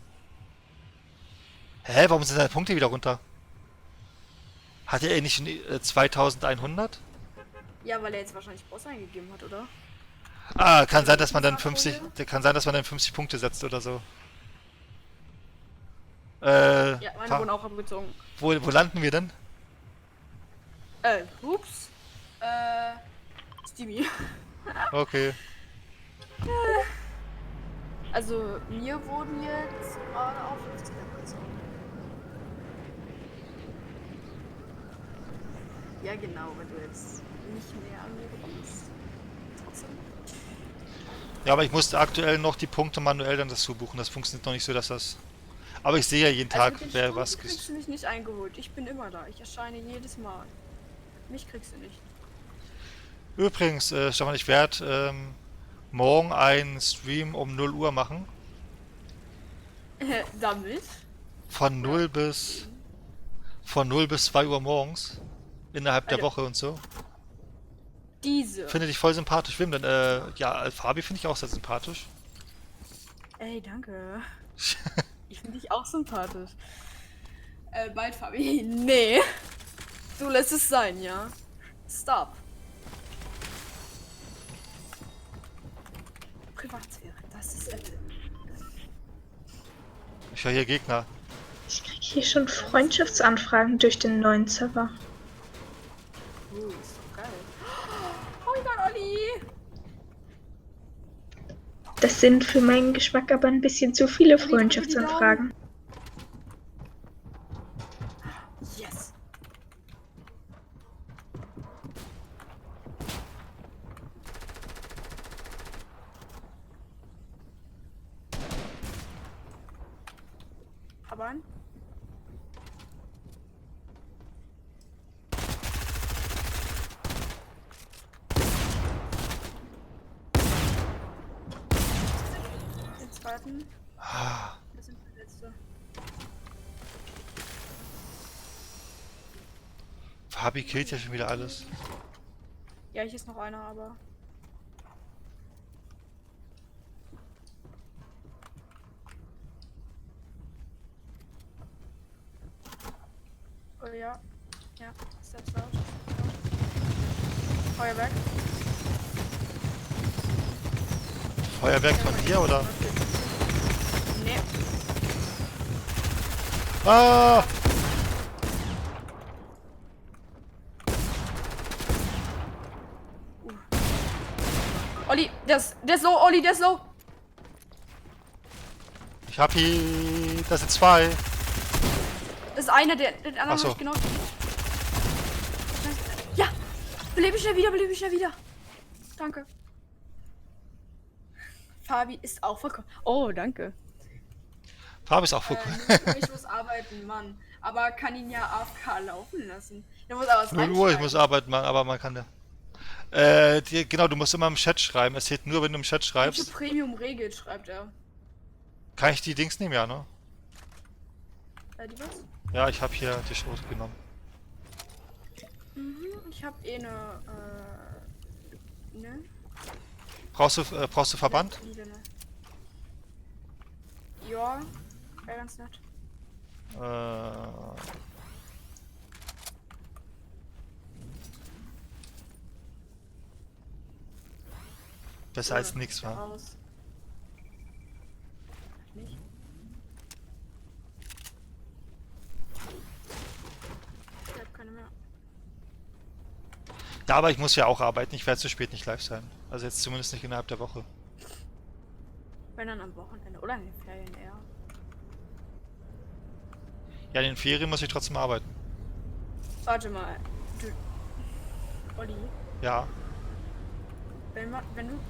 A: Hä, warum sind deine Punkte wieder runter? Hat er nicht 2100?
B: Ja, weil er jetzt wahrscheinlich Boss eingegeben hat, oder?
A: Ah, kann sein, dass man dann 50. Kann sein, dass man dann 50 Punkte setzt oder so.
B: Ja, meine wurden auch abgezogen.
A: Wo landen wir denn?
B: Ups. Stevie.
A: Okay.
B: Also, mir wurden jetzt gerade auch 50 abgezogen. Ja, genau, wenn du jetzt nicht mehr an mir bekommst. Trotzdem.
A: Ja, aber ich musste aktuell noch die Punkte manuell dann dazu buchen. Das funktioniert noch nicht so, dass das. Aber ich sehe ja jeden Tag,
B: mit den
A: wer
B: Stunden
A: was
B: kriegst du mich nicht eingeholt. Ich bin immer da. Ich erscheine jedes Mal. Mich kriegst du nicht.
A: Übrigens, Stefan, ich werde morgen einen Stream um 0 Uhr machen.
B: Damit?
A: Von 0 bis 2 Uhr morgens. Innerhalb der
B: Alter.
A: Woche und so.
B: Diese.
A: Finde dich voll sympathisch. Wem denn? Ja, Fabi finde ich auch sehr sympathisch.
B: Ey, danke. Ich finde dich auch sympathisch. Bald, Fabi. Nee. Du lässt es sein, ja? Stop. Privatsphäre, das ist Apple.
A: Ich höre hier Gegner.
E: Ich krieg hier schon Freundschaftsanfragen durch den neuen Server.
B: Ist doch geil. Oh mein Gott, Olli!
E: Das sind für meinen Geschmack aber ein bisschen zu viele
B: Olli, drücke die
E: Freundschaftsanfragen.
B: Yes! Aber an? Den zweiten. Das sind die letzte.
A: Fabi killt ja schon wieder alles.
B: Ja, hier ist noch einer, aber. Oh ja. Ja, Steps out. Feuerwerk.
A: Feuerwerk von dir oder?
B: Nee.
A: Ah!
B: Olli, der ist low, Olli, der ist low.
A: Ich hab hier. Das sind zwei.
B: Das ist einer, der andere
A: Ach so.
B: hab ich genau. Ja! Belebe schnell wieder. Danke. Fabi ist auch vollkommen. Oh, danke.
A: Fabi ist auch voll cool.
B: Ich muss arbeiten, Mann. Aber kann ihn ja AFK laufen lassen. Der muss aber was
A: 0 Uhr, ich
B: reinschreiben.
A: muss arbeiten, Mann, aber man kann ja. Genau, du musst immer im Chat schreiben. Es zählt nur, wenn du im Chat
B: Welche
A: schreibst.
B: Premium regelt, schreibt er.
A: Kann ich die Dings nehmen, ja, ne?
B: Die was?
A: Ja, ich habe hier die Schrot genommen.
B: Ich hab eh ne. Ne?
A: Brauchst du Verband?
B: Ja, wäre ganz nett.
A: Besser als nichts, wa?
B: Raus. Nicht. Ich hab keine mehr.
A: Ja, aber ich muss ja auch arbeiten. Ich werde zu spät nicht live sein. Also jetzt zumindest nicht innerhalb der Woche.
B: Wenn dann am Wochenende oder in den Ferien eher.
A: Ja, in den Ferien muss ich trotzdem arbeiten.
B: Warte mal. Du. Olli,
A: Ja.
B: wenn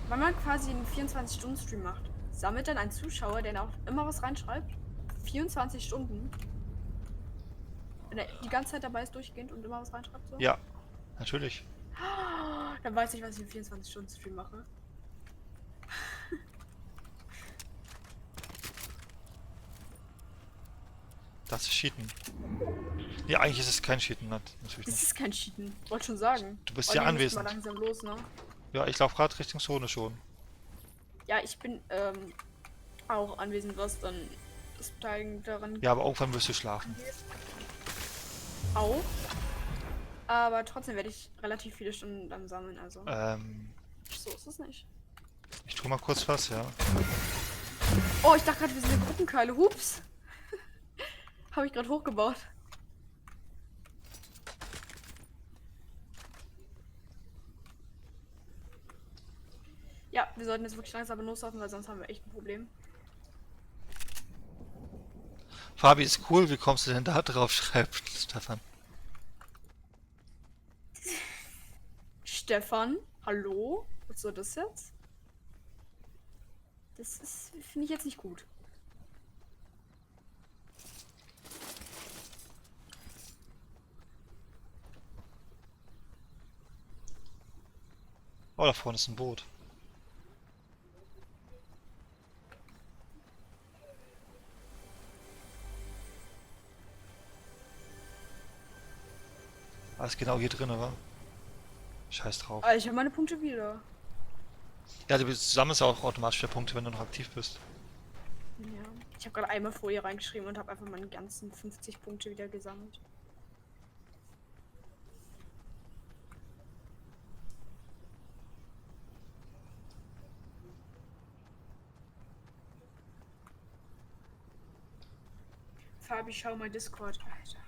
B: man quasi einen 24-Stunden-Stream macht, sammelt dann ein Zuschauer, der auch immer was reinschreibt? 24 Stunden? Wenn er die ganze Zeit dabei ist, durchgehend und immer was reinschreibt? So?
A: Ja, natürlich.
B: Dann weiß ich, was ich im 24-Stunden-Stream mache.
A: Das ist Cheaten. Nee, eigentlich ist es kein Cheaten, natürlich
B: Das
A: nicht.
B: ist kein Cheaten. Wollte schon sagen.
A: Du bist
B: Olli,
A: ja
B: muss
A: anwesend.
B: mal langsam los, ne?
A: Ja, ich laufe gerade Richtung Zone schon.
B: Ja, ich bin auch anwesend, was dann das Beteiligen daran
A: Ja, aber irgendwann wirst du schlafen.
B: auch. Aber trotzdem werde ich relativ viele Stunden dann sammeln, also. So ist es nicht.
A: Ich tue mal kurz was, ja.
B: Oh, ich dachte gerade, wir sind eine Gruppenkeile. Hups. Habe ich gerade hochgebaut. Ja, wir sollten jetzt wirklich langsam loslaufen, weil sonst haben wir echt ein Problem.
A: Fabi ist cool, wie kommst du denn da drauf, schreibt Stefan.
B: Stefan, hallo? Was soll das jetzt? Das ist, finde ich jetzt nicht gut.
A: Oh, da vorne ist ein Boot. Alles genau hier drin, oder? Scheiß drauf.
B: Ah, ich habe meine Punkte wieder.
A: Ja, du sammelst ja auch automatisch wieder Punkte, wenn du noch aktiv bist.
B: Ja. Ich habe gerade einmal Folie reingeschrieben und habe einfach meine ganzen 50 Punkte wieder gesammelt. Fabi, schau mal Discord, Alter.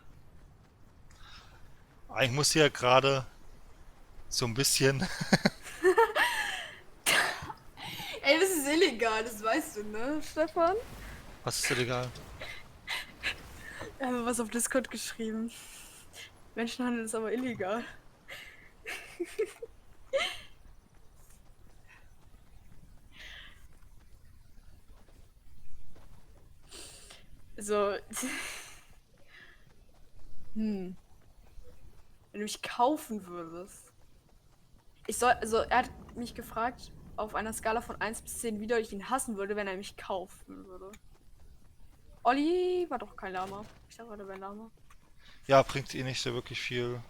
A: Eigentlich muss hier ja gerade so ein bisschen...
B: Ey, das ist illegal, das weißt du, ne, Stefan?
A: Was ist dir egal?
B: Er hat was auf Discord geschrieben. Menschenhandel ist aber illegal. So. Wenn du mich kaufen würdest. Also er hat mich gefragt, auf einer Skala von 1 bis 10, wie doll ich ihn hassen würde, wenn er mich kaufen würde. Olli war doch kein Lama. Ich dachte, er wäre ein Lama.
A: Ja, bringt eh nicht so wirklich viel.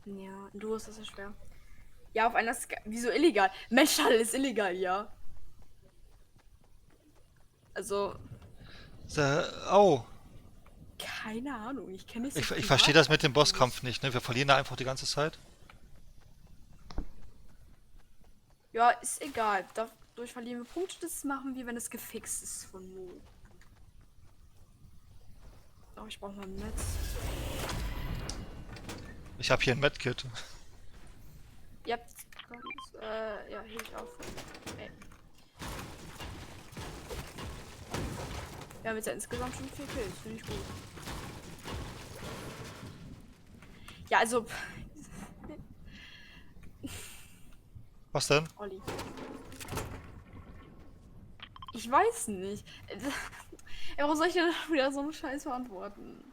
B: Ja, du ist das ja schwer. Ja, auf einer Skala. Wieso illegal? Menschenhandel ist illegal, ja. Also,
A: Oh,
B: keine Ahnung. Ich kenne nicht so
A: ich verstehe das mit dem Bosskampf nicht, ne? Wir verlieren da einfach die ganze Zeit.
B: Ja, ist egal. Dadurch verlieren wir Punkte. Das machen wir, wenn es gefixt ist von Mo. Oh, ich brauche mal ein Netz.
A: Ich habe hier ein Medkit.
B: Ja, ja, heb ich auf. Ey. Wir haben jetzt ja insgesamt schon 4 Kills. Finde ich gut. Ja, also.
A: Was denn?
B: Olli. Ich weiß nicht. Ja, warum soll ich denn wieder so einen Scheiß beantworten?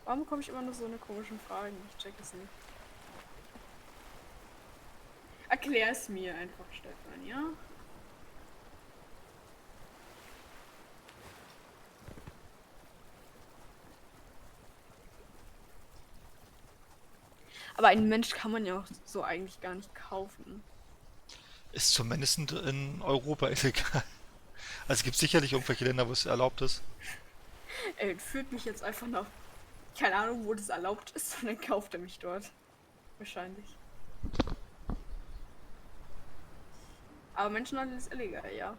B: Warum bekomme ich immer nur so eine komischen Fragen? Ich check es nicht. Erklär es mir einfach, Stefan, ja? Aber einen Mensch kann man ja auch so eigentlich gar nicht kaufen.
A: Ist zumindest in Europa illegal. Also es gibt sicherlich irgendwelche Länder, wo es erlaubt ist.
B: Er führt mich jetzt einfach nach. Keine Ahnung, wo das erlaubt ist, und dann kauft er mich dort. Wahrscheinlich. Aber Menschenhandel ist illegal, ja.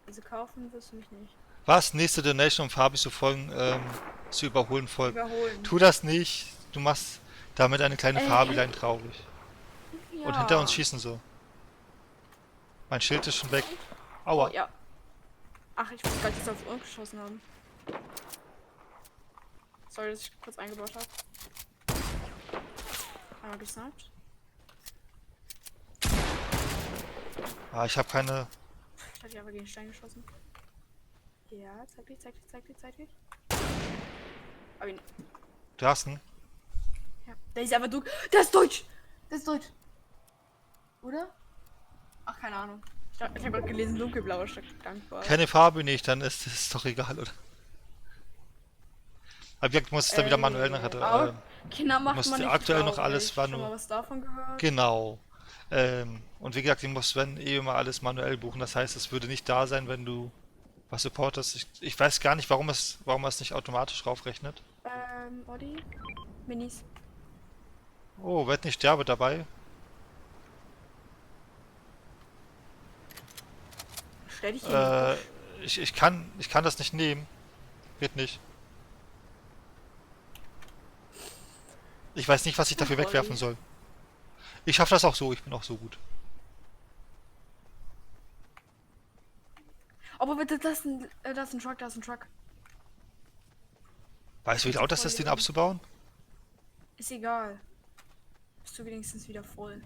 B: Also kaufen wirst du mich nicht.
A: Was? Nächste Donation, um Fabi zu folgen, zu überholen folgt.
B: Überholen.
A: Tu das nicht. Du machst damit eine kleine Fabilein traurig.
B: Ja.
A: Und hinter uns schießen so. Mein Schild ist schon weg. Aua.
B: Oh, ja. Ach, ich wusste gar nicht, dass sie auf uns geschossen haben. Sorry, dass ich kurz eingebaut habe. Einmal gesniped.
A: Ah, ich habe keine...
B: Ich hatte aber gegen den Stein geschossen. Ja, zeig dich. Hab ihn.
A: Du hast einen?
B: Ja. Der ist aber du. Der ist deutsch! Der ist deutsch! Oder? Ach, keine Ahnung. Ich habe gerade gelesen, dunkelblau statt dankbar.
A: Keine Farbe nicht, dann ist es doch egal, oder? Aber wie gesagt, du musst es dann wieder manuell nachher.
B: Aber Kinder macht
A: musst
B: man
A: du
B: nicht
A: aktuell noch
B: traurig.
A: alles war
B: Schon mal
A: nur.
B: was davon gehört?
A: Genau. Und wie gesagt, du musst, wenn immer alles manuell buchen. Das heißt, es würde nicht da sein, wenn du was supportest. Ich weiß gar nicht, warum er es nicht automatisch raufrechnet.
B: Audi? Minis.
A: Oh, werd nicht sterbe dabei.
B: Stell dich hier
A: Ich kann das nicht nehmen. Geht nicht. Ich weiß nicht, was ich dafür wegwerfen soll. Ich schaffe das auch so, ich bin auch so gut.
B: Aber bitte, das ist ein Truck, das ist ein Truck.
A: Weißt du, wie laut das ist, den abzubauen?
B: Ist egal. Bist du wenigstens wieder voll.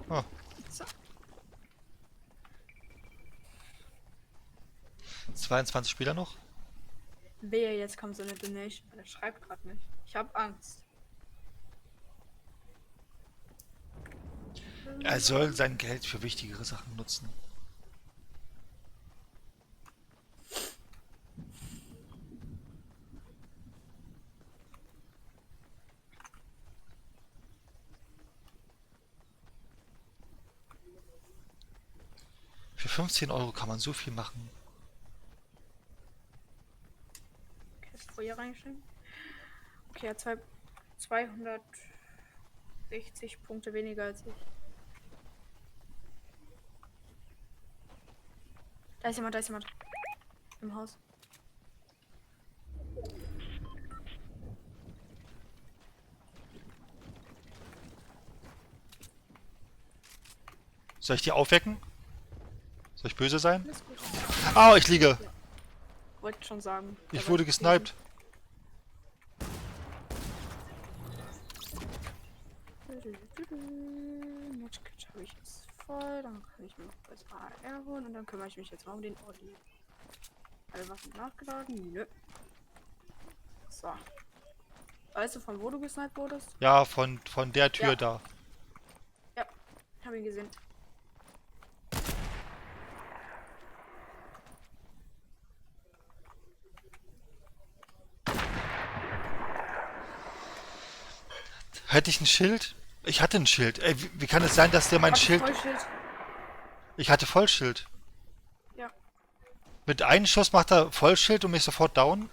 A: Oh.
B: So.
A: 22 Spieler noch?
B: Wehe, jetzt kommt so eine Donation. Der schreibt gerade nicht. Ich hab Angst.
A: Er soll sein Geld für wichtigere Sachen nutzen. Für 15 Euro kann man so viel machen.
B: Okay, das Feuer reinstellen. Okay, er hat 260 Punkte weniger als ich. Da ist jemand, da ist jemand. Im Haus.
A: Soll ich die aufwecken? Soll ich böse sein?
B: Alles gut.
A: Ah, ich liege.
B: Wollte schon sagen.
A: Ich wurde gesniped.
B: Matchkit habe ich jetzt voll. Dann kann ich mir noch das AR holen und dann kümmere ich mich jetzt mal um den Audi. Alle Waffen nachgeladen? Nö. So. Weißt du, von wo du gesniped wurdest?
A: Ja, von der Tür
B: Ja.
A: da.
B: Ja, ich habe ihn gesehen.
A: Hätte ich ein Schild? Ich hatte ein Schild. Ey, wie kann es sein, dass der mein
B: Hab
A: Schild...
B: Vollschild.
A: Ich hatte Vollschild.
B: Ja.
A: Mit einem Schuss macht er Vollschild und mich sofort down?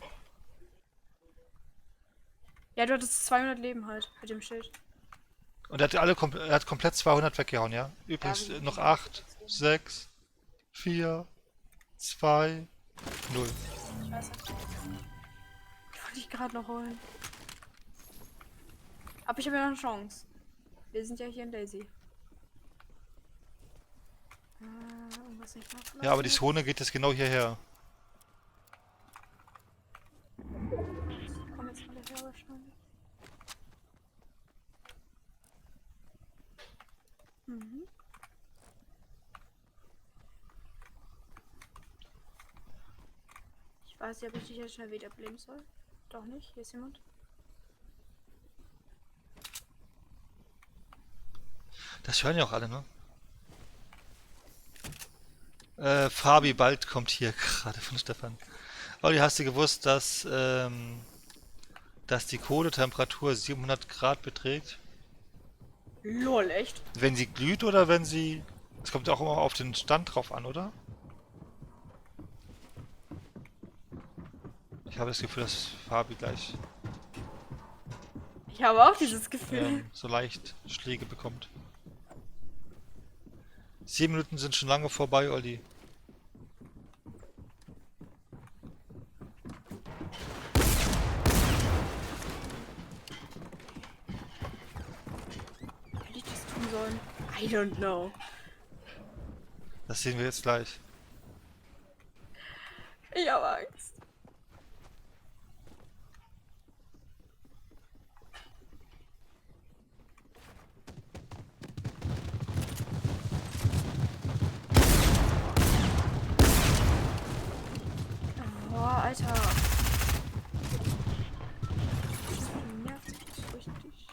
B: Ja, du hattest 200 Leben halt mit dem Schild.
A: Und er hat komplett 200 weggehauen, ja? Übrigens
B: Ja,
A: noch 8, 6, 4, 2, 0.
B: Scheiße. Ich wollte dich gerade noch holen. Aber ich habe ja noch eine Chance. Wir sind ja hier in Daisy. Irgendwas nicht nachgeladen?
A: Ja, aber die Zone geht jetzt genau hierher.
B: Kommen jetzt alle her wahrscheinlich. Mhm. Ich weiß nicht, ob ich dich jetzt schnell wiederbeleben soll. Doch nicht, hier ist jemand.
A: Das hören ja auch alle, ne? Fabi bald kommt hier gerade von Stefan. Olli, hast du gewusst, dass die Kohletemperatur 700 Grad beträgt?
B: Lol, echt?
A: Wenn sie glüht oder wenn sie... Es kommt auch immer auf den Stand drauf an, oder? Ich habe das Gefühl, dass Fabi gleich
B: Ich habe auch dieses Gefühl.
A: so leicht Schläge bekommt. 7 Minuten sind schon lange vorbei, Olli.
B: Hätte ich das tun sollen? I don't know.
A: Das sehen wir jetzt gleich.
B: Ich habe Angst. Boah, Alter. Nervt mich richtig.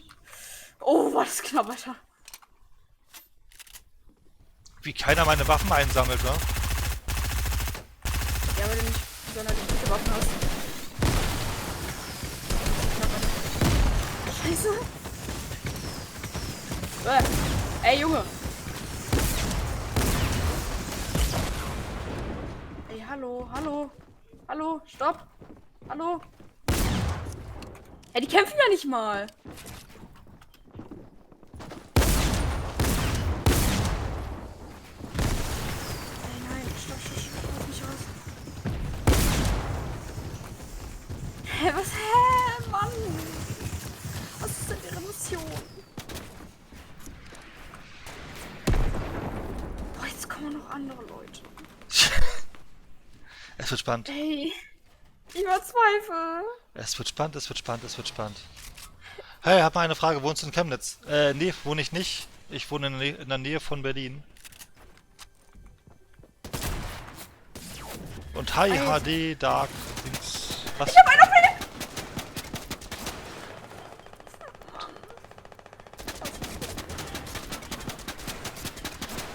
B: Oh, war das knapp, Alter.
A: Wie keiner meine Waffen einsammelt, ne?
B: Ja, weil du nicht sonderlich gute Waffen hast. Scheiße. Ey, Junge. Ey, hallo, hallo. Hallo, stopp. Hallo. Ja, die kämpfen ja nicht mal. Ey, nein, stopp, lass mich raus. Hä, was? Hä, Mann. Was ist denn ihre Mission? Boah, jetzt kommen noch andere Leute.
A: Es wird spannend.
B: Ey, ich verzweifle.
A: Es wird spannend, es wird spannend, es wird spannend. Hey, hab mal eine Frage. Wohnst du in Chemnitz? Nee, wohne ich nicht. Ich wohne in der Nähe von Berlin. Und hi, HD, Dark, Dings. Was?
B: Ich hab einen auf meine...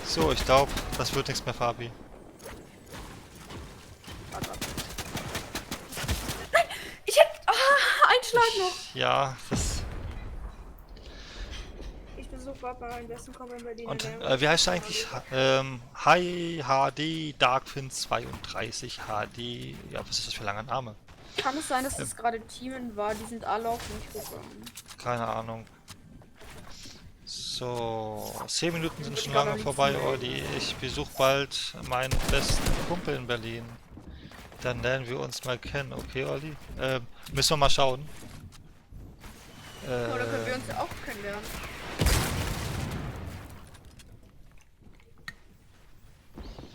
A: So, ich glaube, das wird nichts mehr, Fabi.
B: Ich hätte... einen Schlag noch.
A: Ja, das...
B: Ich besuche Papa in dessen Kommen in Berlin.
A: Und wie heißt du eigentlich? Hi, HD, Darkfin 32, HD. Ja, was ist das für ein langer Name?
B: Kann es sein, dass das gerade Teamen war? Die sind alle auf mich gekommen.
A: Keine Ahnung. So, 10 Minuten sind schon lange vorbei, Olli. Ich besuche bald meinen besten Kumpel in Berlin. Dann lernen wir uns mal kennen, okay, Olli? Müssen wir mal schauen.
B: Oder können wir uns ja auch kennenlernen?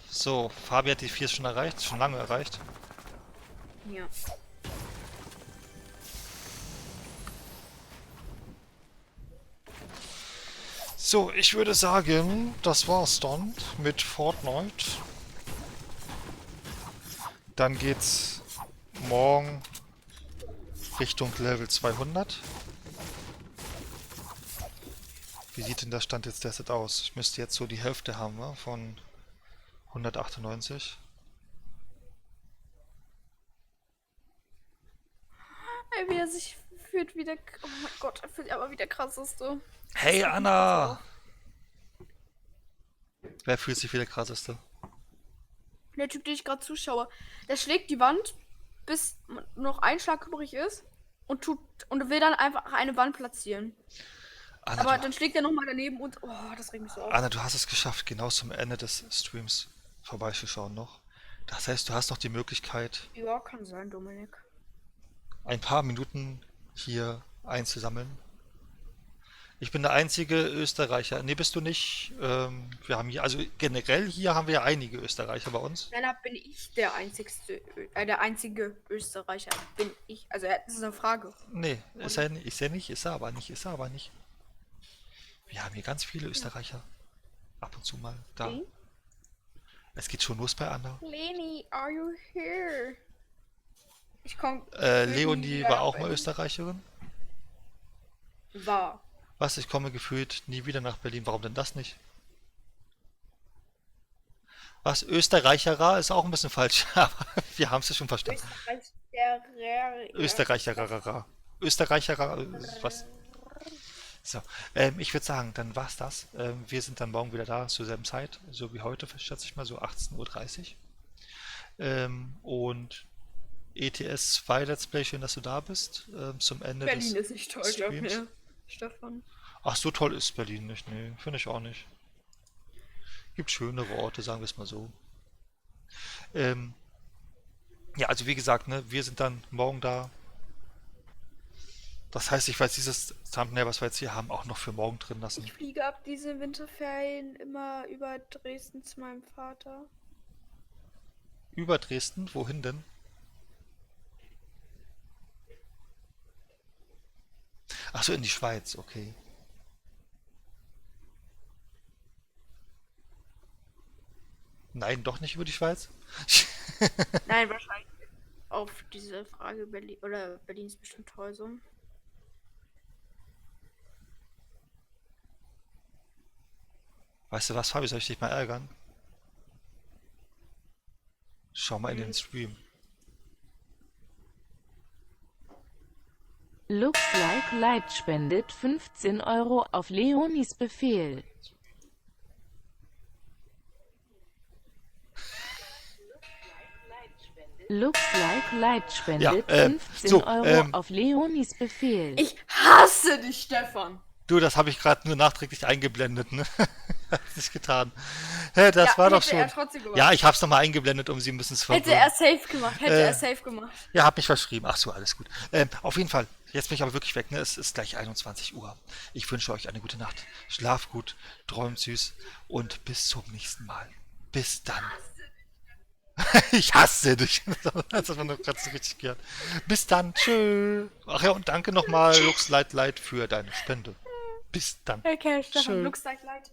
A: So, Fabi hat die 4 schon erreicht, schon lange erreicht.
B: Ja.
A: So, ich würde sagen, das war's dann mit Fortnite. Dann geht's morgen Richtung Level 200. Wie sieht denn der Stand jetzt derzeit aus? Ich müsste jetzt so die Hälfte haben, ne? Von 198.
B: Ey, wie er sich fühlt wie der... Oh mein Gott, er fühlt sich aber wie der krasseste.
A: Hey Anna! Wer fühlt sich wie der krasseste?
B: Der Typ, den ich gerade zuschaue, der schlägt die Wand, bis noch ein Schlag übrig ist und will dann einfach eine Wand platzieren.
A: Anna,
B: Aber dann schlägt er nochmal daneben und... Oh, das regt mich so auf.
A: Anna, du hast es geschafft, genau zum Ende des Streams vorbeizuschauen noch. Das heißt, du hast noch die Möglichkeit,
B: Ja, kann sein, Dominik.
A: ein paar Minuten hier einzusammeln. Ich bin der einzige Österreicher. Nee, bist du nicht. Wir haben hier, also generell hier haben wir ja einige Österreicher bei uns.
B: Nein, da bin ich der der einzige Österreicher. Bin ich. Also, das ist eine Frage.
A: Nee, ist er nicht, ist er aber nicht, ist er aber nicht. Wir haben hier ganz viele Österreicher. Ab und zu mal da.
B: Okay.
A: Es geht schon los bei Anna.
B: Leni, are you here? Ich komm.
A: Leonie war auch mal Österreicherin.
B: War.
A: Was? Ich komme gefühlt nie wieder nach Berlin. Warum denn das nicht? Was? Österreicherer ist auch ein bisschen falsch, aber wir haben es ja schon verstanden. Österreicherer. Österreicherer. Was? So, ich würde sagen, dann war's das. Wir sind dann morgen wieder da zur selben Zeit, so wie heute, schätze ich mal, so 18:30 Uhr. Und ETS 2 Let's Play, schön, dass du da bist. Zum Ende
B: Berlin
A: des
B: ist nicht toll, glaub
A: Streams.
B: mir. Stefan.
A: Ach, so toll ist Berlin nicht, nee, finde ich auch nicht. Gibt schönere Orte, sagen wir es mal so. Ja, also wie gesagt, ne, wir sind dann morgen da. Das heißt, ich werde dieses Thumbnail, was wir jetzt hier haben, auch noch für morgen drin lassen.
B: Ich fliege ab diese Winterferien immer über Dresden zu meinem Vater.
A: Über Dresden, wohin denn? Ach so, in die Schweiz, okay. Nein, doch nicht über die Schweiz?
B: Nein, wahrscheinlich. auf diese Frage Berlin oder Berlin ist bestimmt toll so.
A: Weißt du was, Fabi, soll ich dich mal ärgern? Schau mal in den Stream.
G: Looks like Light spendet 15 Euro auf Leonis Befehl. Looks like Light spendet 15 Euro auf Leonis Befehl.
B: Ich hasse dich, Stefan.
A: Du, das habe ich gerade nur nachträglich eingeblendet, ne? Hab's nicht getan. Hä, das war doch
B: hätte
A: schon.
B: er trotzdem gemacht.
A: Ja, ich hab's nochmal eingeblendet, um sie ein bisschen zu
B: Hätte
A: verwirren.
B: er safe gemacht, hätte er safe gemacht.
A: Ja, hab mich verschrieben. Ach so, alles gut. Auf jeden Fall, jetzt bin ich aber wirklich weg, ne? Es ist gleich 21 Uhr. Ich wünsche euch eine gute Nacht. Schlaf gut, träumt süß und bis zum nächsten Mal. Bis dann. Ich hasse dich. Das hat man doch gerade so richtig gehört. Bis dann. Tschö. Ach ja, und danke nochmal, Lux Light Light, für deine Spende. Bis dann.
B: Okay, Stefan,
A: Tschö.
B: looks like light.